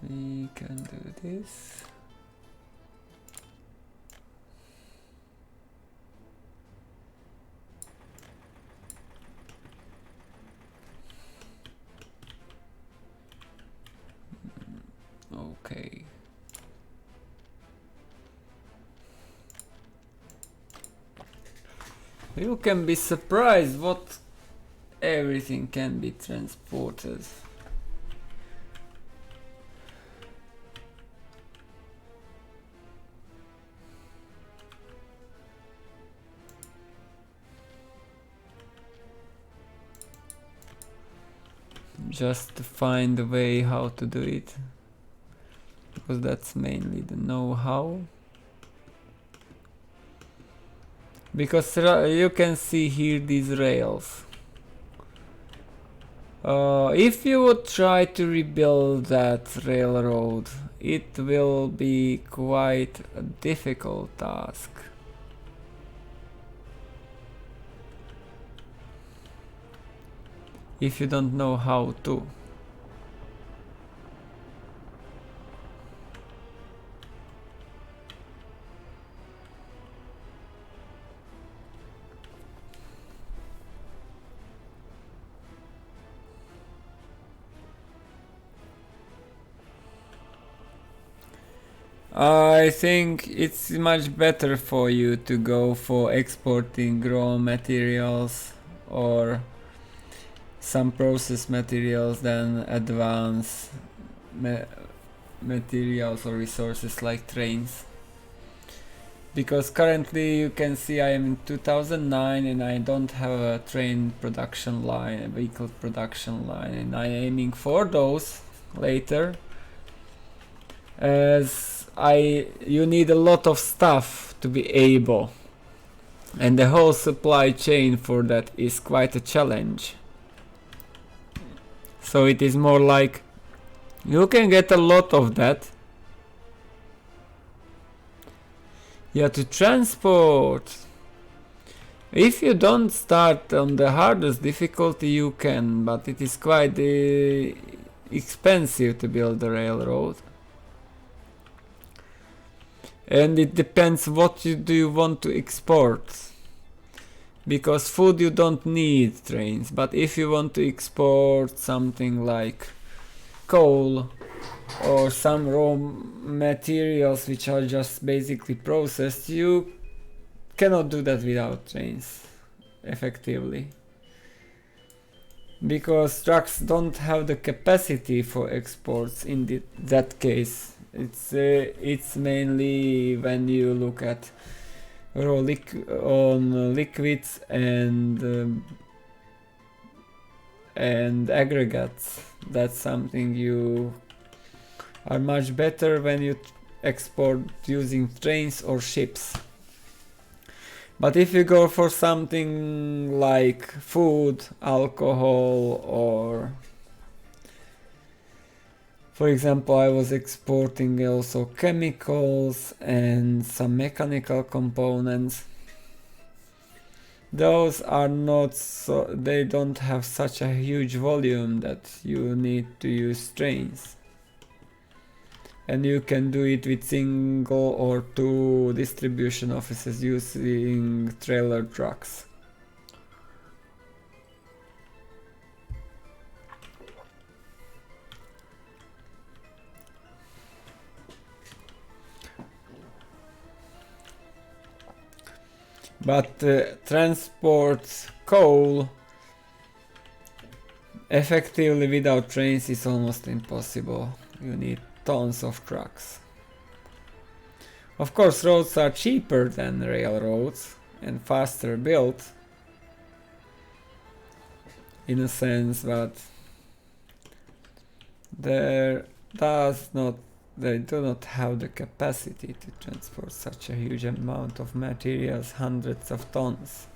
we can do this. Okay. You can be surprised what everything can be transported. Just to find a way how to do it, because that's mainly the know-how. Because you can see here these rails. If you would try to rebuild that railroad, it will be quite a difficult task. If you don't know how to. I think it's much better for you to go for exporting raw materials or some process materials than advance materials or resources like trains. Because currently you can see I am in 2009 and I don't have a train production line, a vehicle production line, and I'm aiming for those later, as you need a lot of stuff to be able, and the whole supply chain for that is quite a challenge. So it is more like you can get a lot of that. Yeah, to transport. If you don't start on the hardest difficulty, you can, but it is quite expensive to build a railroad. And it depends what do you want to export. Because food you don't need trains, but if you want to export something like coal or some raw materials which are just basically processed, you cannot do that without trains effectively, because trucks don't have the capacity for exports in that case. It's mainly when you look at raw liquids and aggregates. That's something you are much better when you export using trains or ships. But if you go for something like food, alcohol, or for example, I was exporting also chemicals and some mechanical components. Those are not so, they don't have such a huge volume that you need to use trains. And you can do it with single or two distribution offices using trailer trucks. But transport coal effectively without trains is almost impossible. You need tons of trucks. Of course, roads are cheaper than railroads and faster built in a sense, but they do not have the capacity to transport such a huge amount of materials, hundreds of tons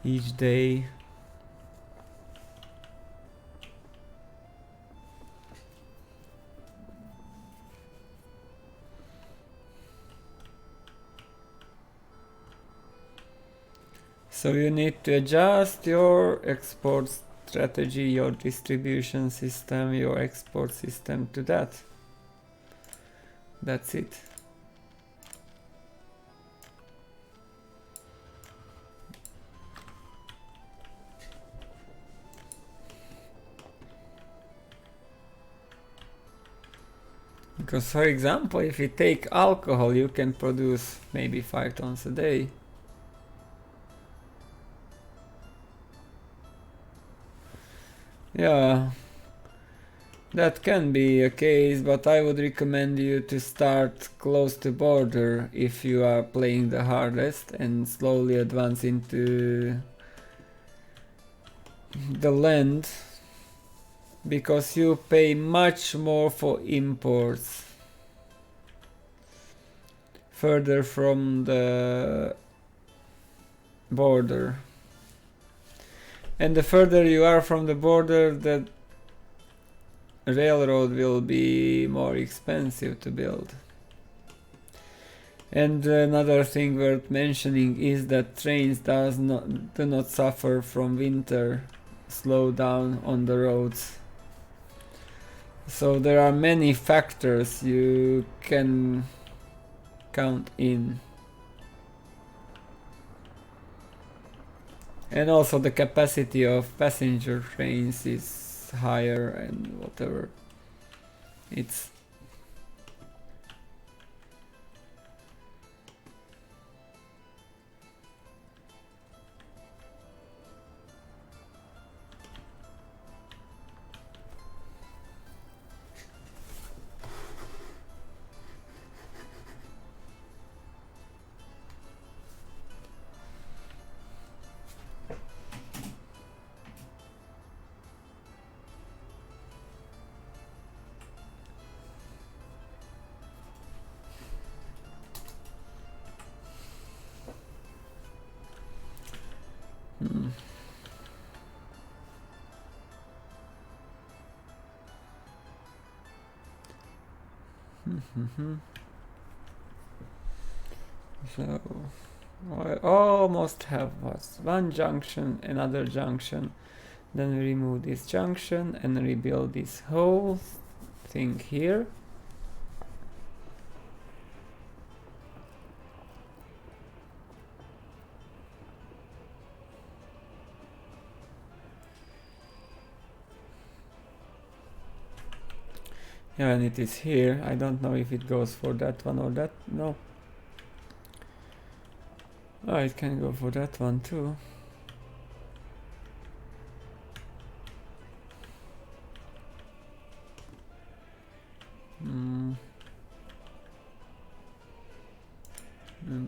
each day. So you need to adjust your export strategy, your distribution system, your export system to that. That's it. Because for example, if you take alcohol, you can produce maybe 5 tons a day. Yeah, that can be a case, but I would recommend you to start close to border if you are playing the hardest and slowly advance into the land, because you pay much more for imports further from the border. And the further you are from the border, the railroad will be more expensive to build. And another thing worth mentioning is that trains do not suffer from winter slowdown on the roads. So there are many factors you can count in. And also the capacity of passenger trains is higher and whatever. It's So I almost have one junction, another junction. Then we remove this junction and rebuild this whole thing here. Yeah, and it is here. I don't know if it goes for that one or that. No. Oh, it can go for that one too. And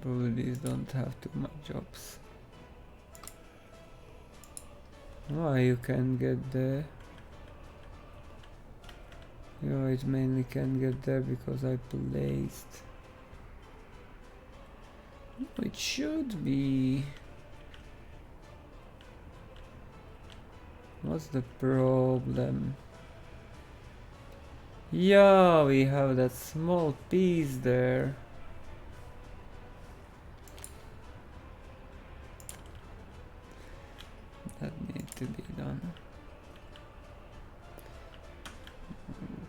probably these don't have too much jobs. Why you can get there? Yeah, it mainly can get there because I placed. It should be. What's the problem? Yeah, we have that small piece there. That needs to be done.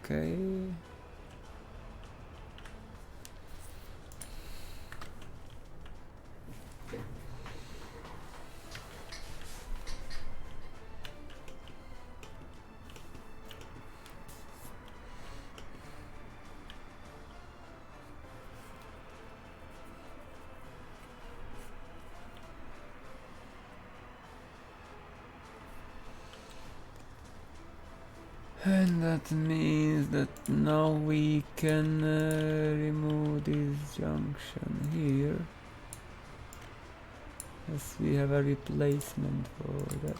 Okay. And that means that now we can remove this junction here. Yes, we have a replacement for that.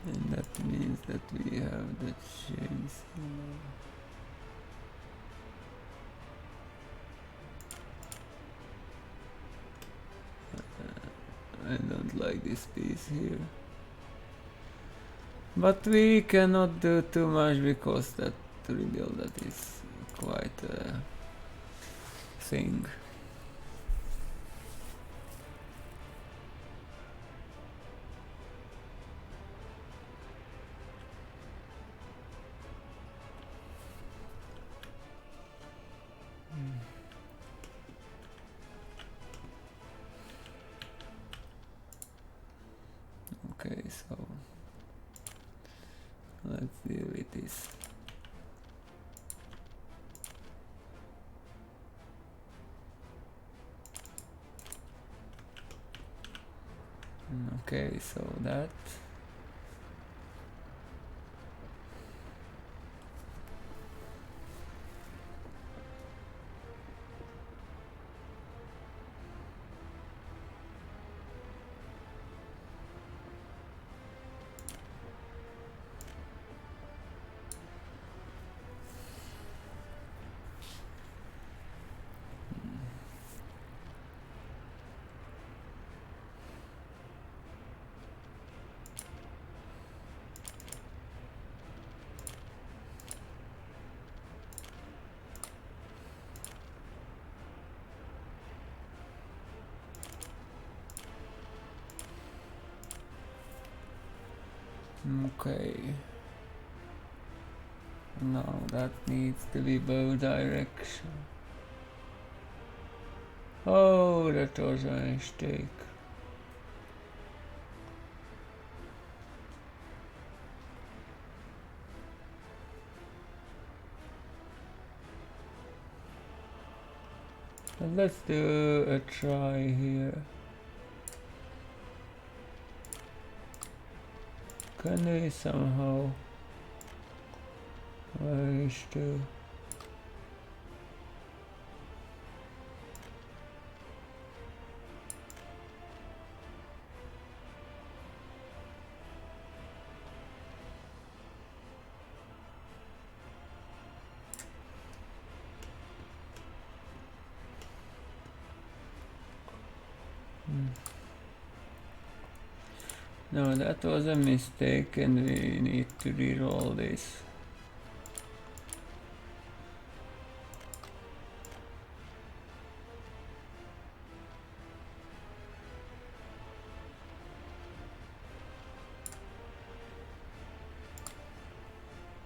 And that means that we have the chase. I don't like this piece here. But we cannot do too much because that rebuild that is quite a thing. Okay, so let's deal with this. Okay, so that. Okay. Now that needs to be both direction. Oh, that was a mistake. But let's do a try here. Can we somehow manage to No, that was a mistake and we need to re-roll this.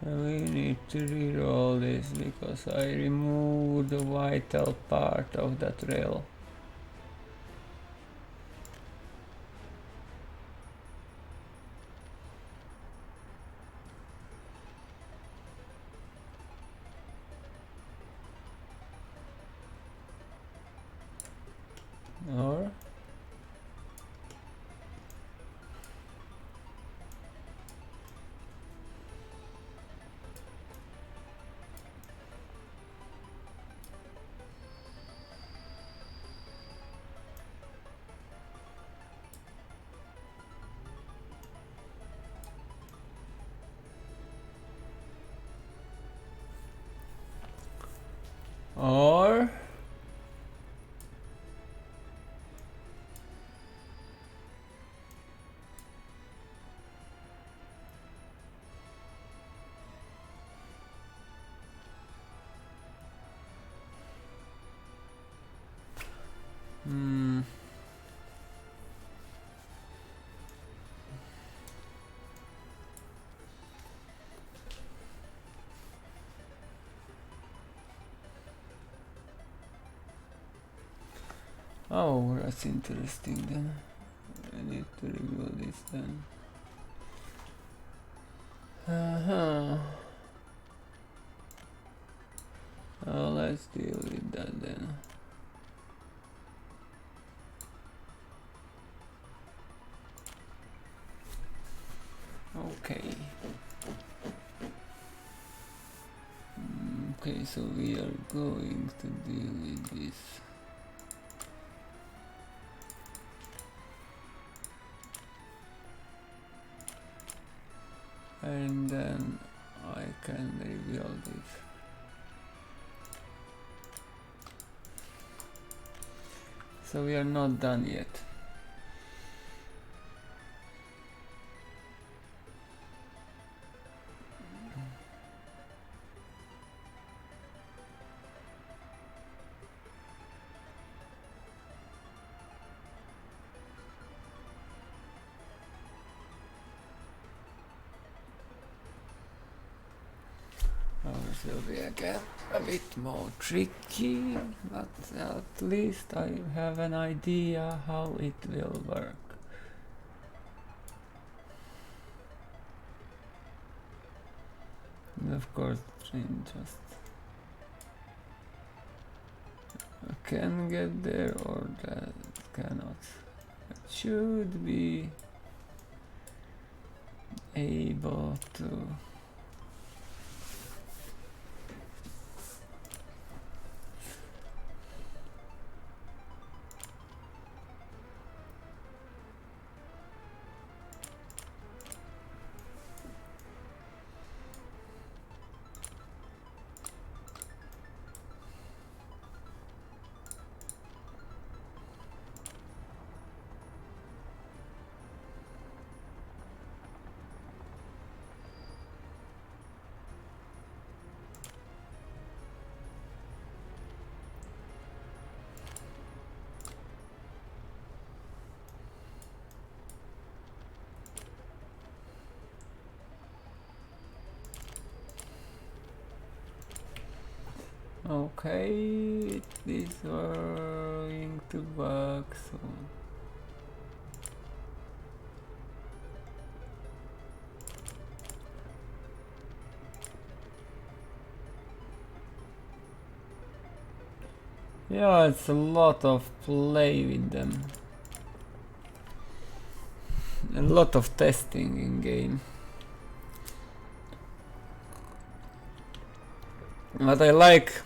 We need to reroll this because I removed the vital part of that rail. Or or oh, that's interesting then. I need to review this then. Oh, let's deal with that then. Okay. Okay, so we are going to deal with this. And then I can reveal this. So we are not done yet. This will be again a bit more tricky, but at least I have an idea how it will work. And of course, train just can get there or that cannot. It should be able to. Okay, it is going to work soon. Yeah, it's a lot of play with them. A lot of testing in game. But I like,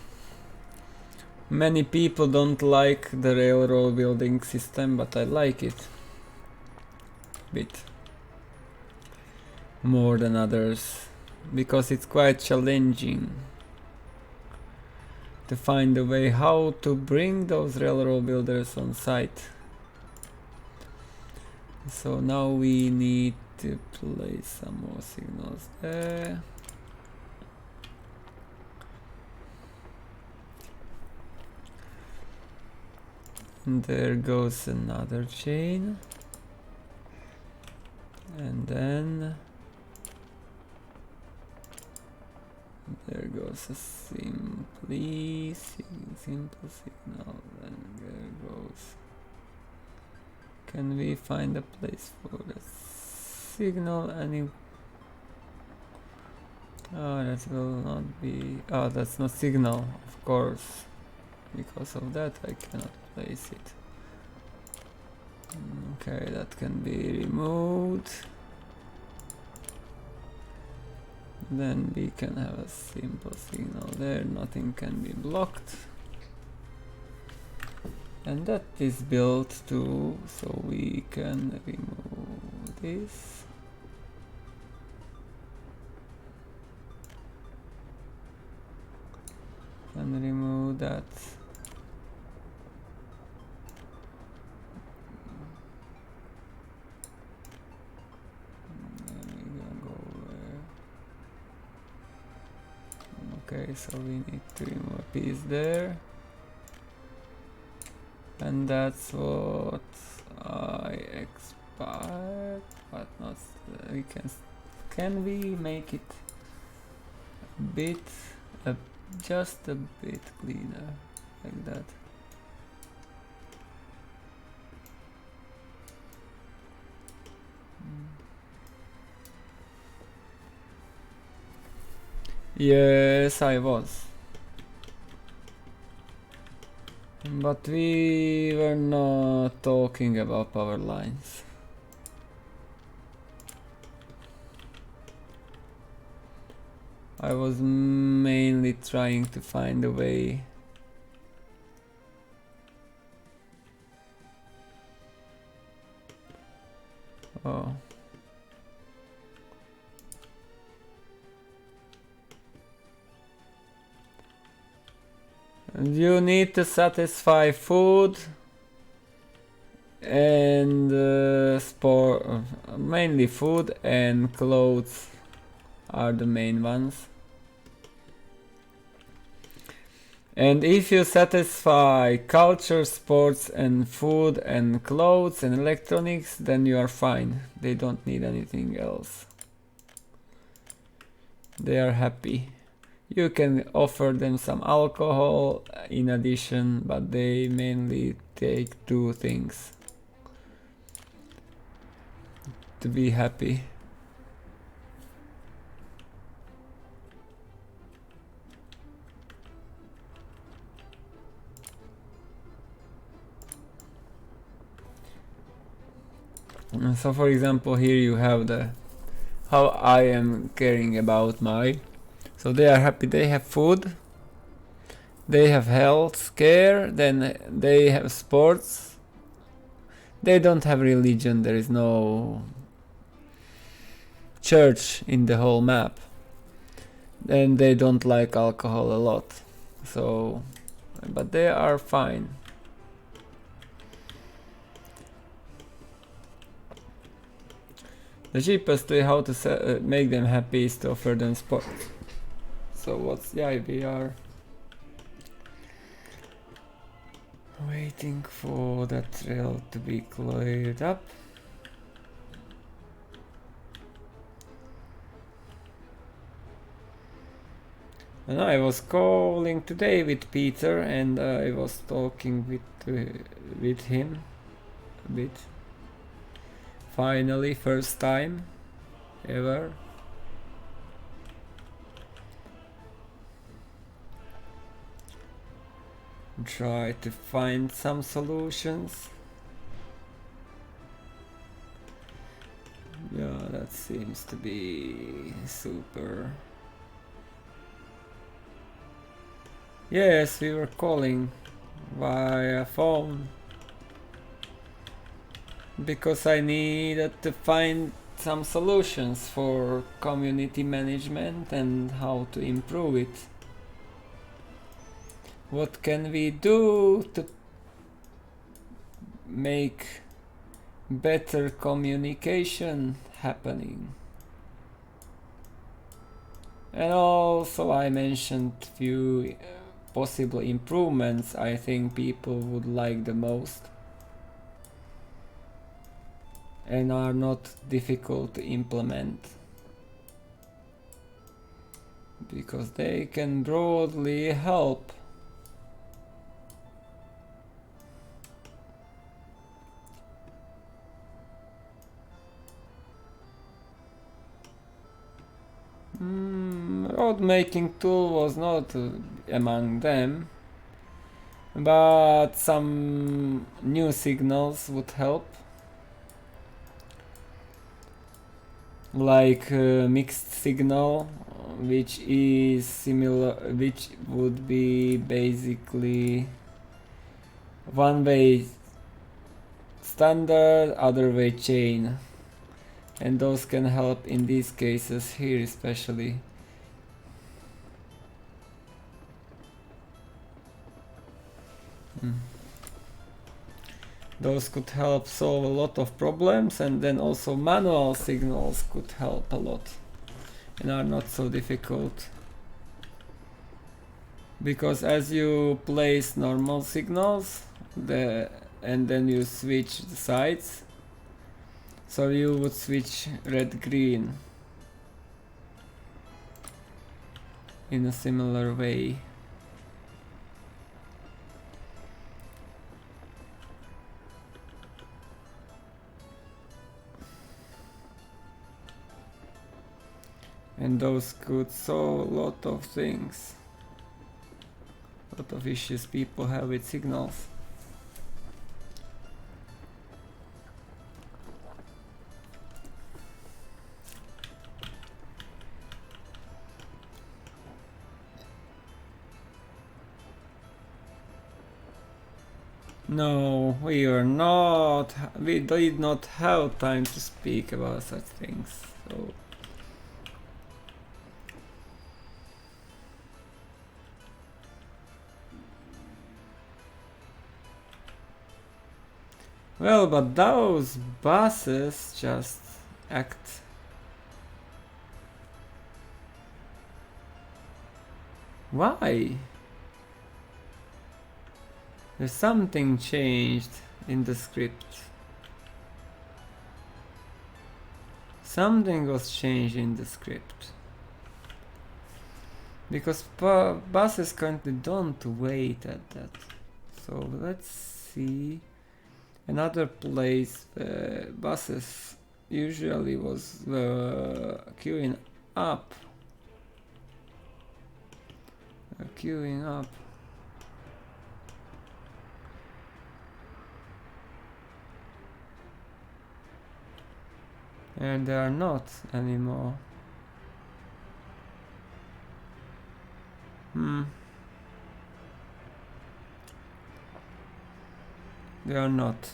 many people don't like the railroad building system, but I like it a bit more than others because it's quite challenging to find a way how to bring those railroad builders on site. So now we need to place some more signals there. And there goes another chain. And then There goes a simple signal, and there goes. Can we find a place for the signal? Oh, that will not be. Oh, that's not signal, of course. Because of that, I cannot place it. Okay, that can be removed. Then we can have a simple signal there, nothing can be blocked. And that is built too, so we can remove this. And remove that. Okay, so we need to remove a piece there. And that's what I expect, but not. We can we make it a bit, just a bit cleaner, like that. Yes, I was. But we were not talking about power lines. I was mainly trying to find a way. Oh. And you need to satisfy food and mainly food and clothes are the main ones. And if you satisfy culture, sports and food and clothes and electronics, then you are fine. They don't need anything else. They are happy. You can offer them some alcohol in addition, but they mainly take two things to be happy. So for example, here you have the how I am caring about my. So they are happy, they have food, they have health care, then they have sports. They don't have religion, there is no church in the whole map. And they don't like alcohol a lot. So, but they are fine. The cheapest way how to make them happy is to offer them sports. So what's the idea? We are waiting for that trail to be cleared up. And I was calling today with Peter and I was talking with him a bit. Finally, first time ever. Try to find some solutions. Yeah, that seems to be super. Yes, we were calling via phone because I needed to find some solutions for community management and how to improve it. What can we do to make better communication happening? And also I mentioned few possible improvements I think people would like the most and are not difficult to implement. because they can broadly help. Road making tool was not among them, but some new signals would help, like mixed signal, which is similar, which would be basically one-way standard, other-way chain, and those can help in these cases here especially. Those could help solve a lot of problems, and then also manual signals could help a lot and are not so difficult, because as you place normal signals and then you switch the sides, so you would switch red green in a similar way. And those could solve a lot of things, a lot of issues people have with signals. No, we did not have time to speak about such things, so. Well, but those buses just act. Why? There's something changed in the script. Something was changed in the script. Because buses currently don't wait at that. So let's see. Another place buses usually was queuing up. Queuing up. And they are not anymore. They are not.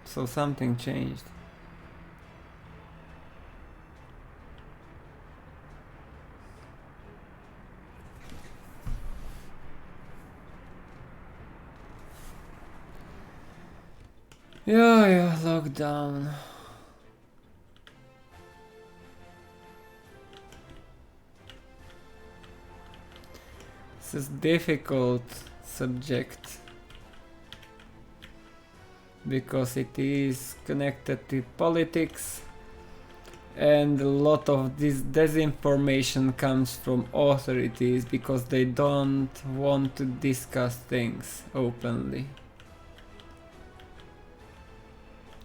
So something changed. Yeah, lockdown. This is difficult subject because it is connected to politics, and a lot of this disinformation comes from authorities because they don't want to discuss things openly.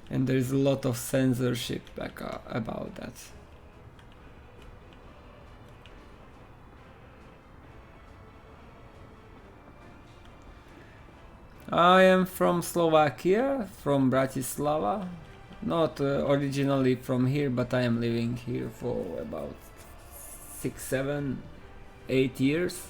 And there is a lot of censorship about that. I am from Slovakia, from Bratislava. Not originally from here, but I am living here for about 6, 7, 8 years.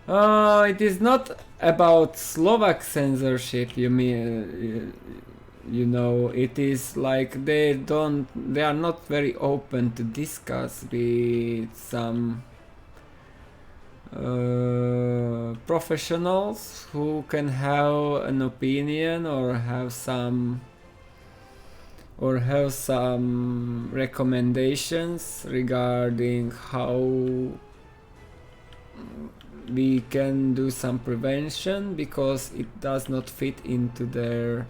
It is not about Slovak censorship, you mean, you know, it is like they are not very open to discuss with some professionals who can have an opinion or have some recommendations regarding how we can do some prevention, because it does not fit into their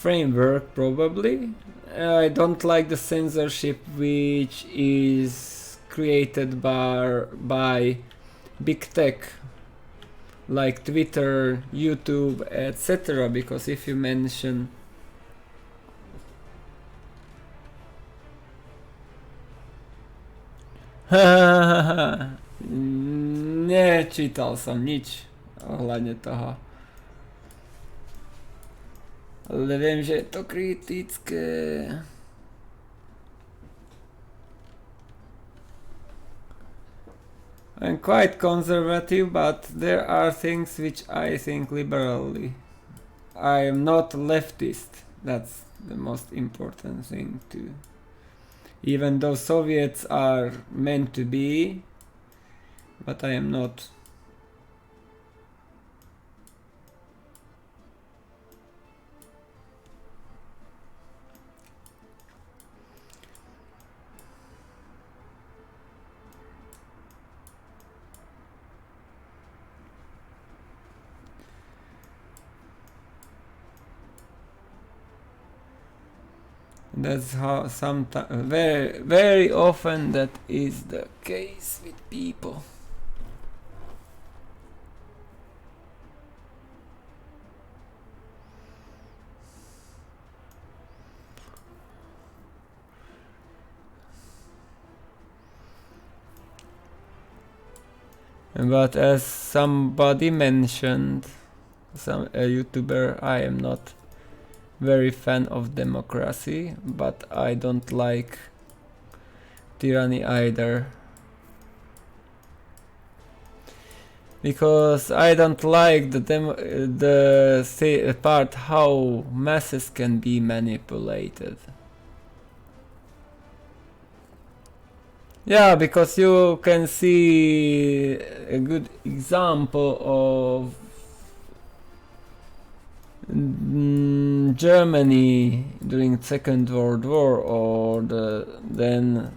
framework probably. I don't like the censorship which is created by big tech like Twitter, YouTube, etc. Because if you mention nečítal som nič ohľadne toho. Ale viem, že je to kritické. I'm quite conservative, but there are things which I think liberally. I am not leftist. That's the most important thing too. Even though Soviets are meant to be, but I am not. That's how sometimes, very often that is the case with people. But as somebody mentioned, a YouTuber, I am not very fan of democracy, but I don't like tyranny either. Because I don't like the part how masses can be manipulated. Yeah, because you can see a good example of Germany during Second World War, or then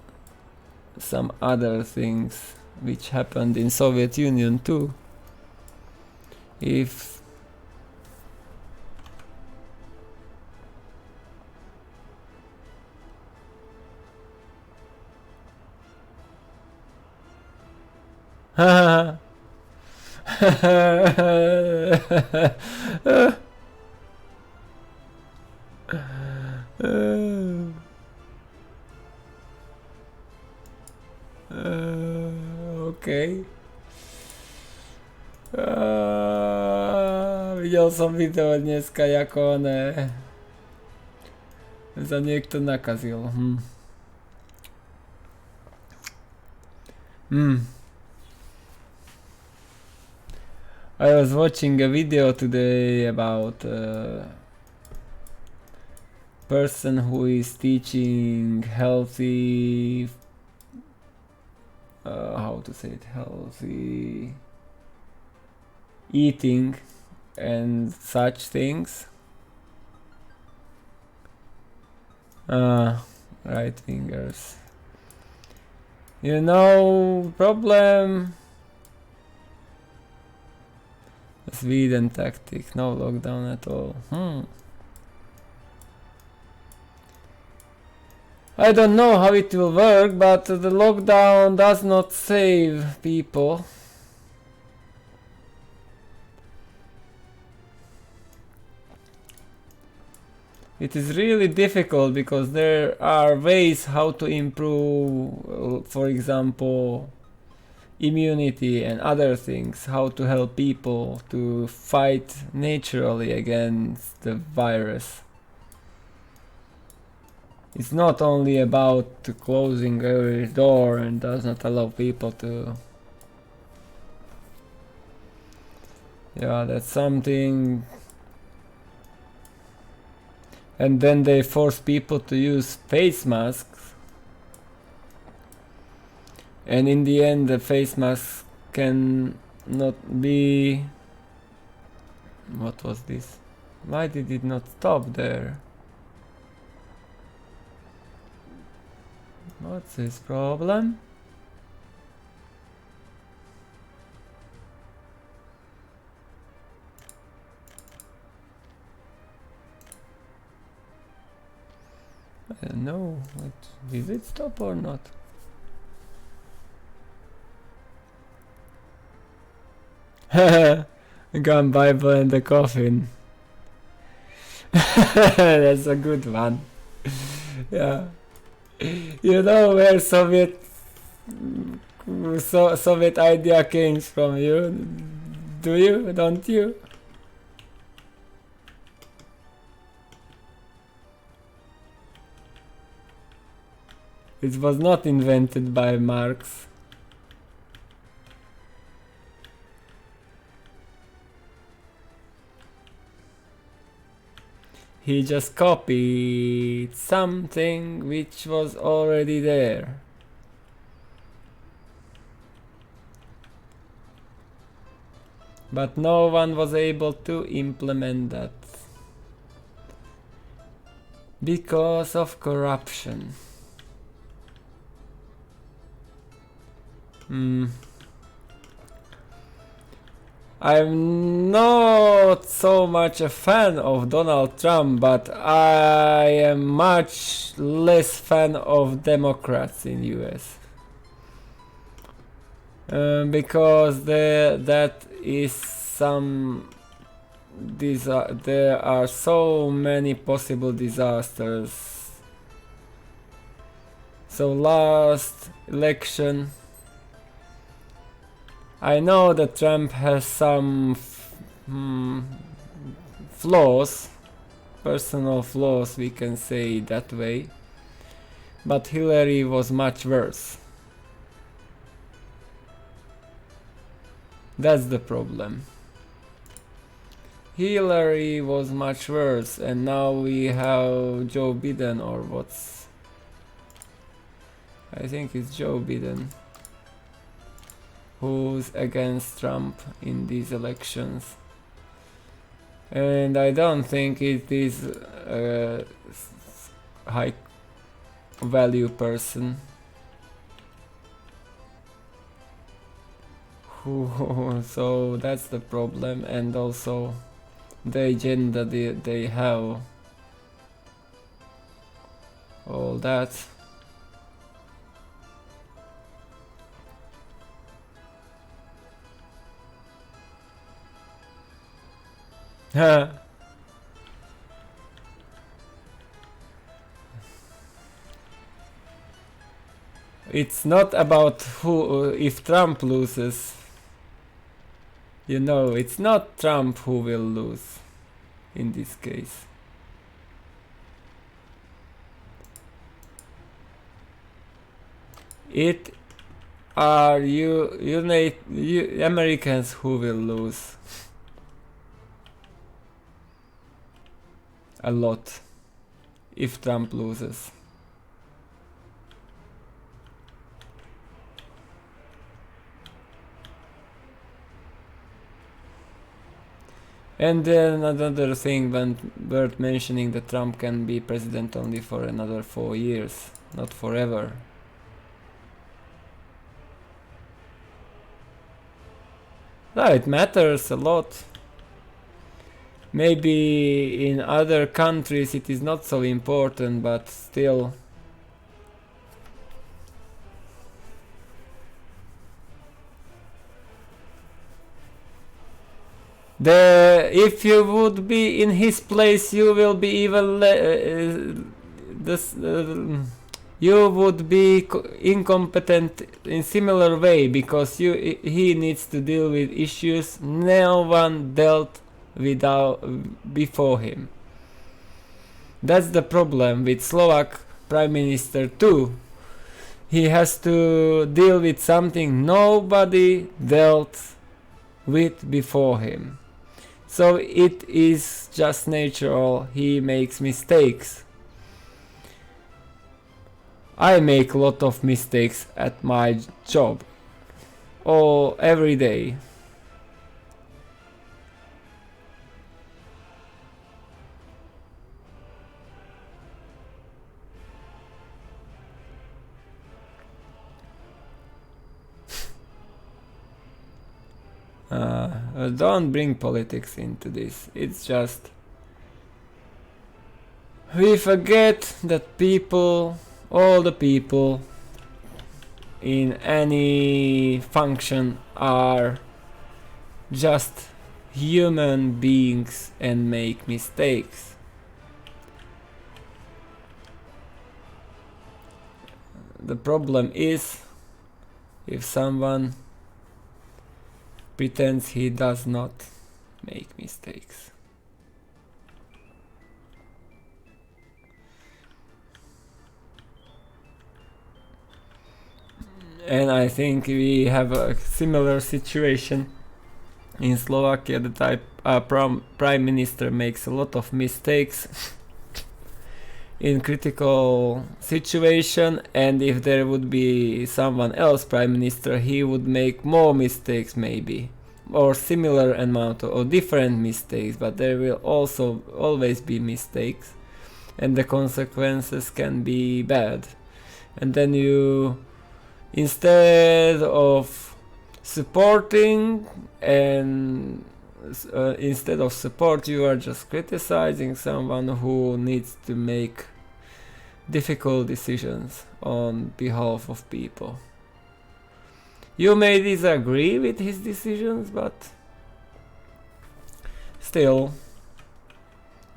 some other things which happened in Soviet Union too. If okay. Videl som video dneska, ako za niekto nakazil. I was watching a video today about a person who is teaching healthy, how to say it, healthy eating and such things. Right fingers. You know, problem. Sweden tactic, no lockdown at all. I don't know how it will work, but the lockdown does not save people. It is really difficult because there are ways how to improve, for example, immunity and other things, how to help people to fight naturally against the virus. It's not only about closing every door and does not allow people to... Yeah, that's something. And then they force people to use face masks. And in the end, the face mask can not be... What was this? Why did it not stop there? What's his problem? I don't know. Did it stop or not? Gun Bible and the coffin. That's a good one. Yeah. You know where Soviet idea came from, you? Do you? Don't you? It was not invented by Marx. He just copied something which was already there. But no one was able to implement that. Because of corruption. I'm not so much a fan of Donald Trump, but I am much less fan of Democrats in US. Because that is some... there are so many possible disasters. So last election... I know that Trump has some flaws, personal flaws, we can say that way, but Hillary was much worse. That's the problem. Hillary was much worse, and now we have Joe Biden, or what's... I think it's Joe Biden, who's against Trump in these elections. And I don't think it is a high value person. So that's the problem, and also the agenda they have. All that. It's not about who, if Trump loses. You know, it's not Trump who will lose in this case. It are you Americans who will lose. A lot if Trump loses. And then another thing worth mentioning, that Trump can be president only for another 4 years, not forever. No, it matters a lot. Maybe in other countries it is not so important, but still. If you would be in his place, you will be even you would be incompetent in similar way, because he needs to deal with issues no one dealt before him. That's the problem with Slovak Prime Minister too. He has to deal with something nobody dealt with before him. So it is just natural, he makes mistakes. I make a lot of mistakes at my job, every day. Don't bring politics into this, it's just... We forget that people, all the people in any function are just human beings and make mistakes. The problem is if someone pretends he does not make mistakes. And I think we have a similar situation in Slovakia. The prime minister makes a lot of mistakes in critical situation, and if there would be someone else prime minister, he would make more mistakes maybe, or similar amount or different mistakes, but there will also always be mistakes, and the consequences can be bad. And then you, instead of supporting and instead of support, you are just criticizing someone who needs to make difficult decisions on behalf of people. You may disagree with his decisions, but still,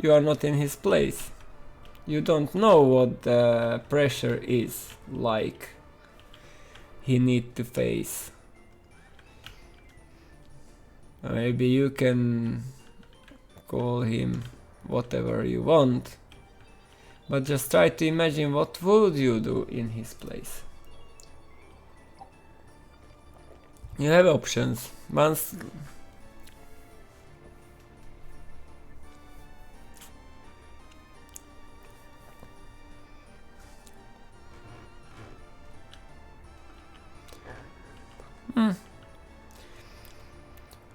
you are not in his place. You don't know what the pressure is like he need to face. Maybe you can call him whatever you want, but just try to imagine what would you do in his place. You have options. Once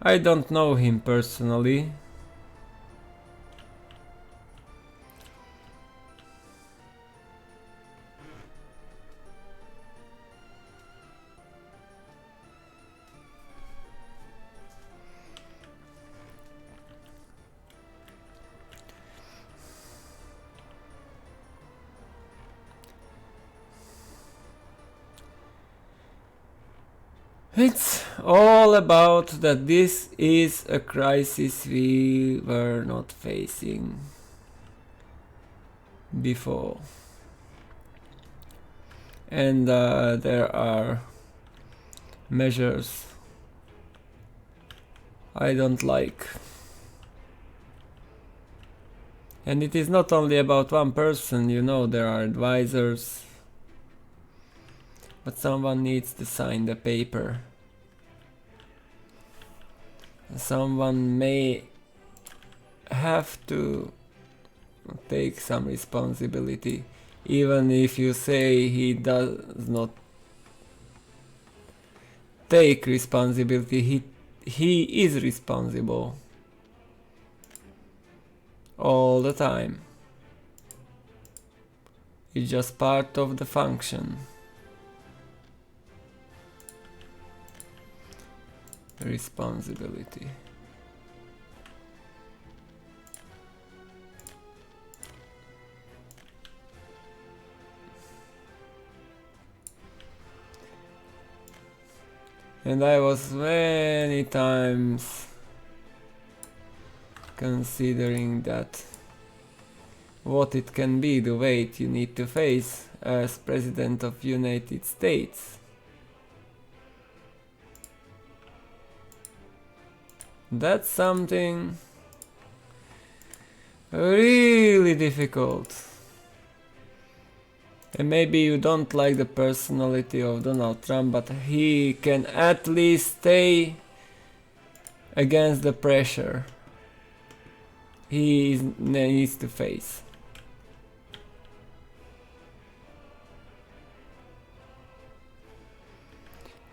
I don't know him personally. It's all about that this is a crisis we were not facing before. And there are measures I don't like. And it is not only about one person, you know, there are advisors. But someone needs to sign the paper. Someone may have to take some responsibility, even if you say he does not take responsibility, he is responsible all the time. It's just part of the function. Responsibility. And I was many times considering that what it can be, the weight you need to face as President of United States. That's something really difficult. And maybe you don't like the personality of Donald Trump, but he can at least stay against the pressure he needs to face.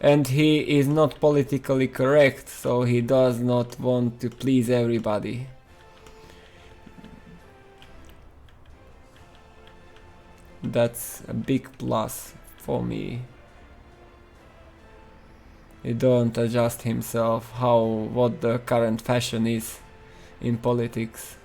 And he is not politically correct, so he does not want to please everybody. That's a big plus for me. He don't adjust himself what the current fashion is in politics.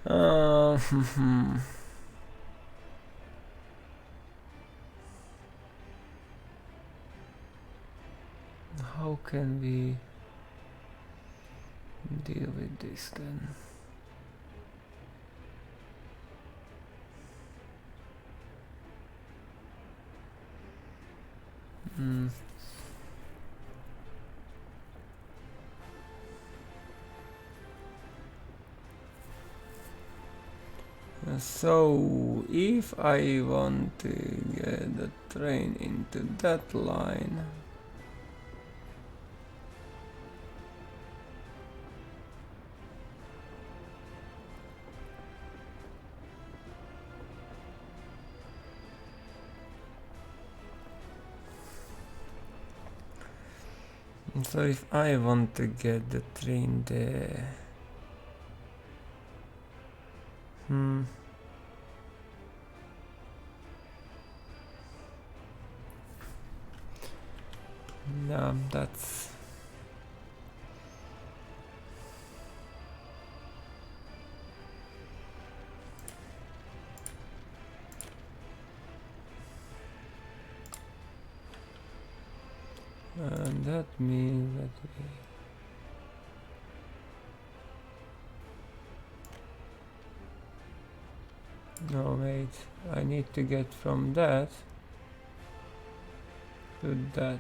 Uh, How can we deal with this then? Hmm. So, if I want to get the train into that line, so if I want to get the train there, no, that's and that means that no, wait, I need to get from that to that.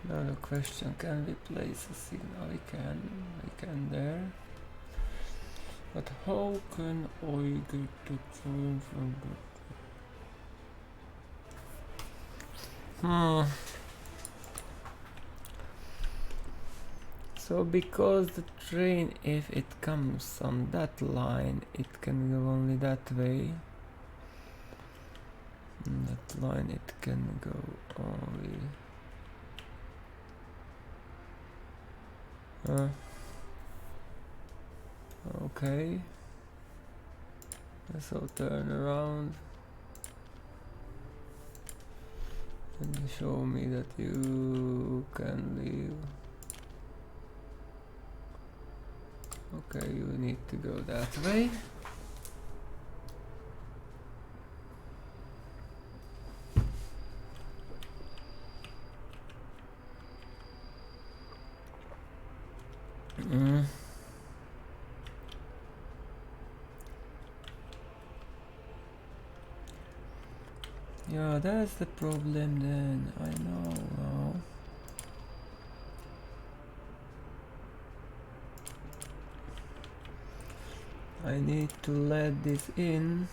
Now the question, can we place a signal? We can there. But how can I get the train from the... So because the train, if it comes on that line, it can go only that way. On that line it can go only... okay. So turn around and show me that you can leave. Okay, you need to go that way. Yeah, that's the problem then, I know now. I need to let this in.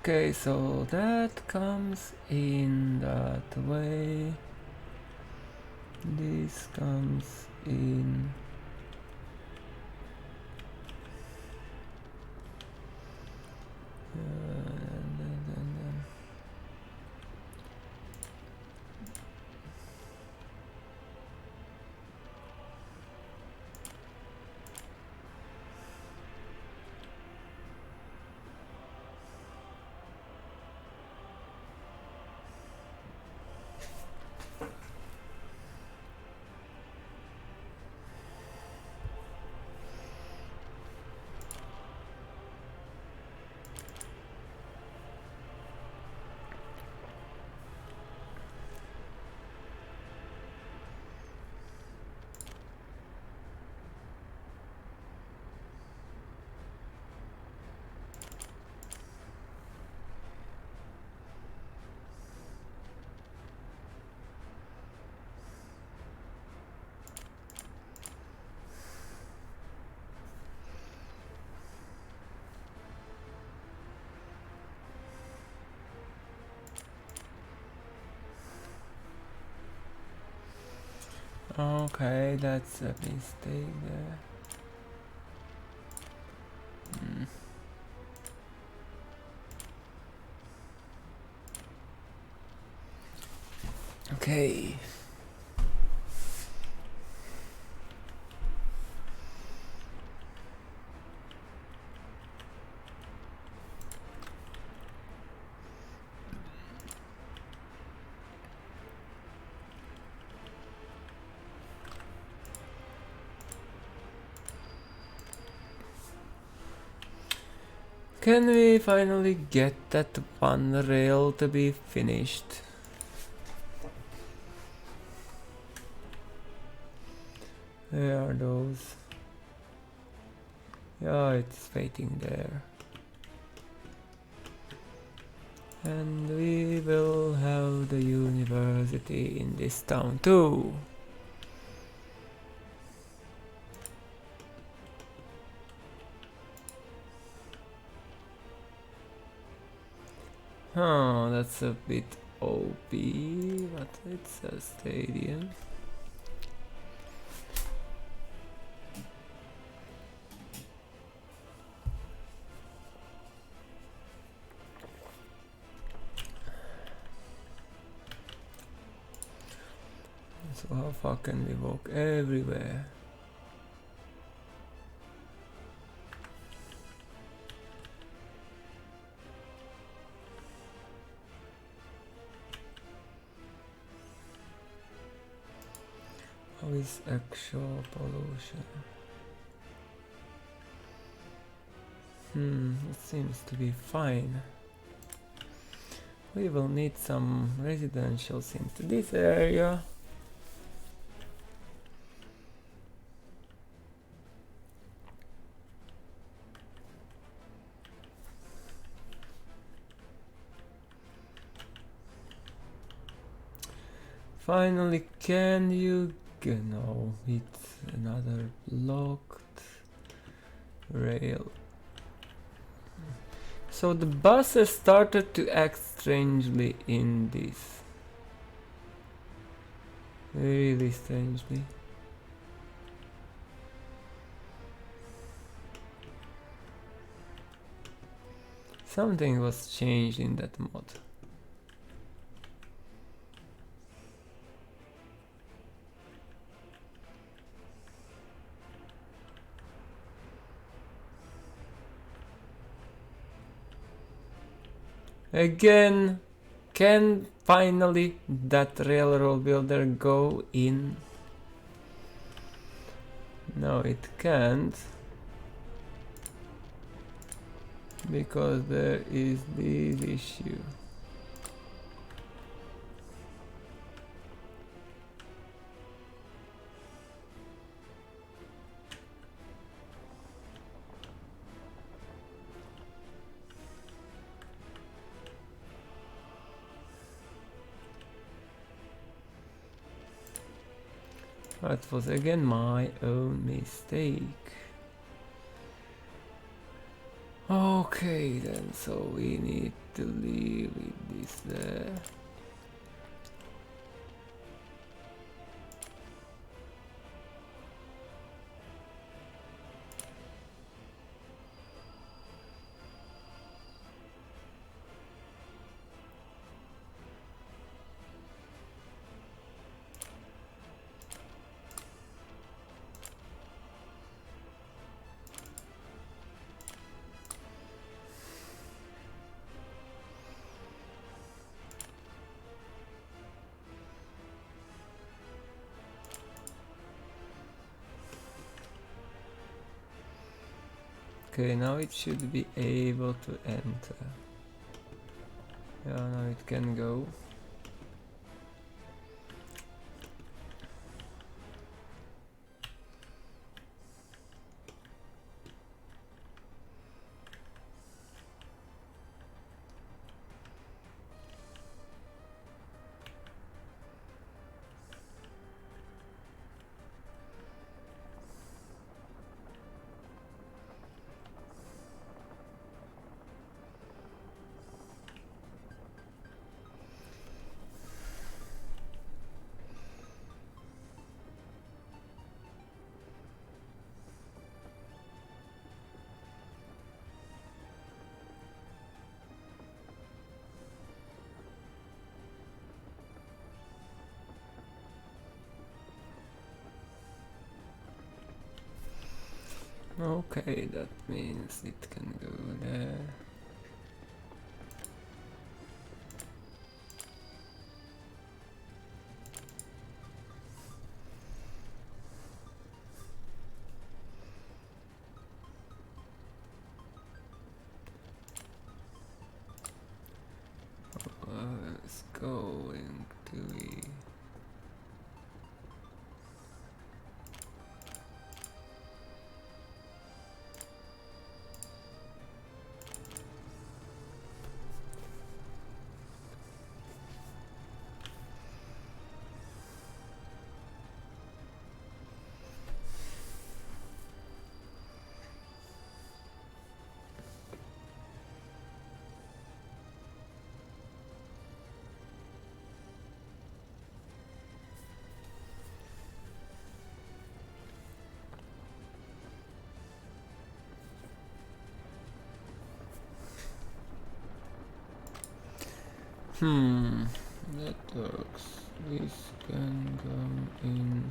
Okay, so that comes in that way. This comes in. Okay, that's a mistake there. Okay. Can we finally get that one rail to be finished? Where are those? Yeah, it's waiting there. And we will have the university in this town too. Huh, that's a bit OP, but it's a stadium. So how far can we walk? Everywhere. How is actual pollution? It seems to be fine. We will need some residentials into this area. Finally, can you no, it's another blocked rail. So the buses started to act strangely in this. Really strangely. Something was changed in that mod. Again, can finally that railroad builder go in? No, it can't. Because there is this issue. That was again my own mistake. Okay then, so we need to leave with this there. Okay, now it should be able to enter. Yeah, now it can go. Okay, that means it can go there. What's going to be? That works. This can go in.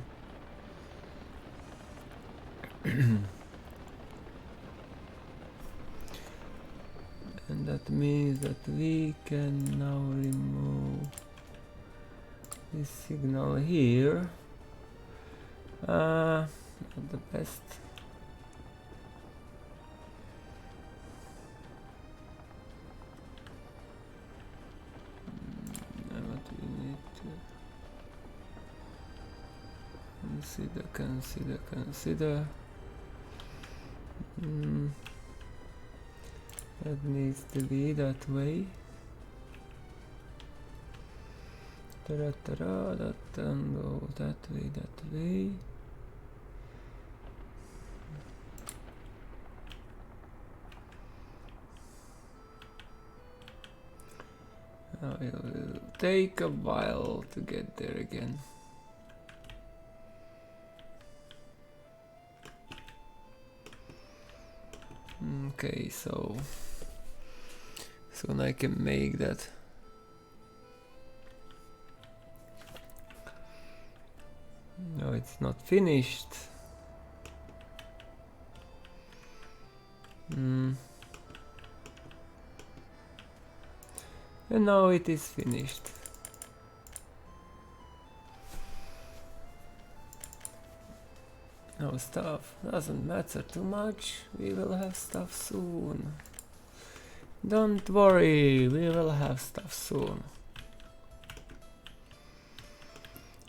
And that means that we can now remove this signal here. Not the best. What we need to consider. That needs to be that way. That can go that way. It will take a while to get there again. Okay, so soon I can make that. No, it's not finished. And now it is finished. No stuff, doesn't matter too much, we will have stuff soon. Don't worry, we will have stuff soon.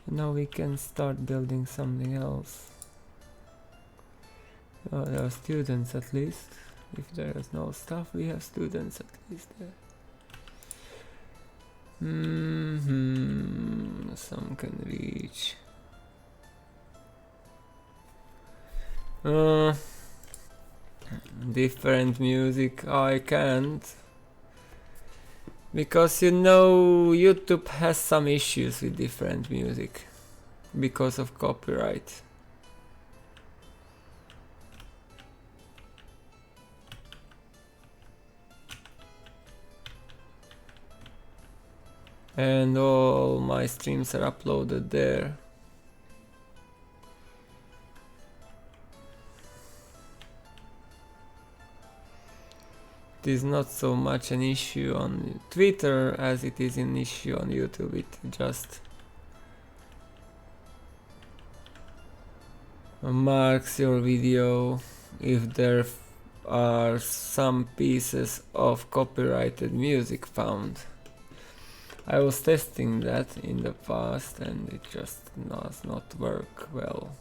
Now we can start building something else. Oh, there are students at least. If there is no stuff, we have students at least there. Some can reach. Different music, I can't. Because you know, YouTube has some issues with different music. Because of copyright. And all my streams are uploaded there. It is not so much an issue on Twitter as it is an issue on YouTube. It just marks your video if there are some pieces of copyrighted music found. I was testing that in the past and it just does not work well.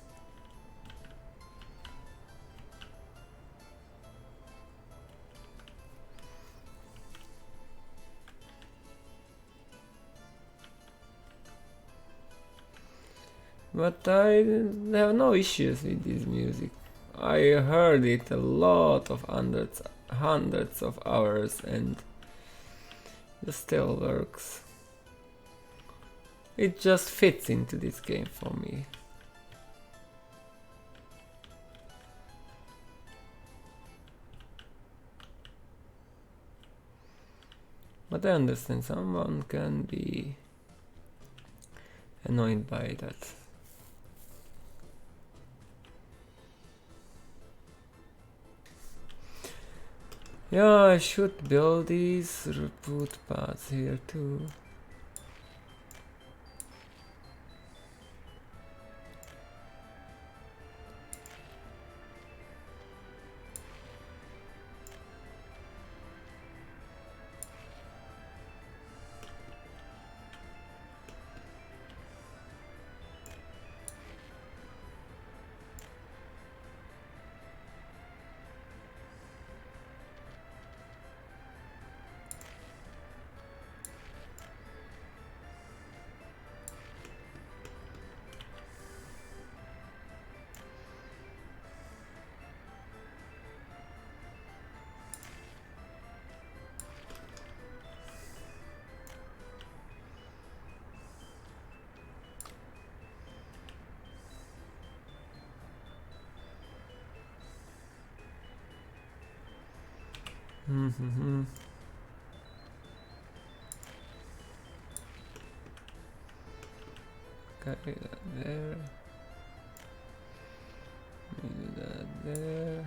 But I have no issues with this music. I heard it a lot of hundreds of hours and it still works. It just fits into this game for me. But I understand someone can be annoyed by that. Yeah, I should build these root paths here too. Mm-hmm. Carry that there. Do that there.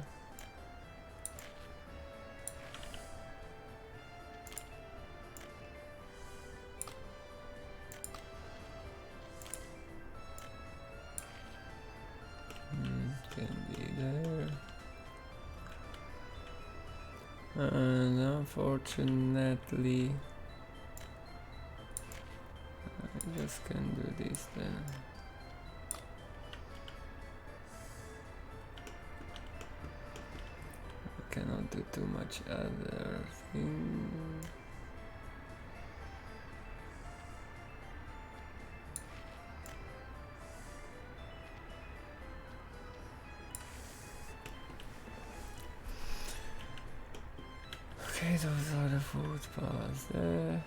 Can be there. And unfortunately, I just can do this then. I cannot do too much other thing. Okay, those are the footpaths there.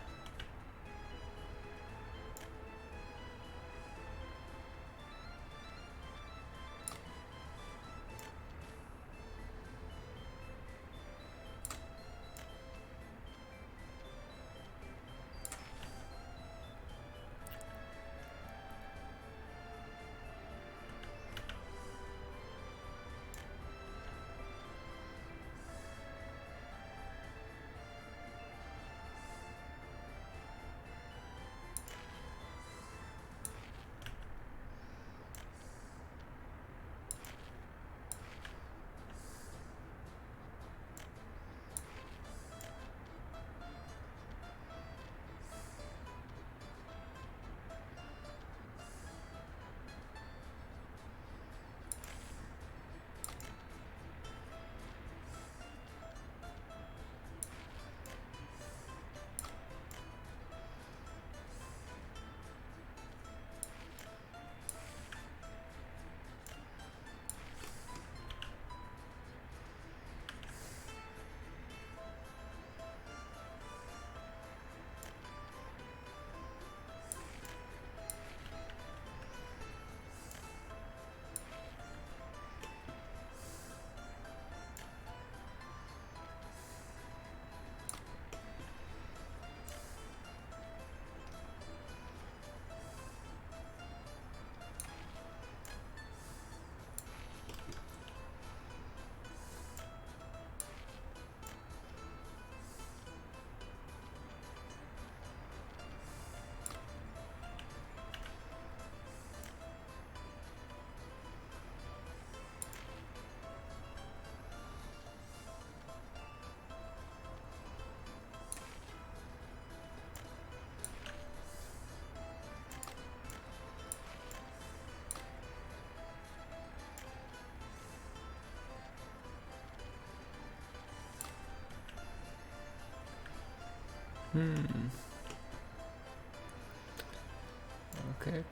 Okay,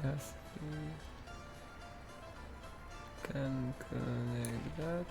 yes, we can connect that.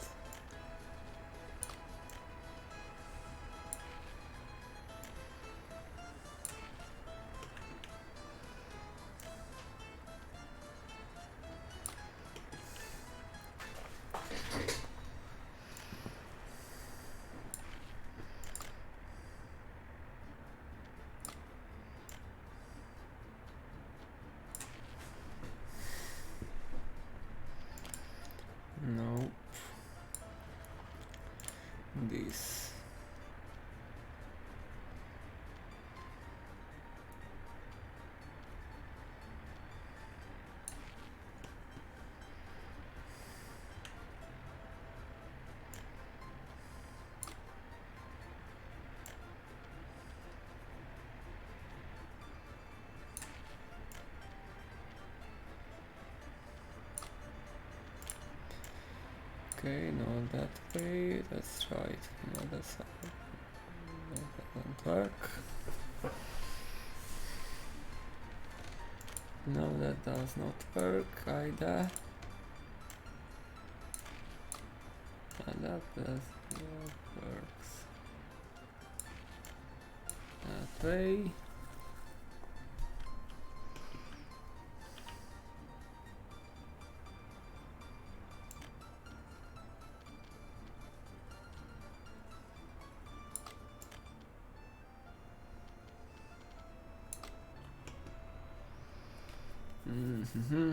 No. this. Okay, not that way, let's try it another side. No, that won't work. No, that does not work either. And that does not works. That way. Mm-hmm.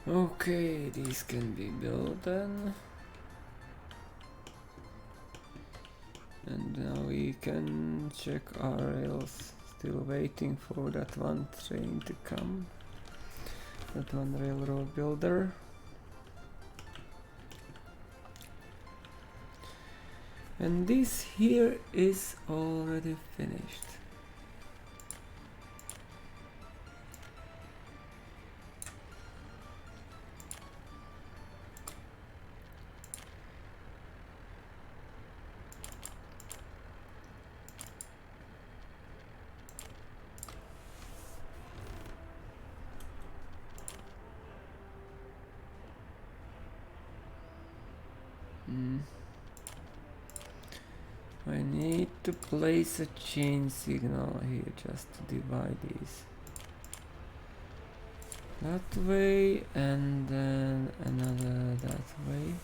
Okay, these can be built then. And now we can check our rails. Still waiting for that one train to come. That one railroad builder. And this here is already finished. I need to place a chain signal here just to divide these. That way and then another that way.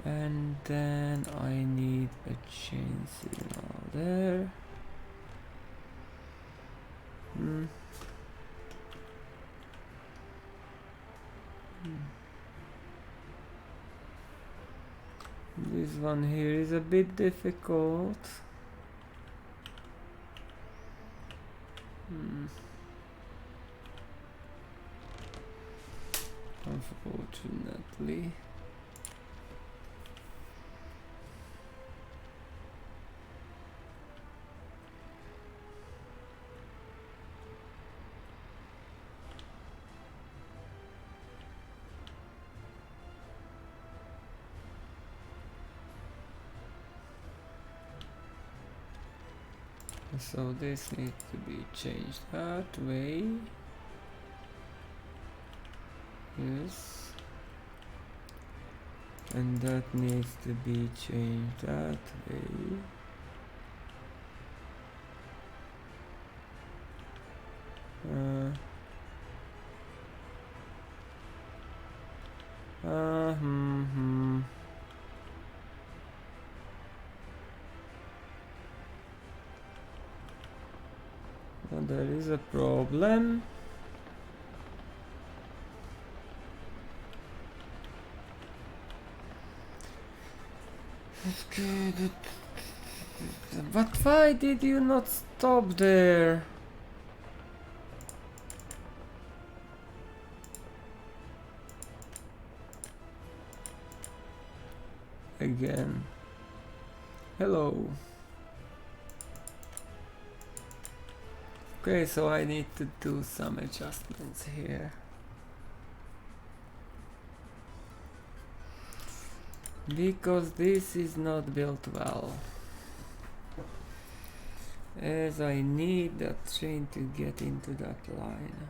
And then I need a chain signal there. This one here is a bit difficult. Unfortunately. So this needs to be changed that way. Yes. And that needs to be changed that way. Well, there is a problem. Okay, but why did you not stop there? Again. Hello. Okay, so I need to do some adjustments here. Because this is not built well. As I need that train to get into that line.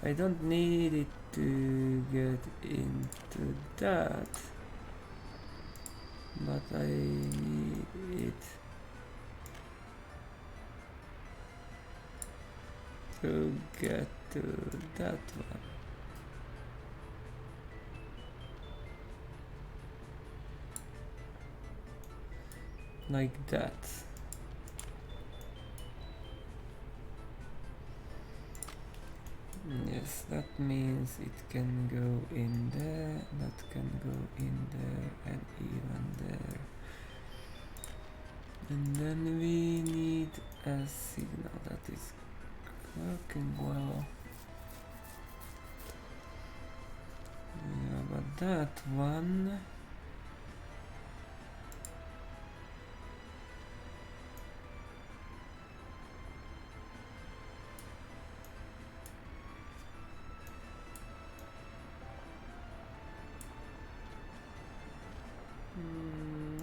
I don't need it to get into that. But I need it to get to that one. Like that. Yes, that means it can go in there, that can go in there, and even there. And then we need a signal that is working well. Yeah, but that one...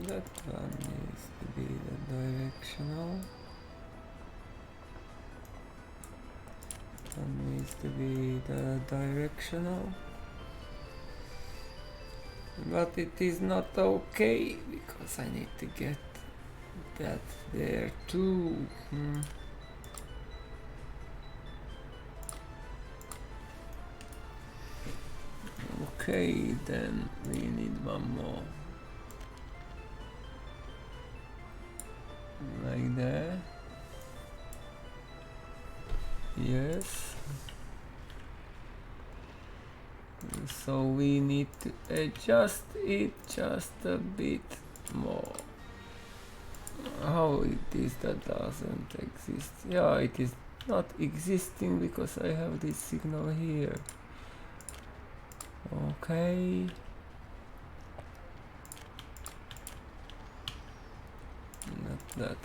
that one needs to be the directional. That needs to be the directional. But it is not okay because I need to get that there too. Okay, then we need one more. Like that. Yes. So we need to adjust it just a bit more. How it is that doesn't exist? Yeah, it is not existing because I have this signal here. Okay. Not that.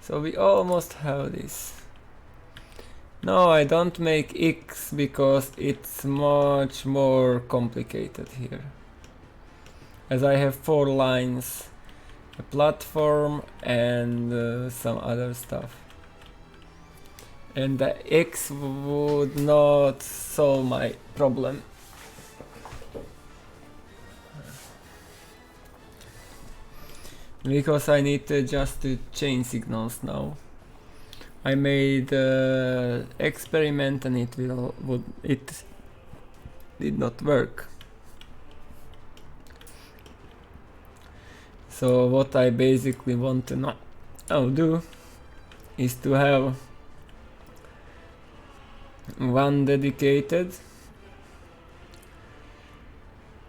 So we almost have this. No, I don't make X because it's much more complicated here. As I have 4 lines, a platform and some other stuff. And the X would not solve my problem. Because I need to adjust to chain signals now. I made experiment and it did not work. So what I basically want to do is to have one dedicated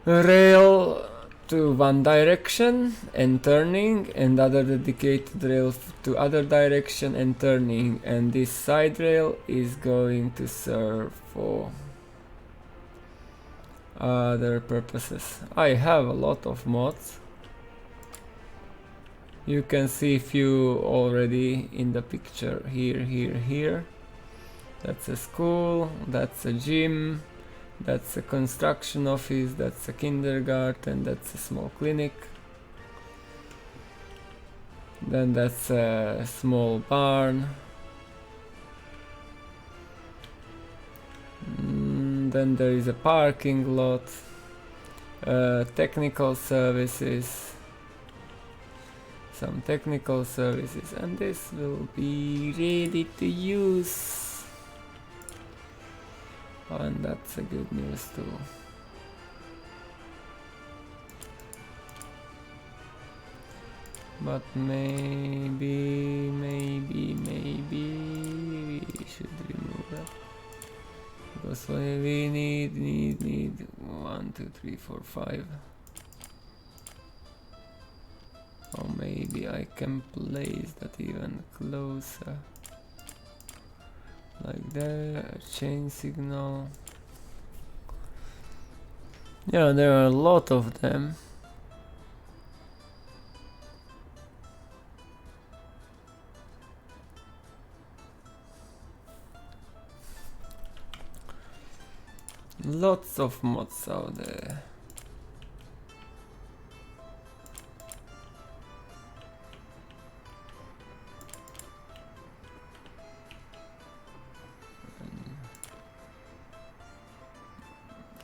rail to one direction and turning, and other dedicated rail to other direction and turning, and this side rail is going to serve for other purposes. I have a lot of mods. You can see few already in the picture here. That's a school, that's a gym, that's a construction office, that's a kindergarten, that's a small clinic. Then that's a small barn. Then there is a parking lot, technical services, some technical services, and this will be ready to use. And that's a good news too. But maybe we should remove that. Because we need 1, 2, 3, 4, 5. Or maybe I can place that even closer. Like that, chain signal. Yeah, there are a lot of them. Lots of mods out there.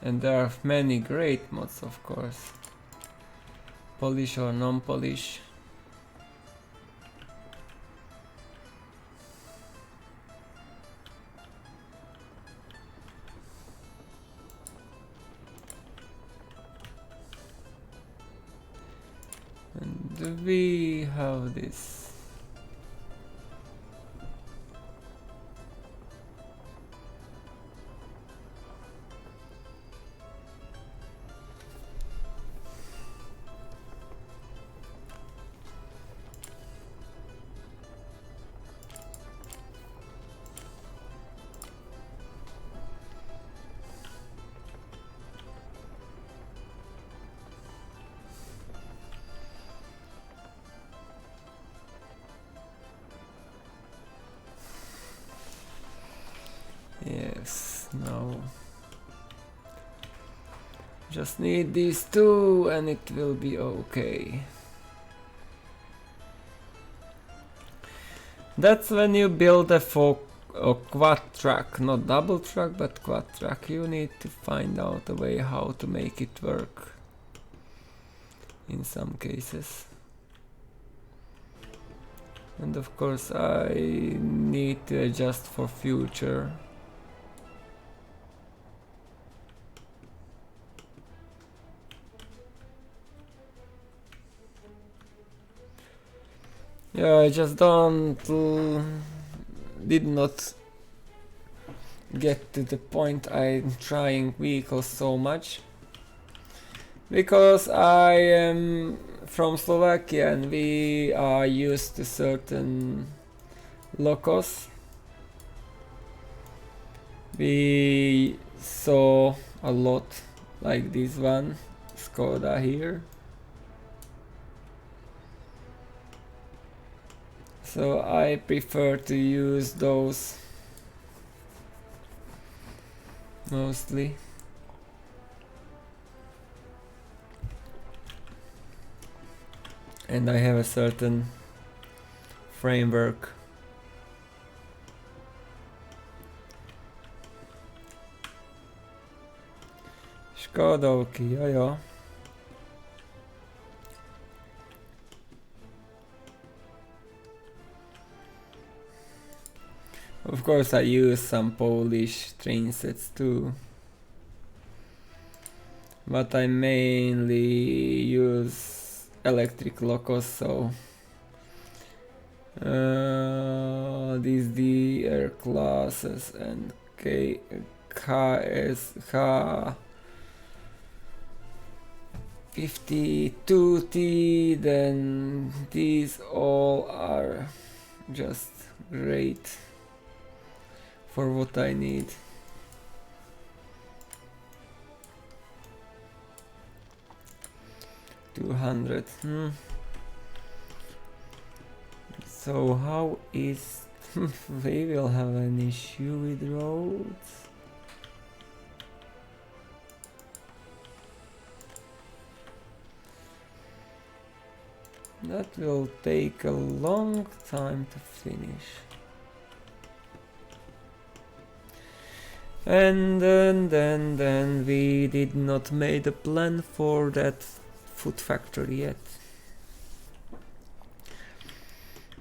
And there are many great mods, of course. Polish or non-polish. Do we have this? Yes, no. Just need these two and it will be okay. That's when you build a quad track, not double track, but quad track. You need to find out a way how to make it work in some cases. And of course I need to adjust for future. Yeah, I just did not get to the point I'm trying vehicles so much. Because I am from Slovakia and we are used to certain locos. We saw a lot like this one, Skoda here. So I prefer to use those mostly. And I have a certain framework. Škodovky, jo. Of course I use some Polish train sets too. But I mainly use electric locos, so these DR classes and KSH 52T, then these all are just great for what I need. $200. So how is we will have an issue with roads? That will take a long time to finish. And then we did not make a plan for that food factory yet.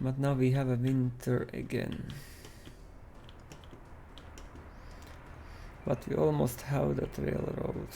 But now we have a winter again. But we almost have that railroad.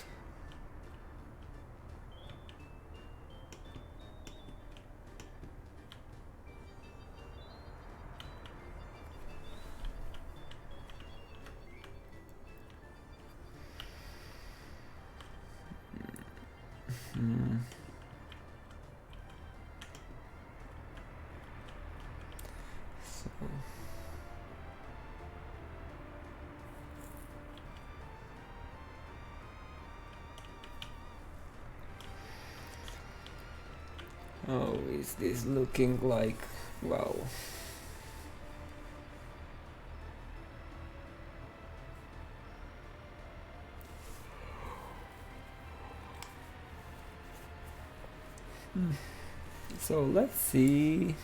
Oh, is this looking like wow? So let's see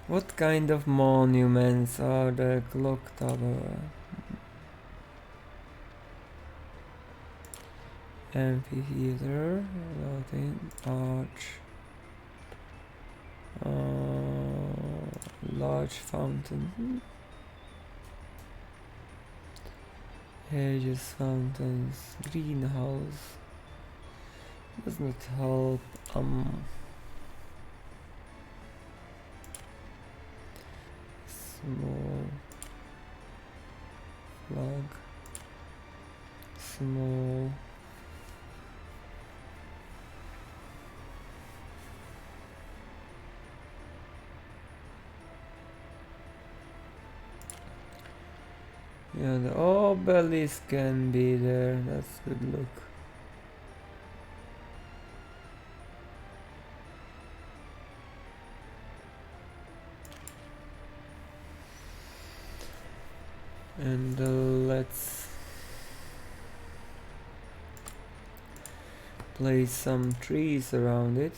what kind of monuments are the clock tower. Amphitheater, Latin arch, large fountain, hedges, fountains, greenhouse, Does not help. Small flag. Small. Yeah, the obelisk can be there. That's good look. And let's place some trees around it.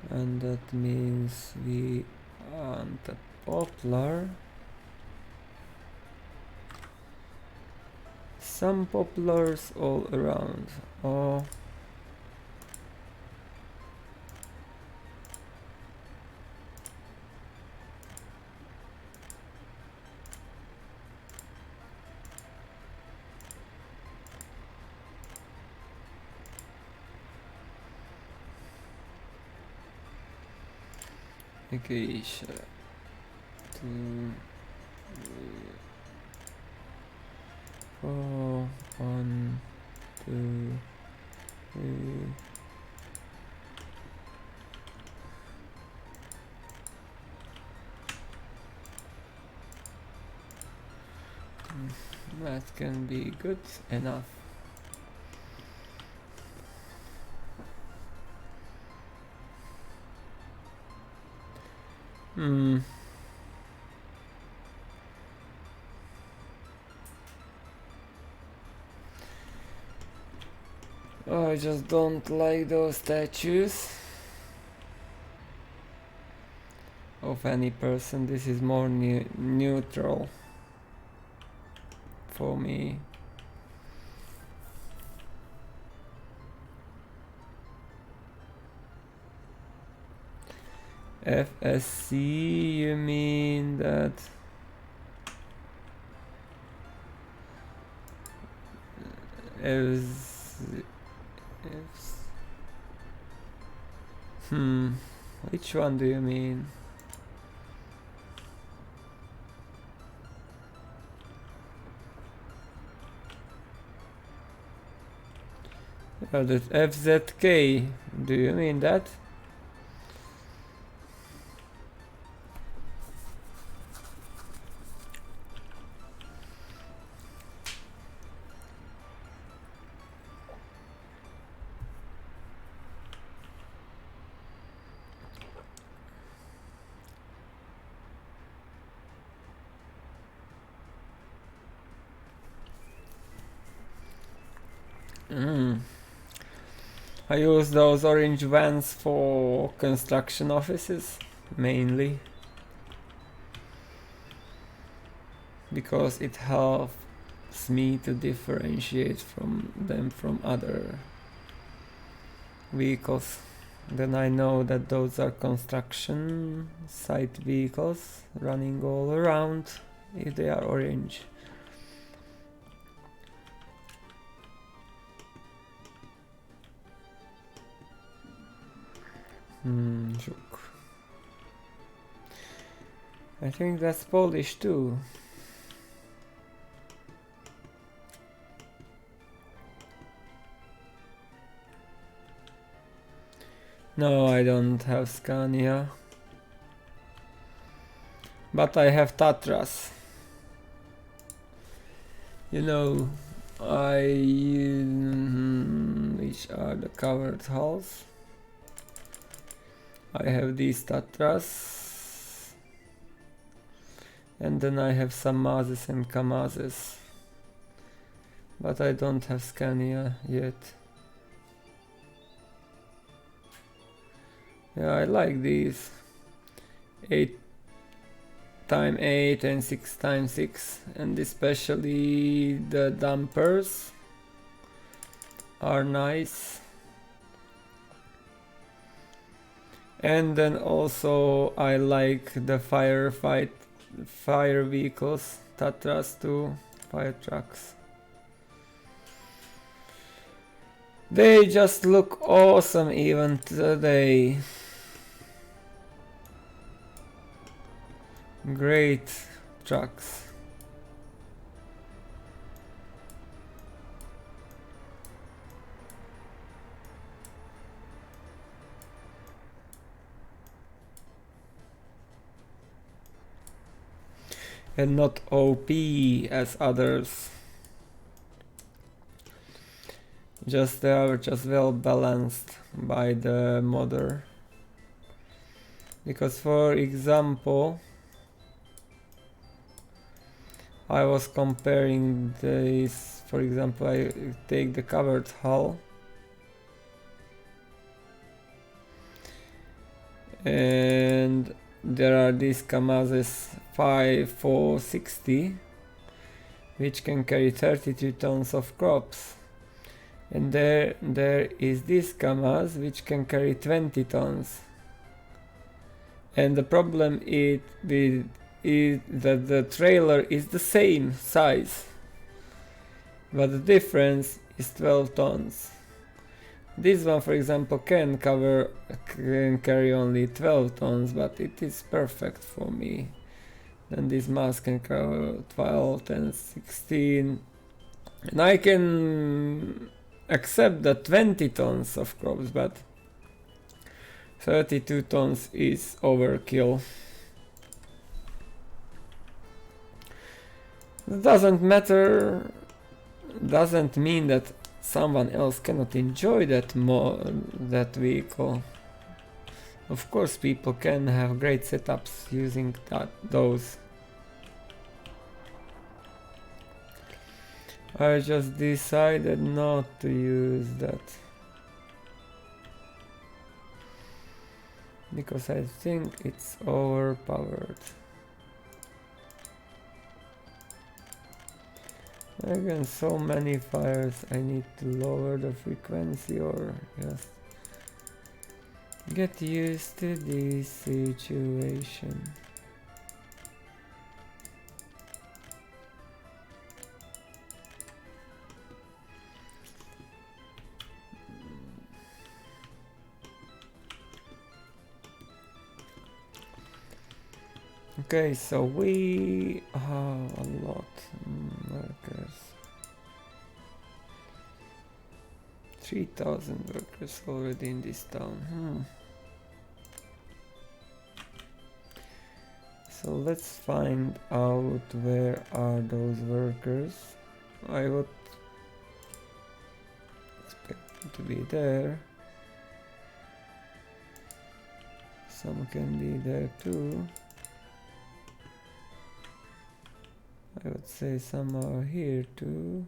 And that means we want a poplar. Some poplars all around. Oh. Okay, two, four, 1, 2, 3. That can be good enough. Oh, I just don't like those statues of any person. This is more neutral for me. FSC, you mean that which one do you mean? That FZK, do you mean that? I use those orange vans for construction offices, mainly. Because it helps me to differentiate them from other vehicles. Then I know that those are construction site vehicles running all around if they are orange. I think that's Polish too. No, I don't have Scania. But I have Tatras. You know, which are the covered hulls. I have these Tatras. And then I have some Mazes and Kamazes. But I don't have Scania yet. Yeah, I like these 8x8 and 6x6, and especially the dampers are nice. And then also I like the fire vehicles, Tatras too, fire trucks. They just look awesome even today. Great trucks. And not OP as others. Just they are just well balanced by the modder. Because for example, I was comparing this, for example, I take the covered hull and there are these Kamazes 5460 which can carry 32 tons of crops, and there is this Kamaz which can carry 20 tons, and the problem is that the trailer is the same size but the difference is 12 tons. This one, for example, can carry only 12 tons, but it is perfect for me. Then this mask can cover 12 and 16, and I can accept the 20 tons of crops, but 32 tons is overkill. It doesn't matter, doesn't mean that someone else cannot enjoy that vehicle. Of course, people can have great setups using those. I just decided not to use that because I think it's overpowered. Again, so many fires, I need to lower the frequency or just get used to this situation. Okay, so we have a lot workers. 3,000 workers already in this town. So let's find out where are those workers. I would expect them to be there. Some can be there too. I would say some are here too.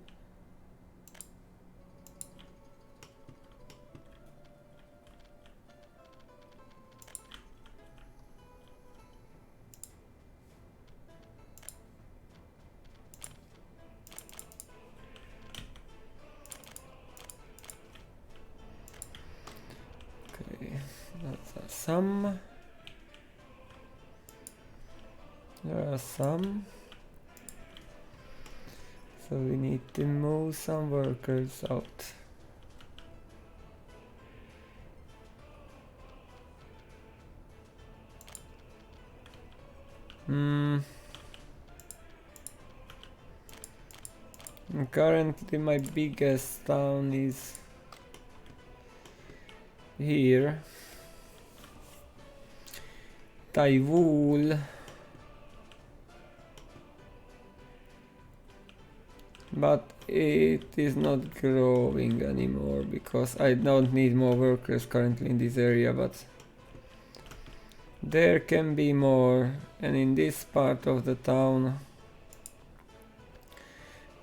Okay, that's some. There are some. So we need to move some workers out. Currently my biggest town is here. Taivul. But it is not growing anymore because I don't need more workers currently in this area, but there can be more, and in this part of the town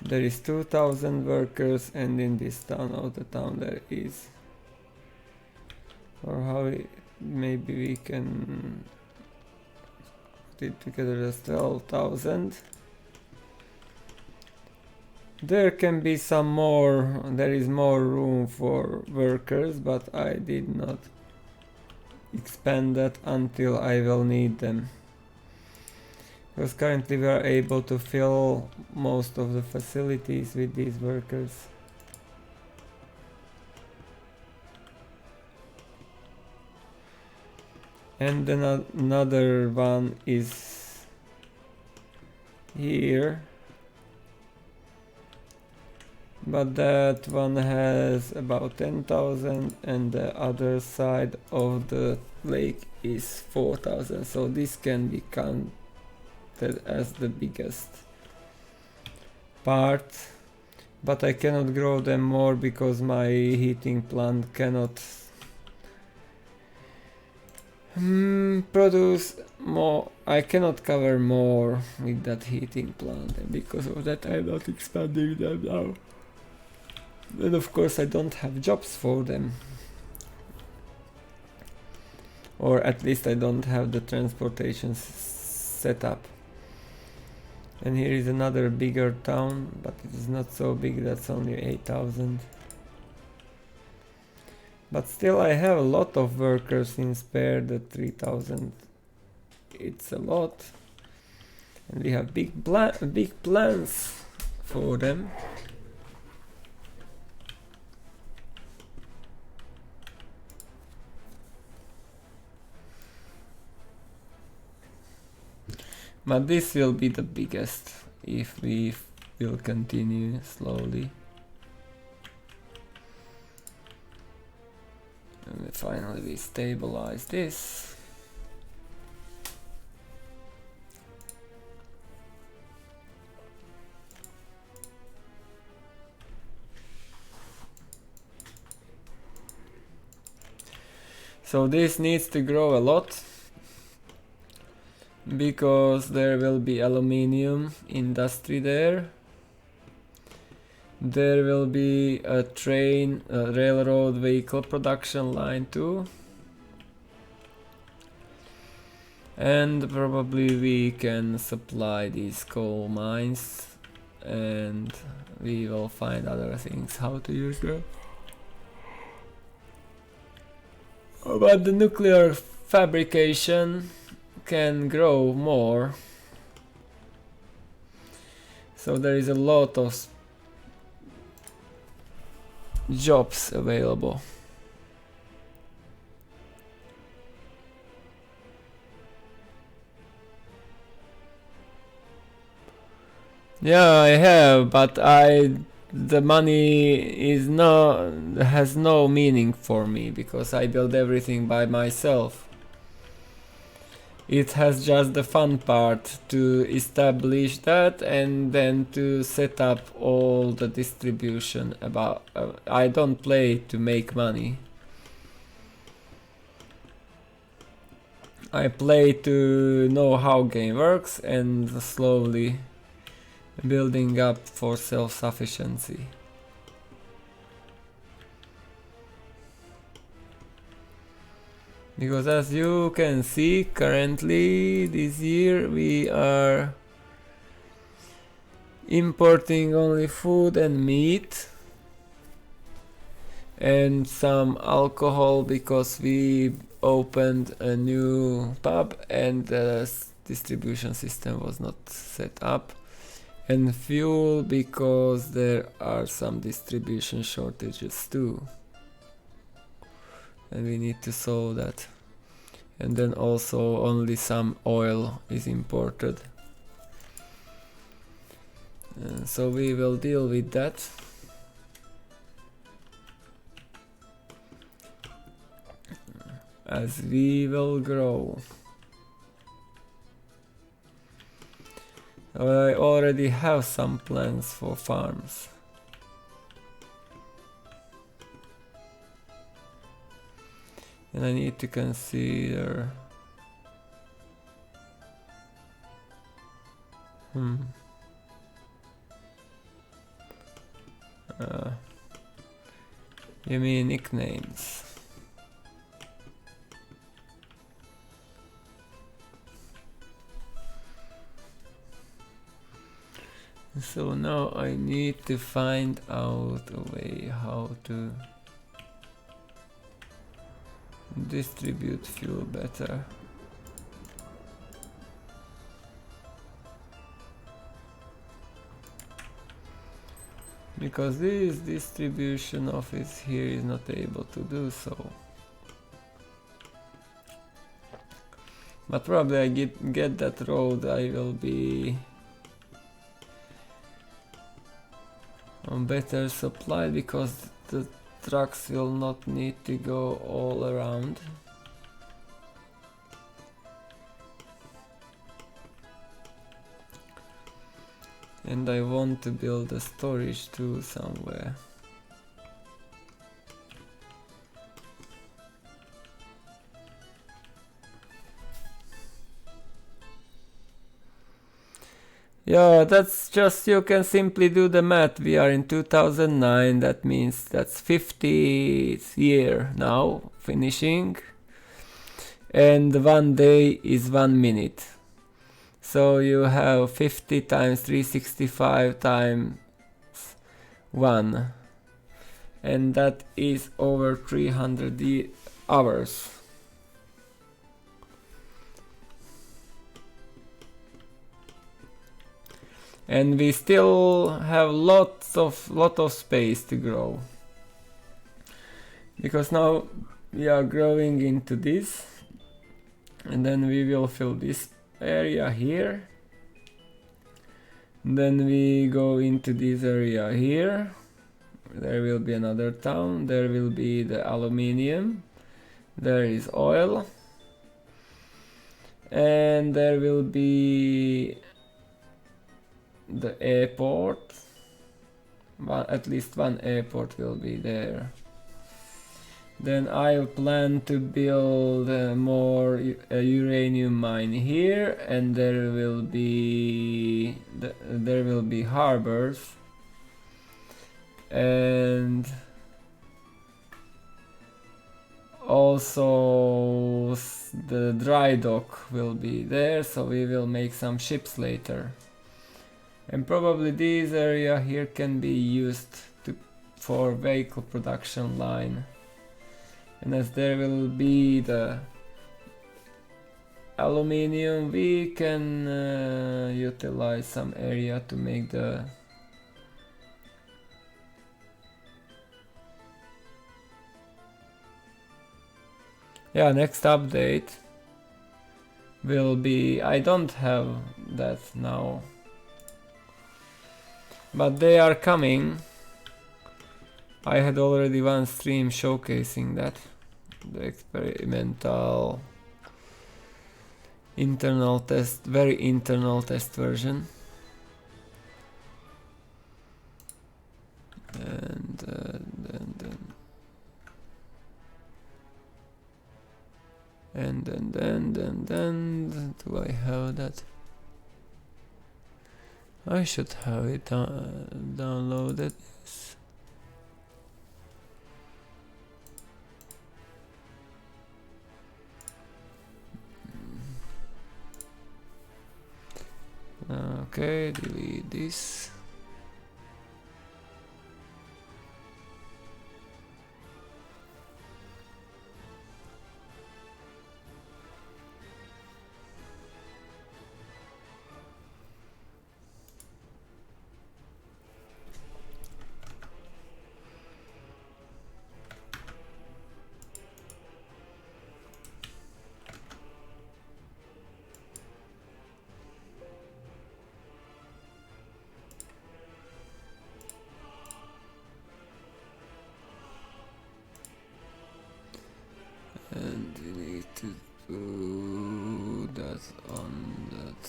there is 2,000 workers, and in this town of the town there is, or how maybe we can put it together as 12,000. There can be some more, there is more room for workers, but I did not expand that until I will need them. Because currently we are able to fill most of the facilities with these workers. And then another one is here, but that one has about 10,000 and the other side of the lake is 4,000, so this can be counted as the biggest part, but I cannot grow them more because my heating plant cannot produce more. I cannot cover more with that heating plant, and because of that I'm not expanding them now. And of course I don't have jobs for them, or at least I don't have the transportation set up. And here is another bigger town, but it is not so big, that's only 8,000. But still I have a lot of workers in spare, the 3,000. It's a lot. And we have big plans for them. But this will be the biggest if we will continue slowly. And finally we stabilize this. So this needs to grow a lot, because there will be aluminium industry there. There will be a railroad vehicle production line too. And probably we can supply these coal mines, and we will find other things how to use them. But the nuclear fabrication can grow more, so there is a lot of jobs available. Yeah, I have, but the money has no meaning for me because I build everything by myself. It has just the fun part to establish that and then to set up all the distribution about. I don't play to make money. I play to know how game works and slowly building up for self-sufficiency. Because as you can see, currently this year we are importing only food and meat and some alcohol because we opened a new pub and the distribution system was not set up, and fuel because there are some distribution shortages too. And we need to solve that. And then also only some oil is imported. So we will deal with that. As we will grow. I already have some plans for farms. And I need to consider you mean nicknames? So now I need to find out a way how to distribute fuel better. Because this distribution office here is not able to do so. But probably I get that road, I will be on better supply because the trucks will not need to go all around. And I want to build a storage too somewhere. Yeah, that's just, you can simply do the math. We are in 2009, that means that's 50th year now, finishing. And 1 day is 1 minute. So you have 50 times 365 times 1. And that is over 300 hours. And we still have lot of space to grow, because now we are growing into this, and then we will fill this area here, and then we go into this area here. There will be another town, there will be the aluminium, there is oil, and there will be the airport. At least one airport will be there. Then I plan to build more uranium mine here, and there will be harbors, and also the dry dock will be there, so we will make some ships later. And probably this area here can be used for vehicle production line. And as there will be the aluminium, we can utilize some area to make the next update will be, I don't have that now, but they are coming. I had already one stream showcasing that, the experimental internal test, very internal test version. And then do I have that? I should have it downloaded. Yes. Okay, delete this. And we need to do that on that.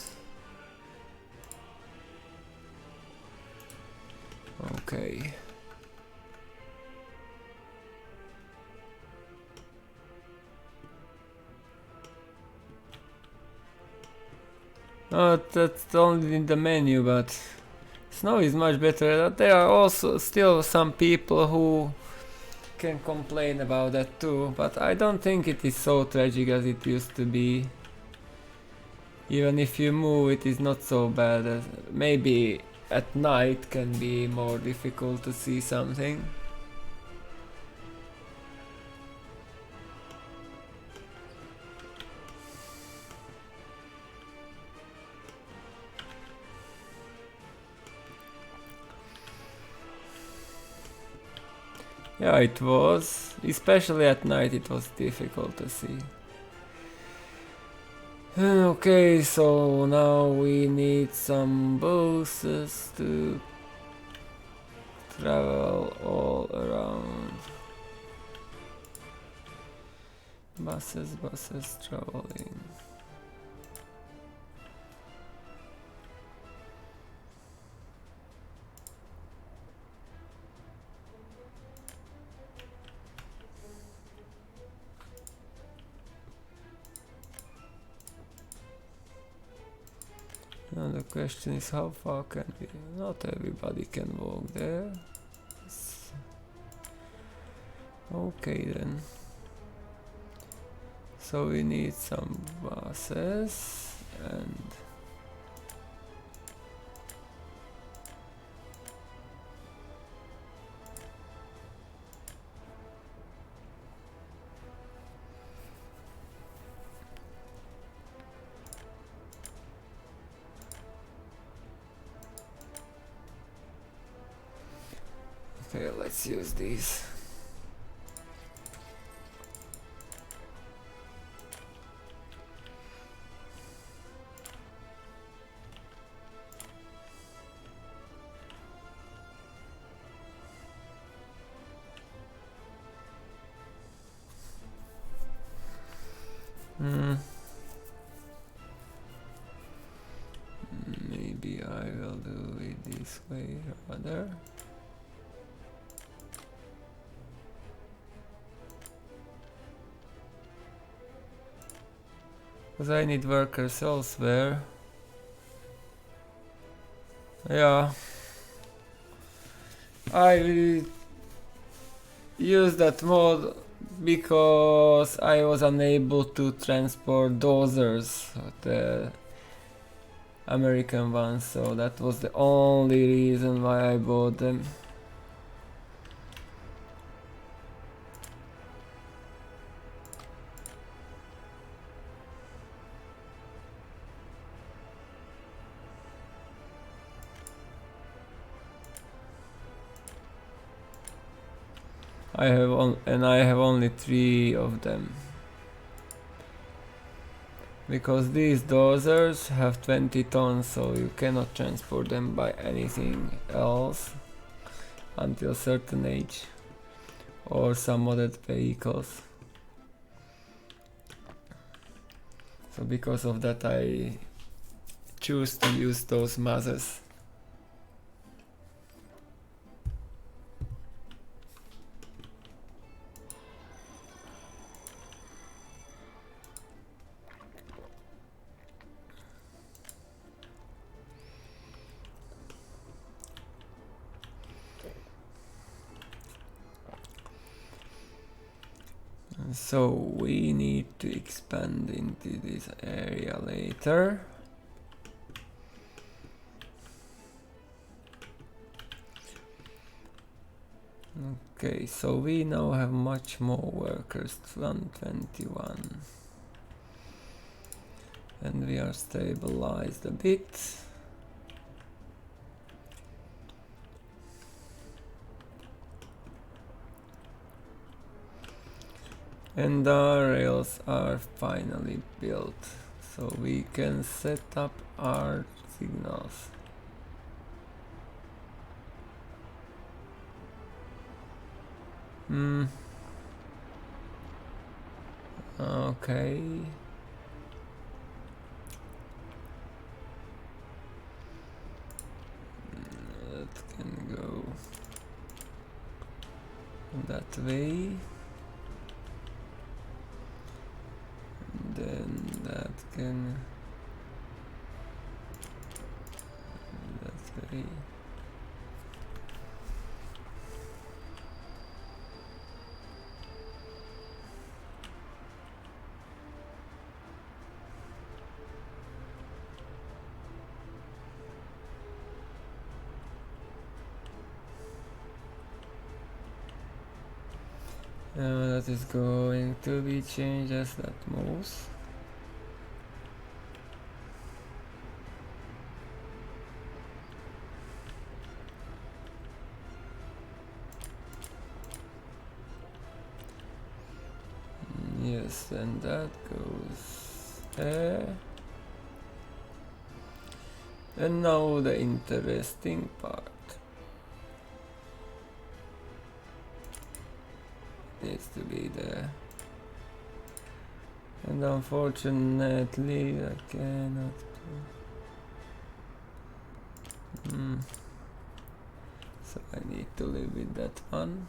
Okay. That's only in the menu, but snow is much better. There are also still some people who can complain about that too, but I don't think it is so tragic as it used to be. Even if you move, it is not so bad. Maybe at night can be more difficult to see something. Yeah, it was. Especially at night it was difficult to see. Okay, so now we need some buses to travel all around. Buses traveling. Now the question is how far can we? Not everybody can walk there. Okay then. So we need some buses and okay, let's use these. Maybe I will do it this way rather. Because I need workers elsewhere. Yeah. I will use that mode because I was unable to transport dozers, the American ones, so that was the only reason why I bought them. I have only 3 of them. Because these dozers have 20 tons, so you cannot transport them by anything else until a certain age, or some other vehicles. So because of that I choose to use those mazes. So we need to expand into this area later. Okay, so we now have much more workers, 121. And we are stabilized a bit. And our rails are finally built, so we can set up our signals. Okay. That can go that way. Then that can that way. That is going to be changed as that moves. Yes, and that goes And now the interesting part. Needs to be there. And unfortunately I cannot do. So I need to live with that one.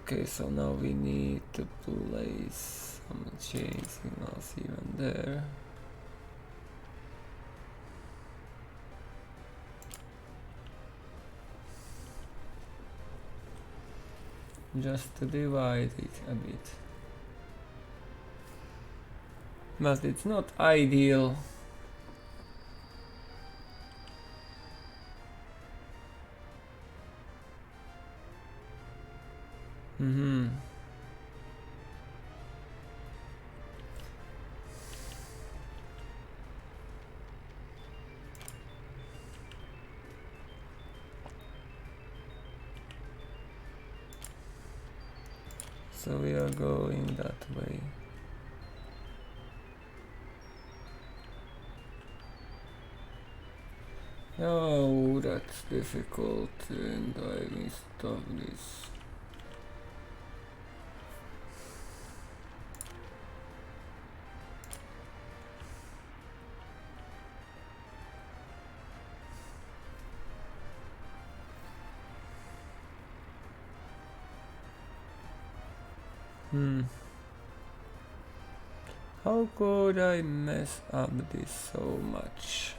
Okay, so now we need to place some chain signals even there. Just to divide it a bit. But it's not ideal. So we are going that way. Oh, that's difficult, and I missed of this. How could I mess up this so much?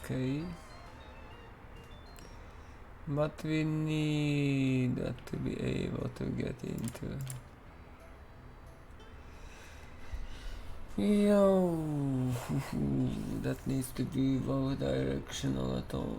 Okay. But we need that to be able to get into. Yo, that needs to be both directional at all.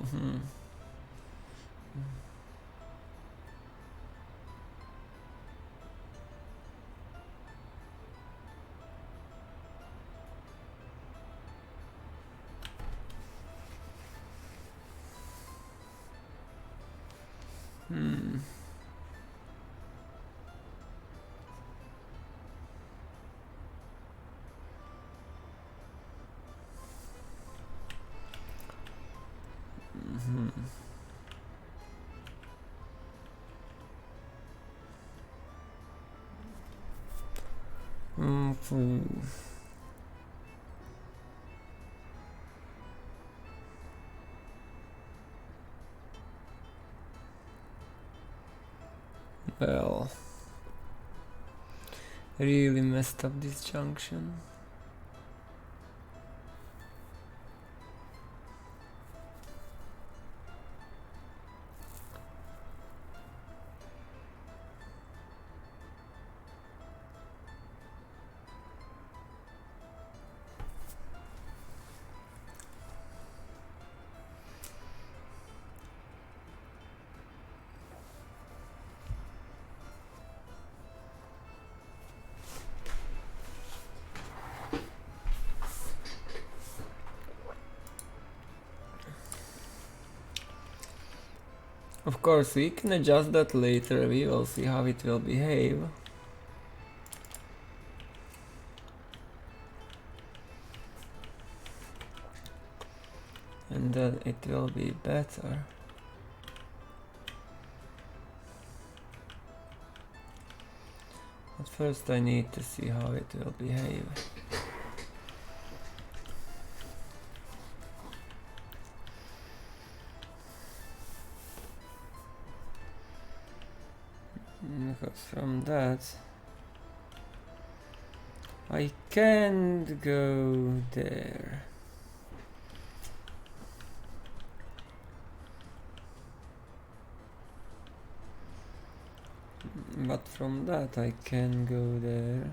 Well, really messed up this junction. Of course, we can adjust that later, we will see how it will behave. And then it will be better. But first I need to see how it will behave. Because from that I can't go there. But from that I can go there.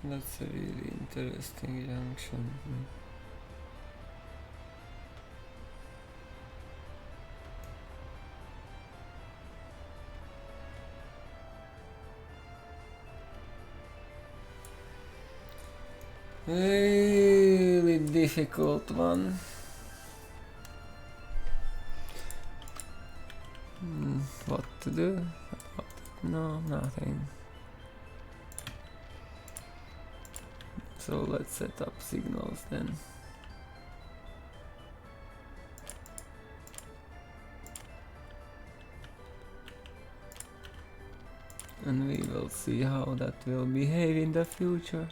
That's a really interesting junction. Really difficult one. What to do about it? No, nothing. So let's set up signals then. And we will see how that will behave in the future.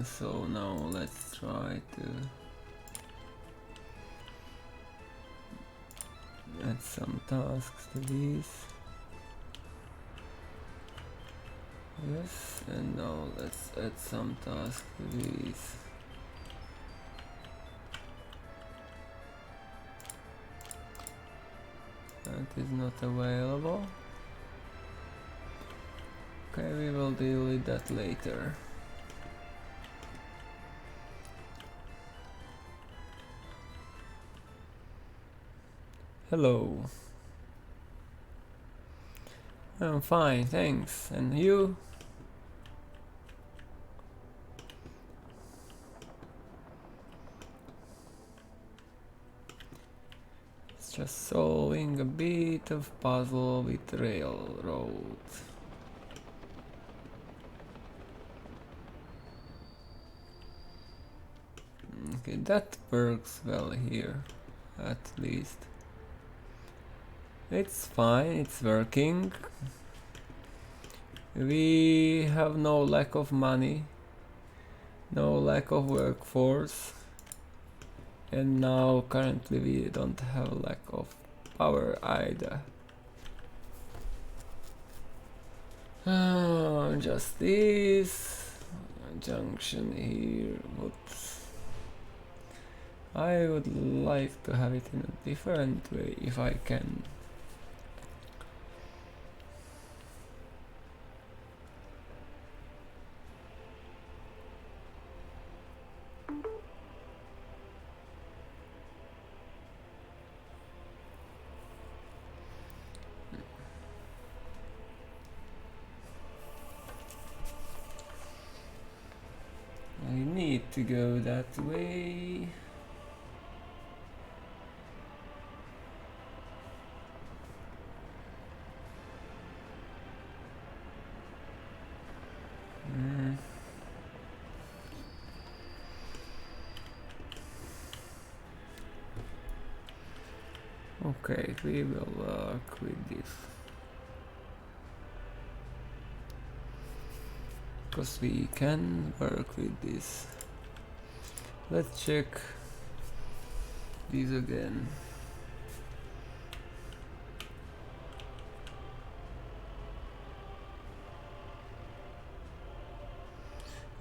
So now let's try to add some tasks to these. Yes, and now let's add some tasks to these. That is not available. Okay, we will deal with that later. Hello. I'm fine, thanks. And you? It's just solving a bit of puzzle with railroads. Okay, that works well here, at least. It's fine, it's working. We have no lack of money, no lack of workforce, and now currently we don't have lack of power either. Just this junction here. Whoops. I would like to have it in a different way if I can. I need to go that way. Okay, we will work with this. Because we can work with this. Let's check these again.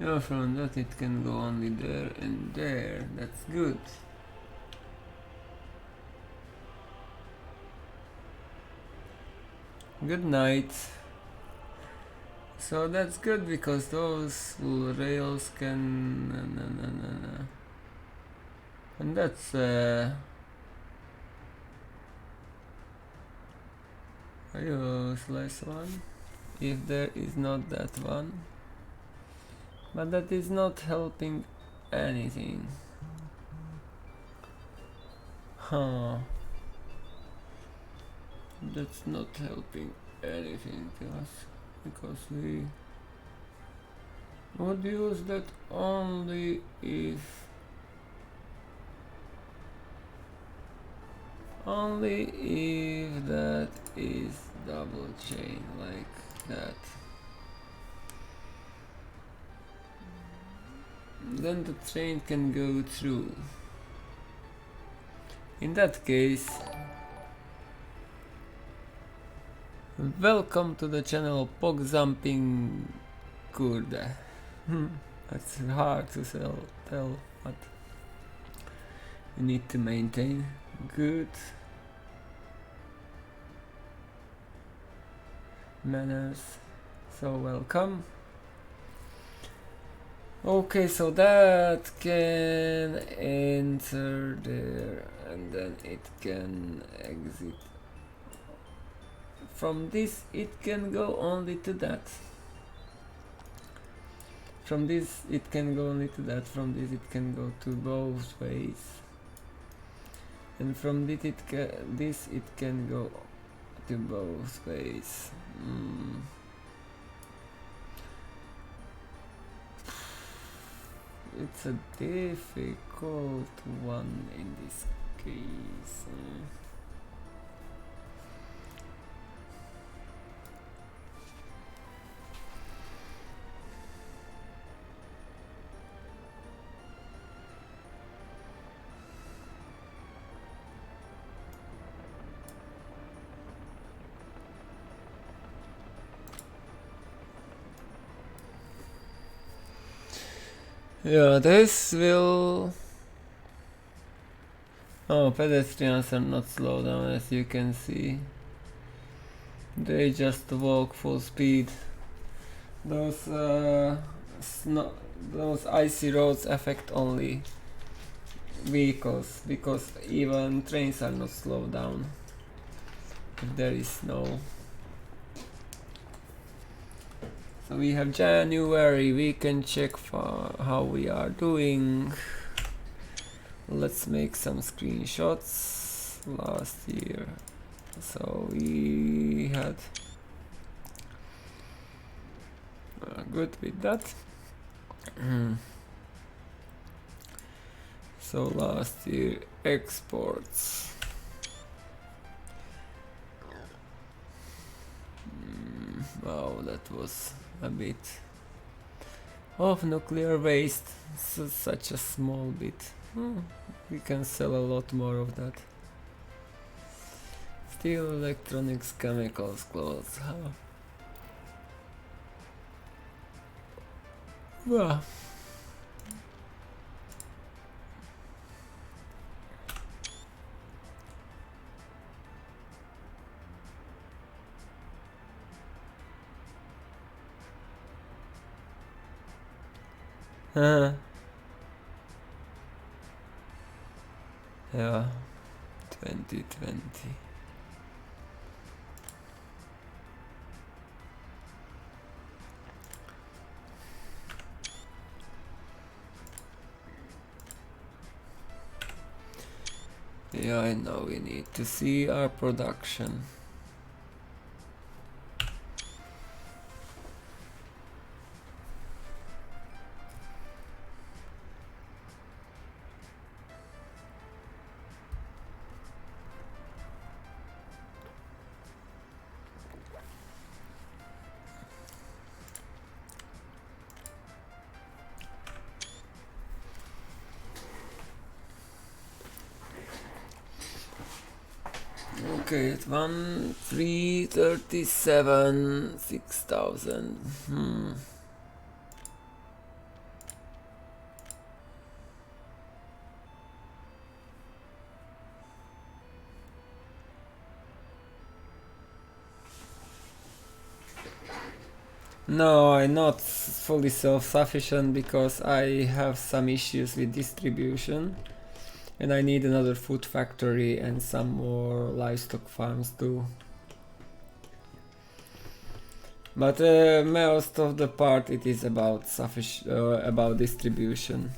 Yeah, from that it can go only there and there. That's good. Good night. So that's good because those rails can... And that's a useless one, if there is not that one. But that is not helping anything. Huh. That's not helping anything to us. Because we would use that only if... Only if that is double chain like that. Then the train can go through. In that case, welcome to the channel Pog Jumping Kurde. That's hard to tell, but you need to maintain good manners. So welcome. Okay, so that can enter there and then it can exit. From this it can go only to that. From this it can go only to that. From this it can go to both ways. And from this it can go to both ways. It's a difficult one in this case. Yeah, this will... Oh, pedestrians are not slowed down, as you can see. They just walk full speed. Those those icy roads affect only vehicles, because even trains are not slowed down if there is snow. So we have January, we can check for how we are doing. Let's make some screenshots last year. So we had good with that. So last year exports. Wow, that was a bit of nuclear waste, such a small bit. We can sell a lot more of that. Steel, electronics, chemicals, clothes. Wow. Yeah, 2020. Yeah, I know we need to see our production. Okay, it's 1,337, 6,000. No, I'm not fully self-sufficient because I have some issues with distribution and I need another food factory and some more livestock farms too. But most of the part it is about about distribution.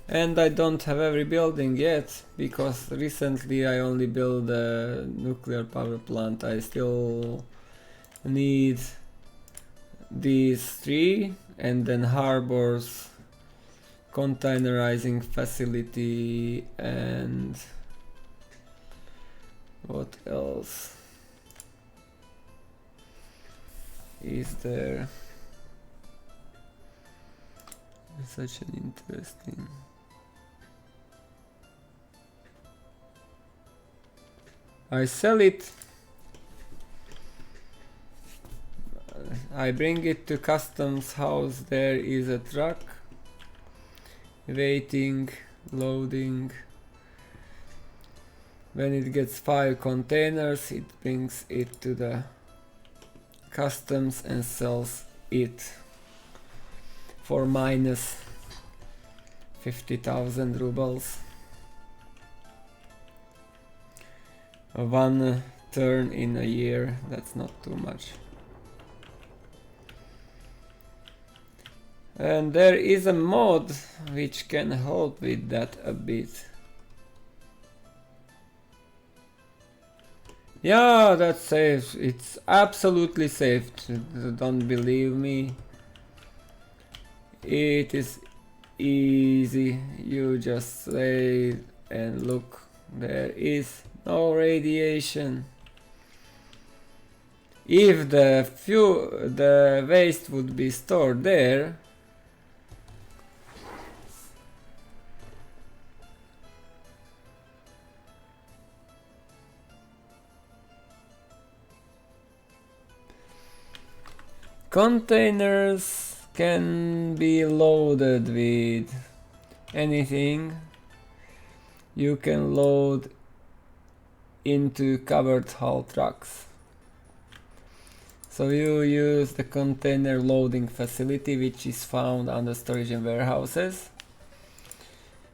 And I don't have every building yet, because recently I only built a nuclear power plant. I still need these three, and then harbors, containerizing facility, and what else is there? Such an interesting... I sell it, I bring it to customs house, there is a truck waiting, loading. When it gets 5 containers, it brings it to the customs and sells it for minus 50,000 rubles. One turn in a year, that's not too much. And there is a mod which can help with that a bit. Yeah, that's safe. It's absolutely safe. Don't believe me. It is easy. You just say and look, there is no radiation. If the waste would be stored there, containers can be loaded with anything. You can load into covered hull trucks. So you use the container loading facility, which is found under storage and warehouses.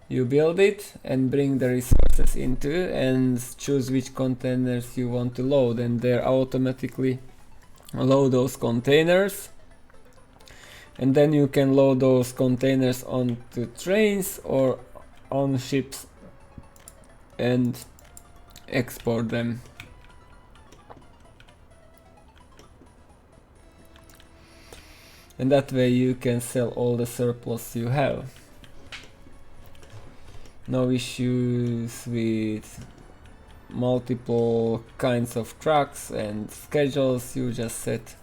You build it and bring the resources into and choose which containers you want to load, and they automatically load those containers. And then you can load those containers onto trains or on ships and export them. And that way you can sell all the surplus you have. No issues with multiple kinds of trucks and schedules. You just set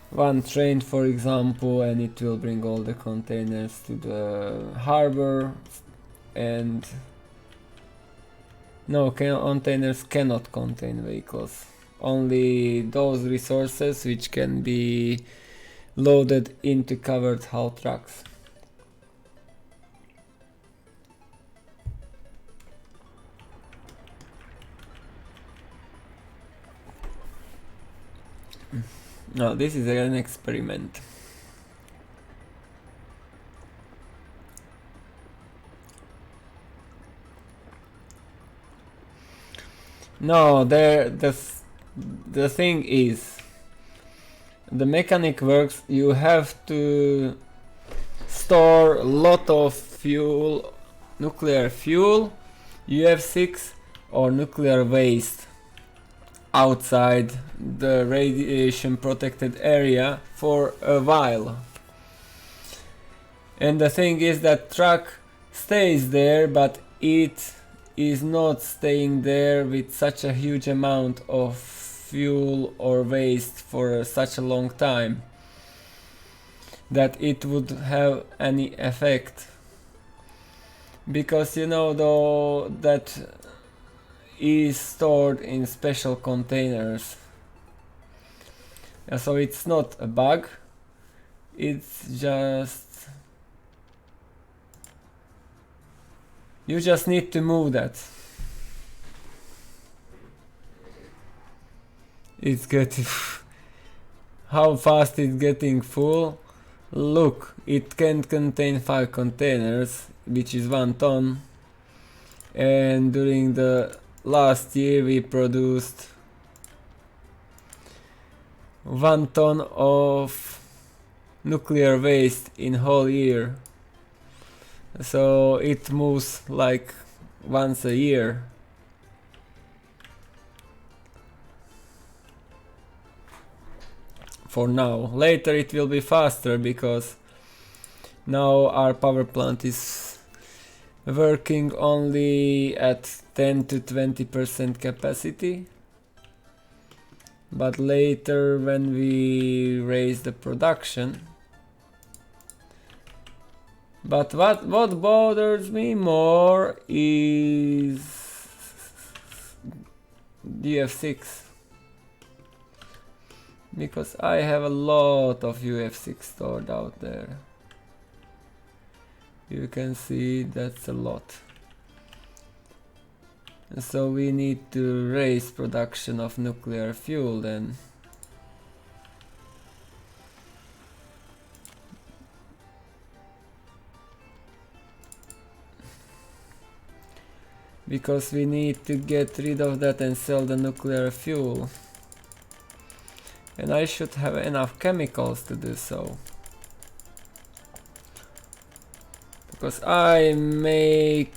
one train, for example, and it will bring all the containers to the harbor. And no, containers cannot contain vehicles. Only those resources which can be loaded into covered hull trucks. No, this is an experiment. No, the thing is, the mechanic works. You have to store a lot of fuel, nuclear fuel, UF6 or nuclear waste outside the radiation protected area for a while. And the thing is that truck stays there, but it is not staying there with such a huge amount of fuel or waste for such a long time that it would have any effect. Because you know, though, that is stored in special containers. So it's not a bug, it's just... you just need to move that. It's good. how fast it's getting full. Look, it can contain 5 containers, which is 1 ton. And during the last year we produced 1 ton of nuclear waste in whole year. So it moves like once a year. For now. Later it will be faster because now our power plant is working only at 10 to 20% capacity. But later when we raise the production. But what bothers me more is UF6. Because I have a lot of UF6 stored out there. You can see that's a lot. And so we need to raise production of nuclear fuel then. Because we need to get rid of that and sell the nuclear fuel. And I should have enough chemicals to do so. Because I make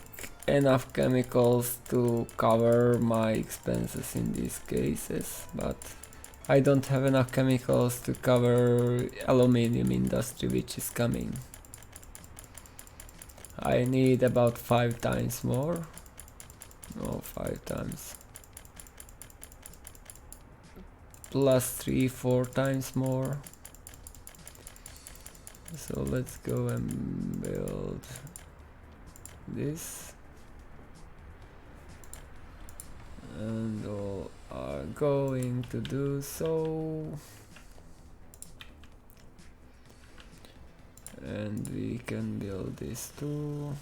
enough chemicals to cover my expenses in these cases, but I don't have enough chemicals to cover aluminium industry which is coming. I need about 5 times more. No, 5 times. Plus 3-4 times more. So let's go and build this. And all are going to do so. And we can build this too.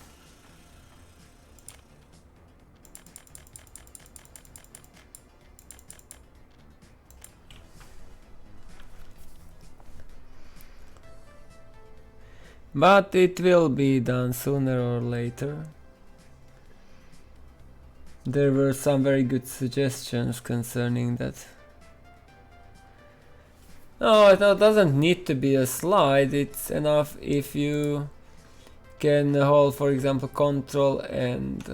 But it will be done sooner or later. There were some very good suggestions concerning that. No, it doesn't need to be a slide. It's enough if you can hold, for example, control and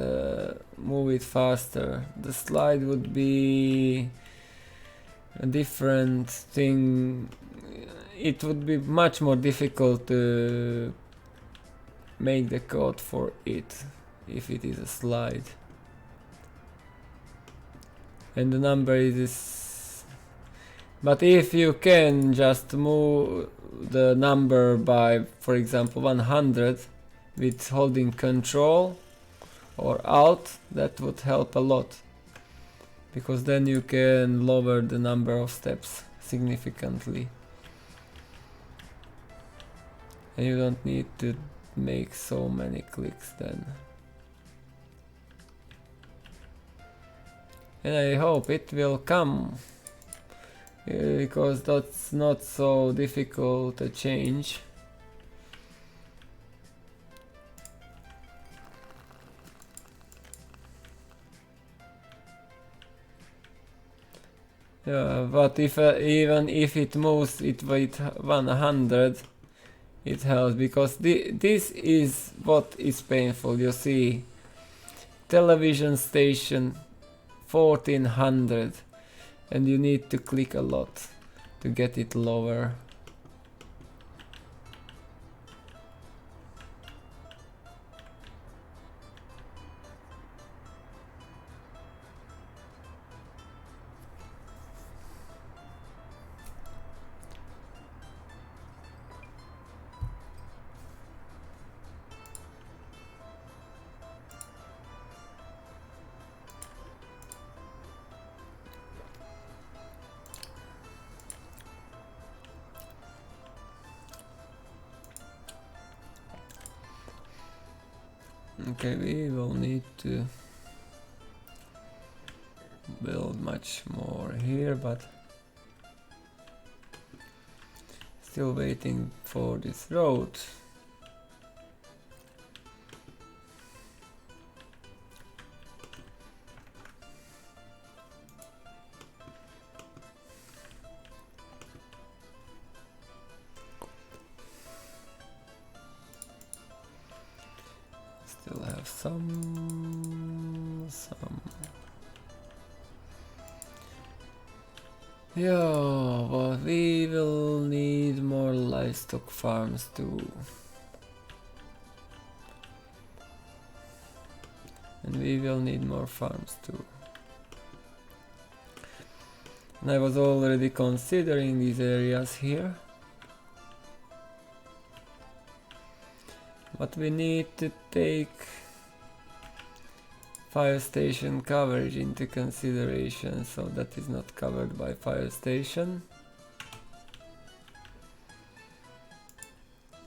move it faster. The slide would be a different thing. It would be much more difficult to make the code for it if it is a slide. And the number is... But if you can just move the number by, for example, 100 with holding control or alt, that would help a lot. Because then you can lower the number of steps significantly. And you don't need to make so many clicks then. And I hope it will come, because that's not so difficult to change. Yeah, but if even if it moves it with 100, it helps, because this is what is painful. You see, television station 1400, and you need to click a lot to get it lower. Okay, we will need to build much more here, but still waiting for this road. Still have some. Yeah, but we will need more livestock farms too. And we will need more farms too. And I was already considering these areas here. But we need to take fire station coverage into consideration, so that is not covered by fire station.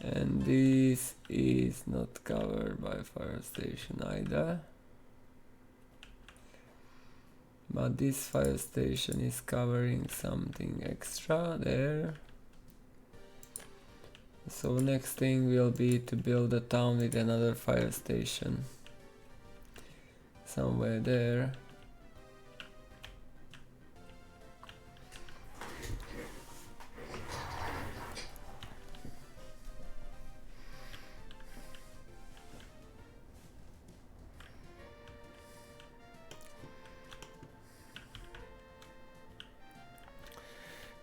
And this is not covered by fire station either. But this fire station is covering something extra there. So next thing will be to build a town with another fire station. Somewhere there.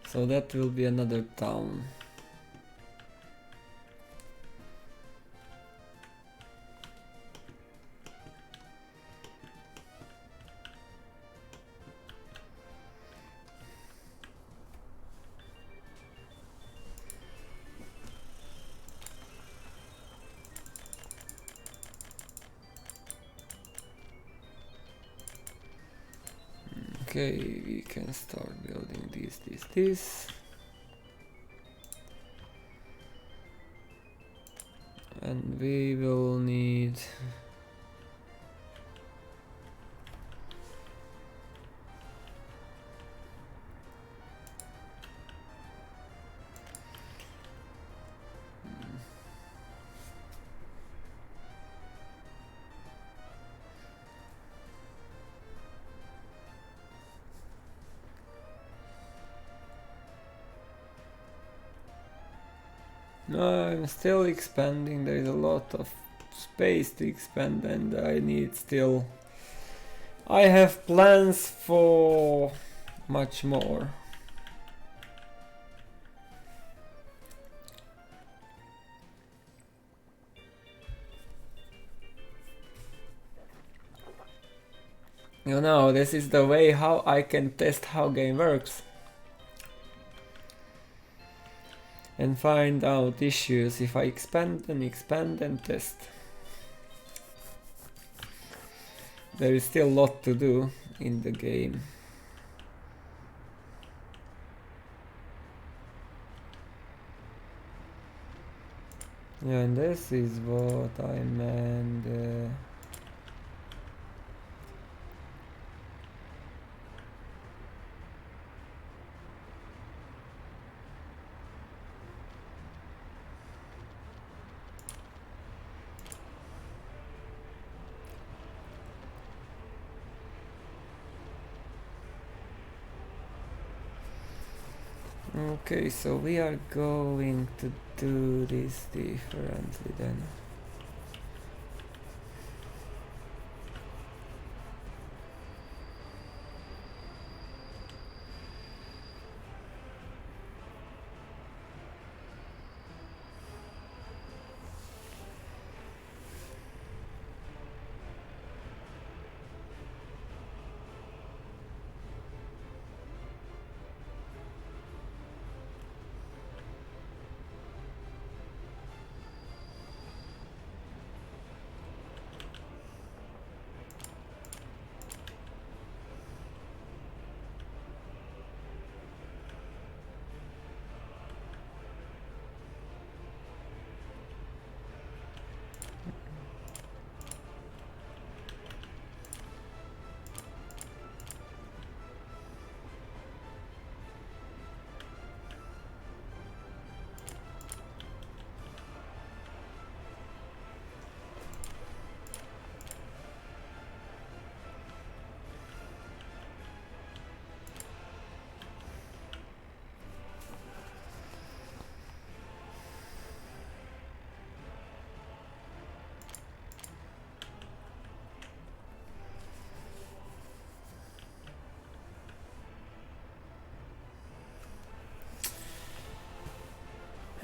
So that will be another town. Okay, we can start building this. And we will need no, I'm still expanding. There is a lot of space to expand, and I need still. I have plans for much more. You know, this is the way how I can test how game works. And find out issues if I expand and test. There is still a lot to do in the game. Yeah, and this is what I meant. Okay, so we are going to do this differently then.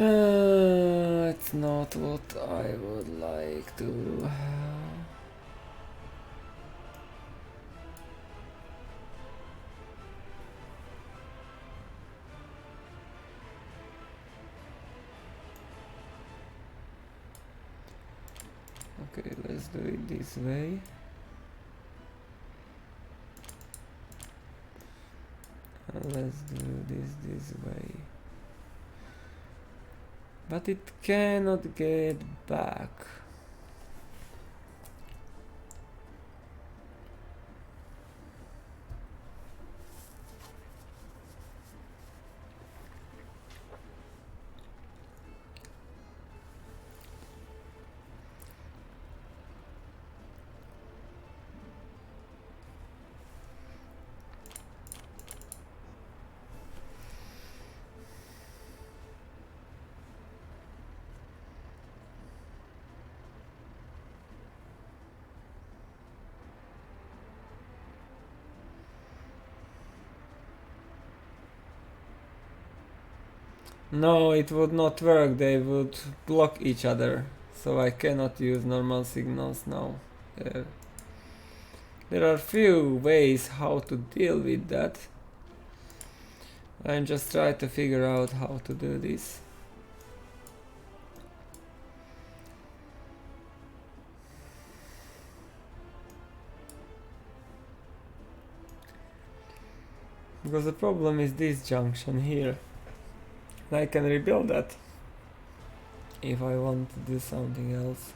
It's not what I would like to have. Okay, let's do it this way. Let's do this way. But it cannot get back. No, it would not work, they would block each other, so I cannot use normal signals now. There are few ways how to deal with that. I'm just trying to figure out how to do this. Because the problem is this junction here. I can rebuild that if I want to do something else.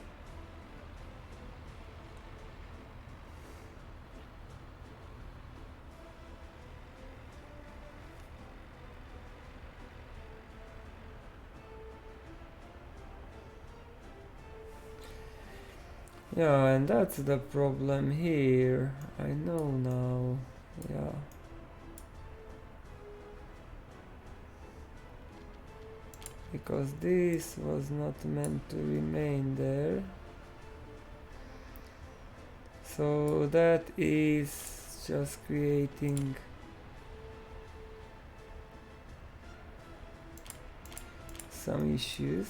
Yeah, and that's the problem here. I know now. Yeah. Because this was not meant to remain there. So that is just creating some issues.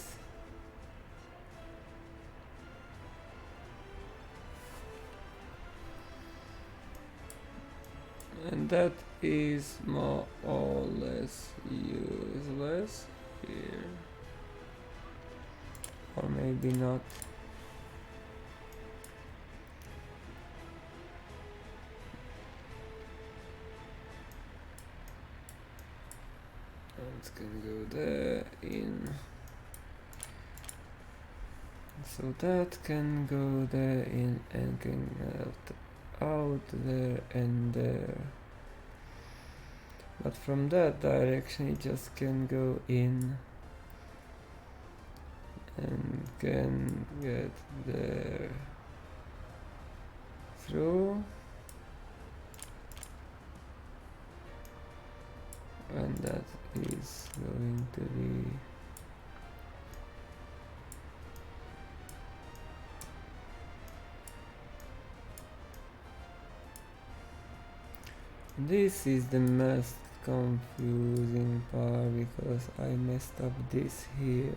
And that is more or less useless here. Or maybe not. It can go there in. So that can go there in and can out there and there. But from that direction it just can go in and can get there through, and that is going to be this is the most confusing part because I messed up this here.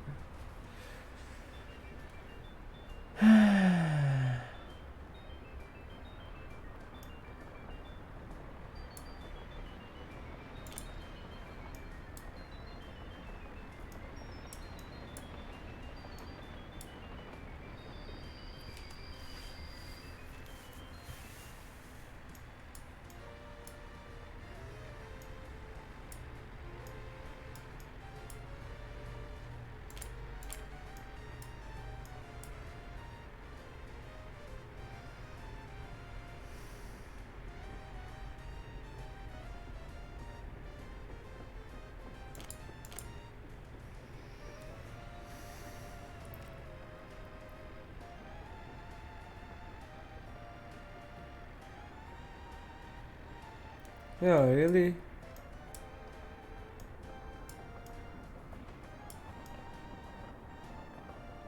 Yeah, really?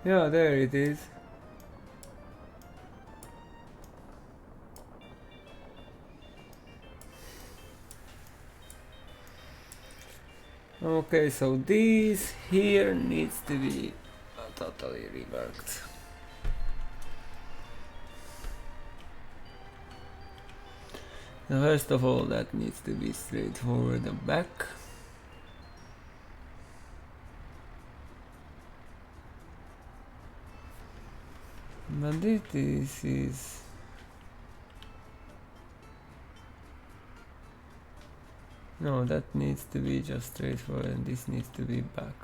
Yeah, there it is. Okay, so this here needs to be totally reworked. First of all, that needs to be straightforward and back. But this is... No, that needs to be just straightforward and this needs to be back.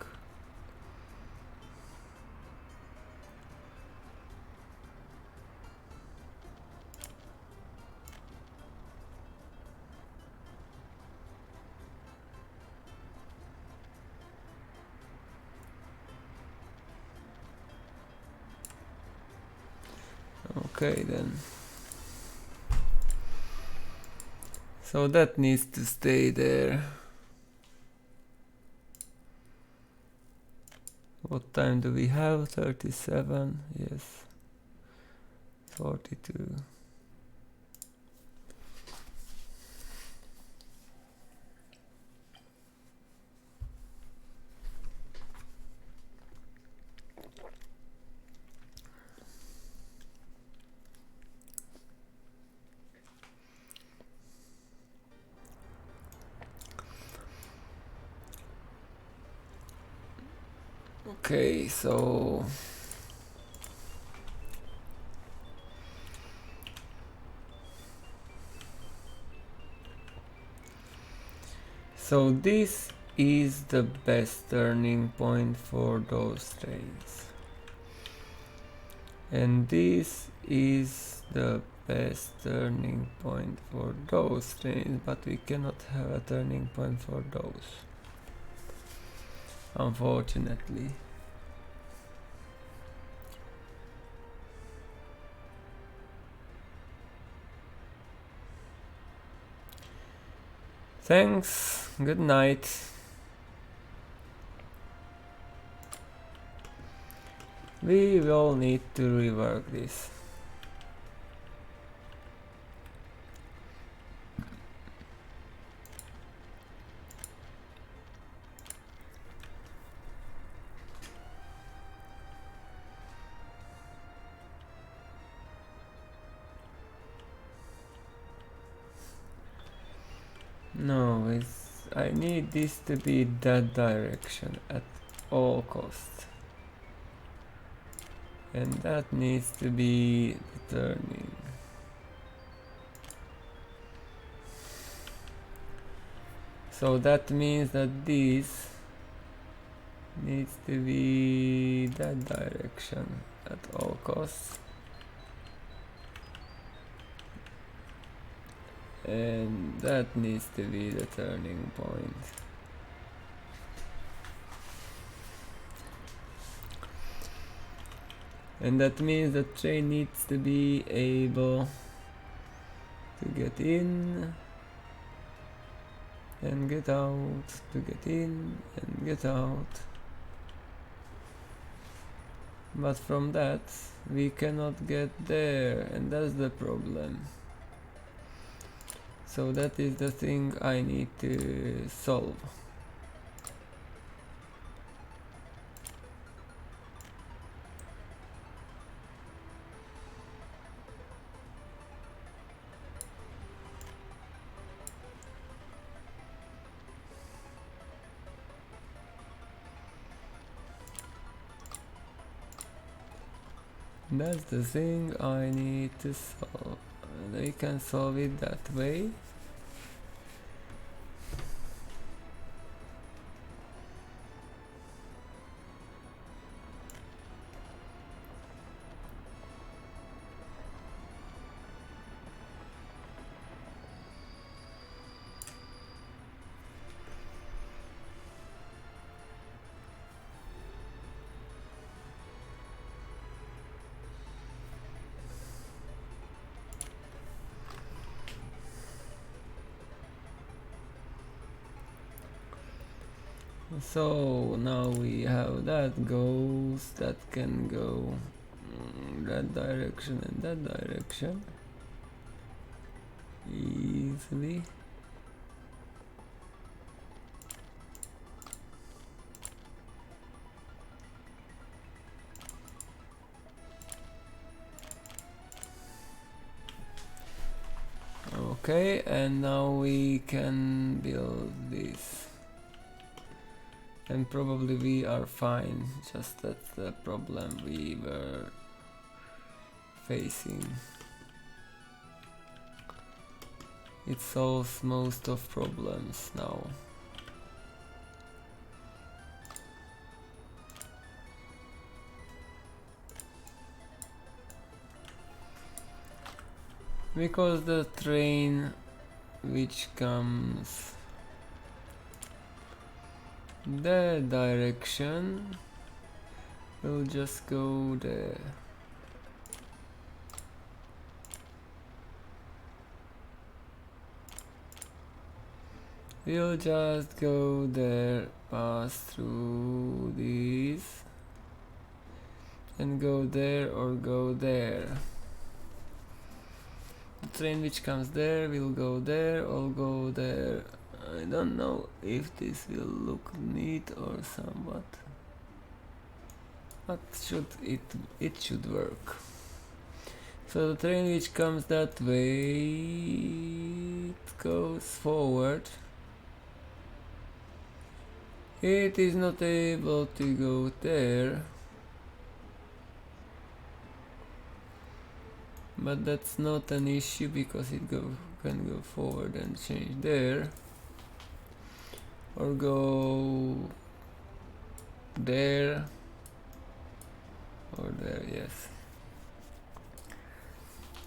Okay then. So that needs to stay there. What time do we have? 37? Yes. 42. Okay, so this is the best turning point for those trains. And this is the best turning point for those trains, but we cannot have a turning point for those, unfortunately. Thanks, good night. We will need to rework this. No, I need this to be that direction at all costs. And that needs to be the turning. So that means that this needs to be that direction at all costs. And that needs to be the turning point. And that means the train needs to be able to get in and get out, to get in and get out. But from that we cannot get there, and that's the problem. So that is the thing I need to solve. That's the thing I need to solve. We can solve it that way. So now we have that goes, that can go that direction and that direction easily. Okay, and now we can build this. And probably we are fine, just that's the problem we were facing. It solves most of problems now. Because the train which comes that direction will just go there. We'll just go there, pass through these, and go there or go there. The train which comes there will go there or go there. I don't know if this will look neat or somewhat, but it should work. So the train which comes that way, it goes forward. It is not able to go there, but that's not an issue because it can go forward and change there, or go there or there. Yes.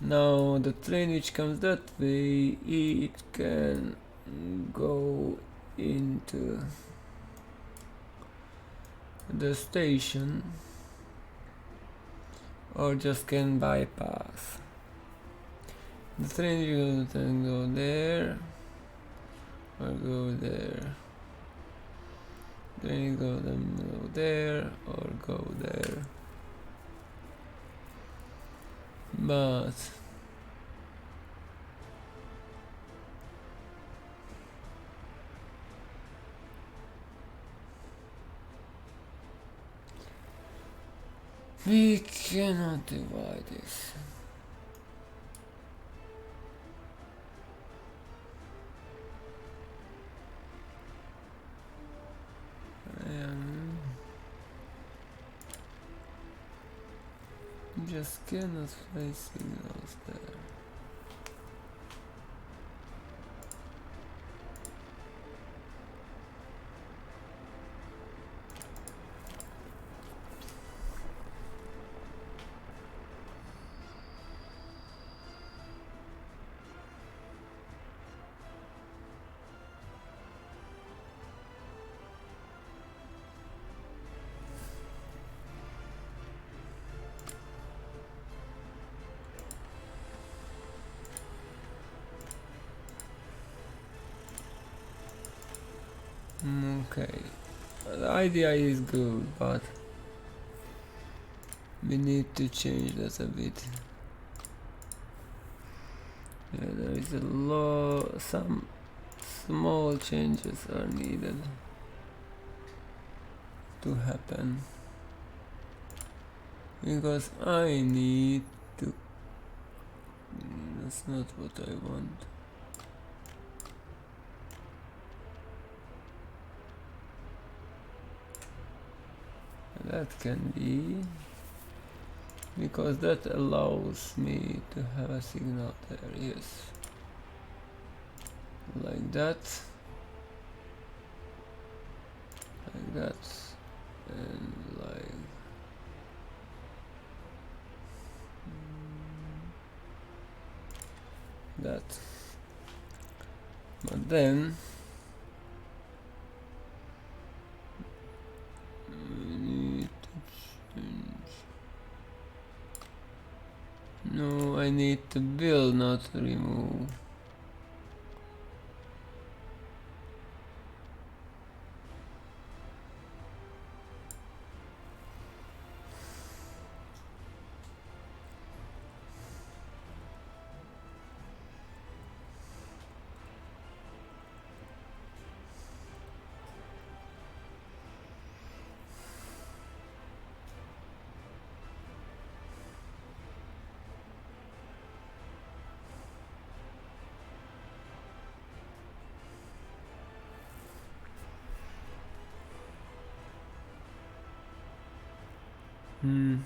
Now the train which comes that way, it can go into the station or just can bypass. The train can go there or go there. Then you go there or go there. But we cannot divide this. Just cannot place signals there. Okay, the idea is good, but we need to change that a bit. Yeah, there is some small changes are needed to happen because I need to. That's not what I want. That can be, because that allows me to have a signal there. Yes, like that, and like that. But then we need to change. No, I need to build, not remove. Hmm.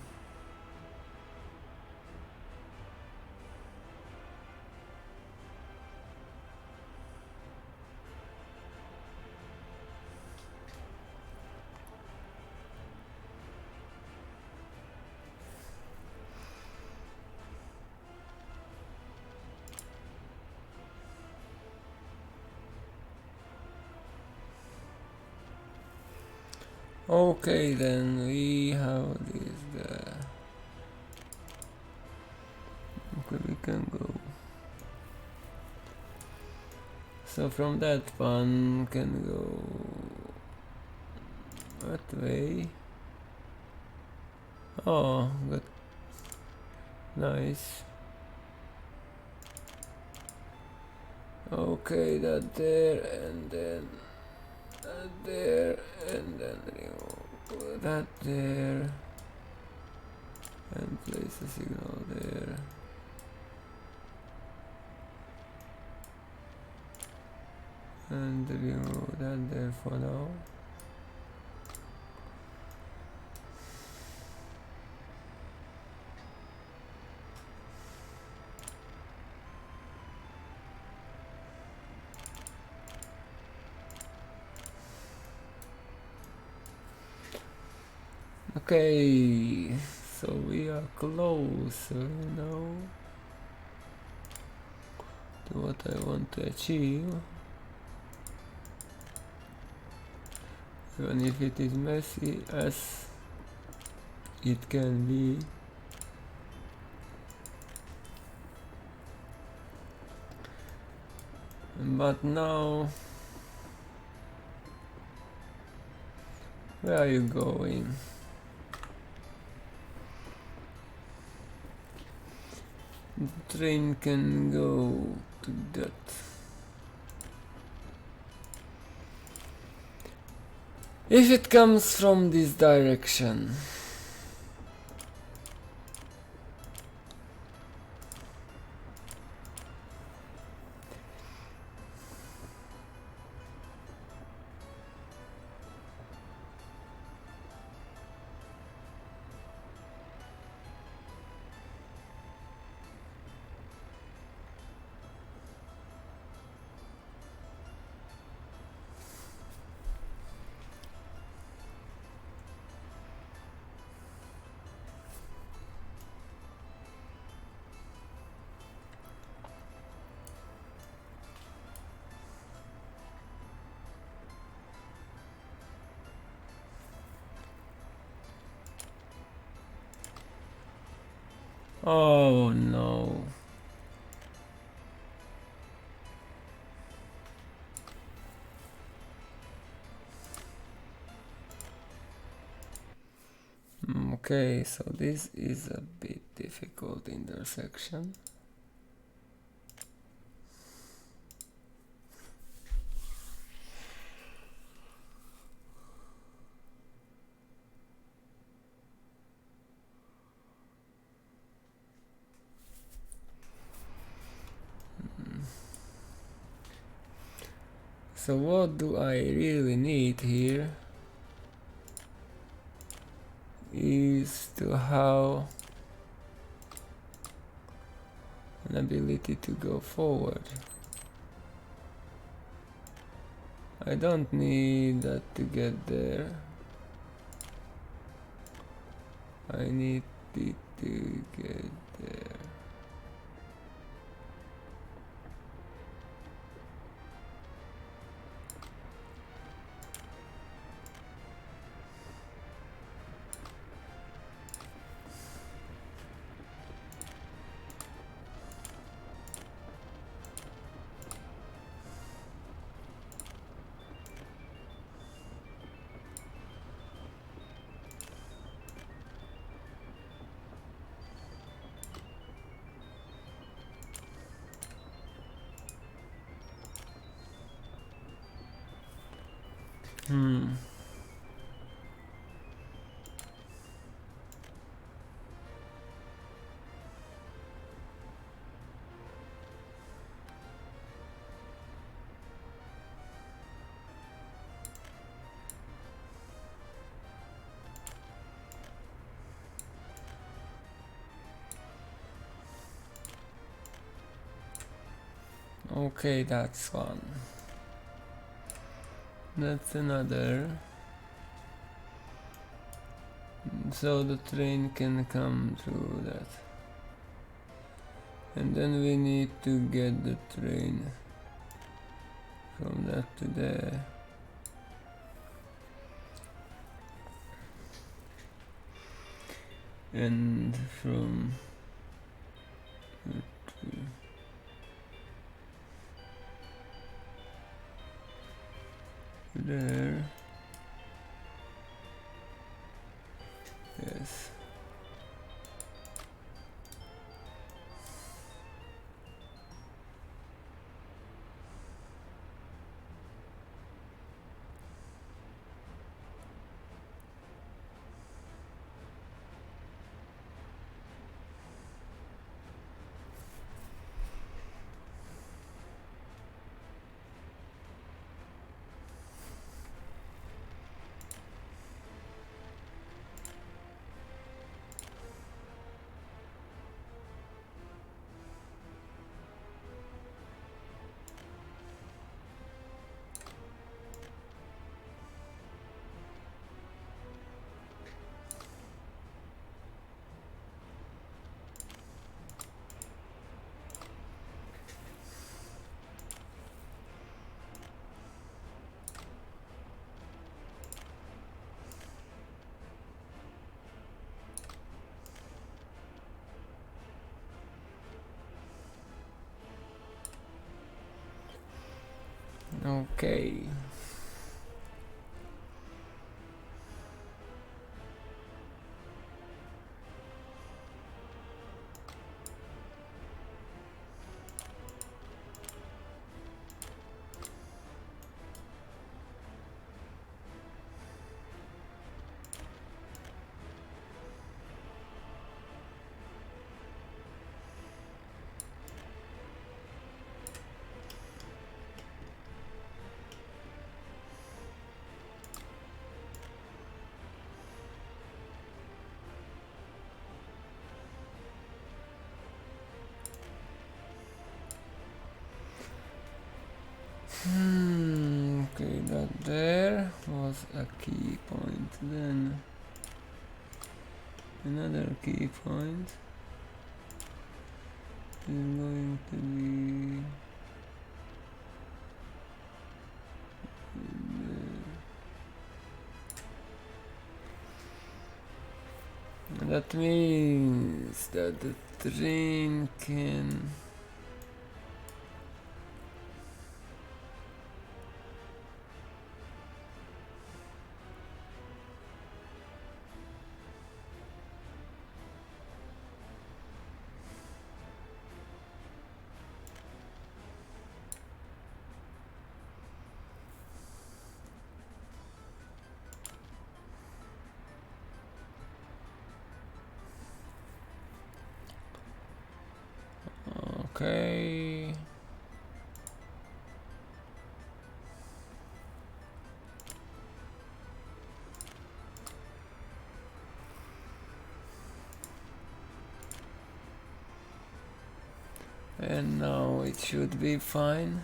Okay, then we have this there. Okay, we can go. So from that one can go that way. Oh, good. Nice. Okay, that there and then that there and then remove that there and place a signal there. And remove that there for now. Okay, so we are closer now to what I want to achieve. Even if it is messy as it can be. But now, where are you going? The train can go to that. If it comes from this direction. Oh no. Okay, so this is a bit difficult intersection. So what do I really need here is to have an ability to go forward. I don't need that to get there. I need it to get there. Okay, that's one. That's another. So the train can come through that. And then we need to get the train from that to there. And from there. Yes. Okay. Okay, that there was a key point. Then another key point is going to be there. That means that the train can okay. And now it should be fine.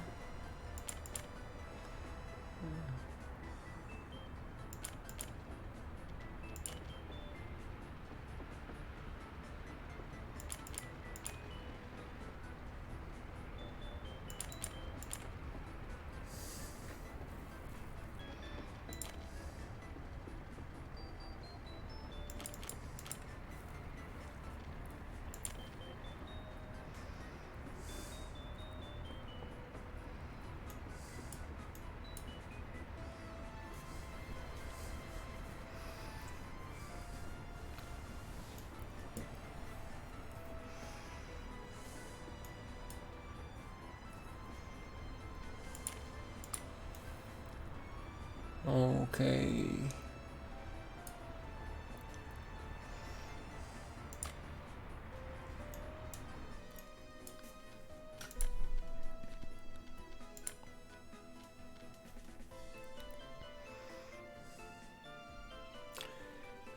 Okay.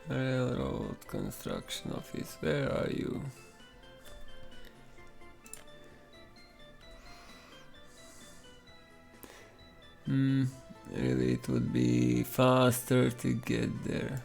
Railroad construction office, where are you? Really, it would be faster to get there.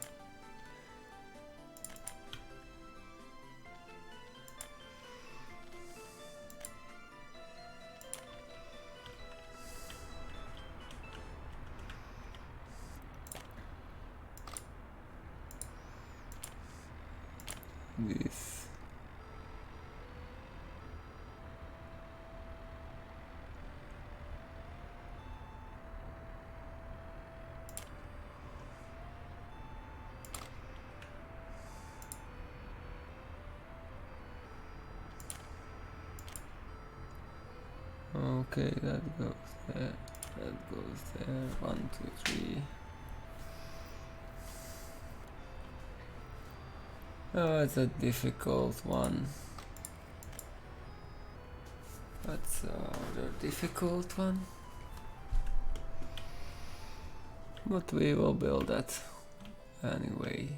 This. Okay, that goes there, that goes there, 1, 2, 3. Oh, it's a difficult one. That's a difficult one. But we will build that anyway.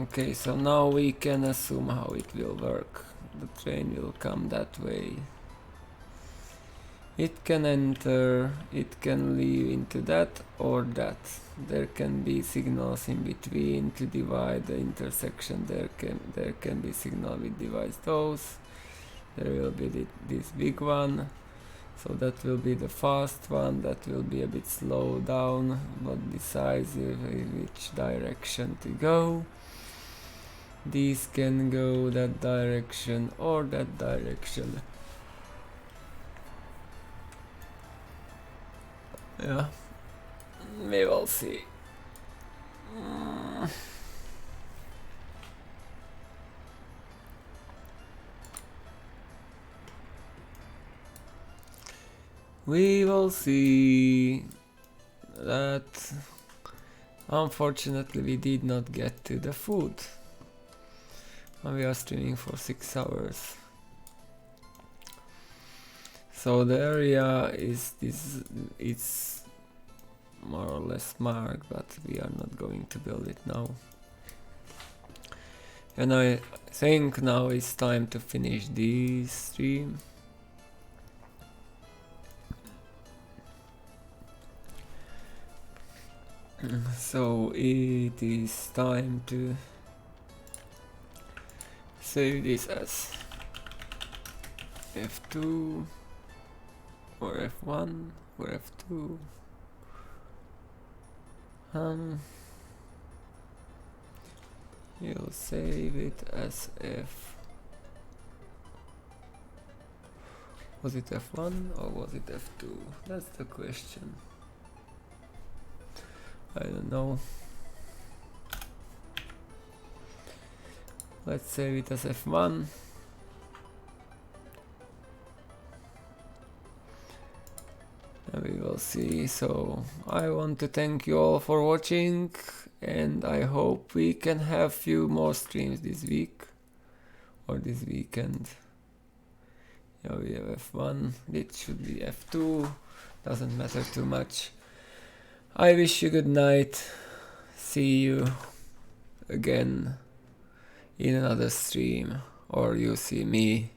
Okay, so now we can assume how it will work. The train will come that way. It can enter, it can leave into that or that. There can be signals in between to divide the intersection. There can be signal which divides those. There will be this big one. So that will be the fast one, that will be a bit slow down, but decides which direction to go. These can go that direction or that direction. Yeah, we will see. We will see. That unfortunately we did not get to the food. We are streaming for 6 hours. So the area is this, it's more or less marked, but we are not going to build it now. And I think now it's time to finish this stream. So it is time to save this as F2 or F1 or F2. You'll save it as F. Was it F1 or was it F2? That's the question. I don't know. Let's save it as F1. And we will see. So I want to thank you all for watching, and I hope we can have few more streams this week or this weekend. Yeah, we have F1. It should be F2. Doesn't matter too much. I wish you good night. See you again in another stream, or you see me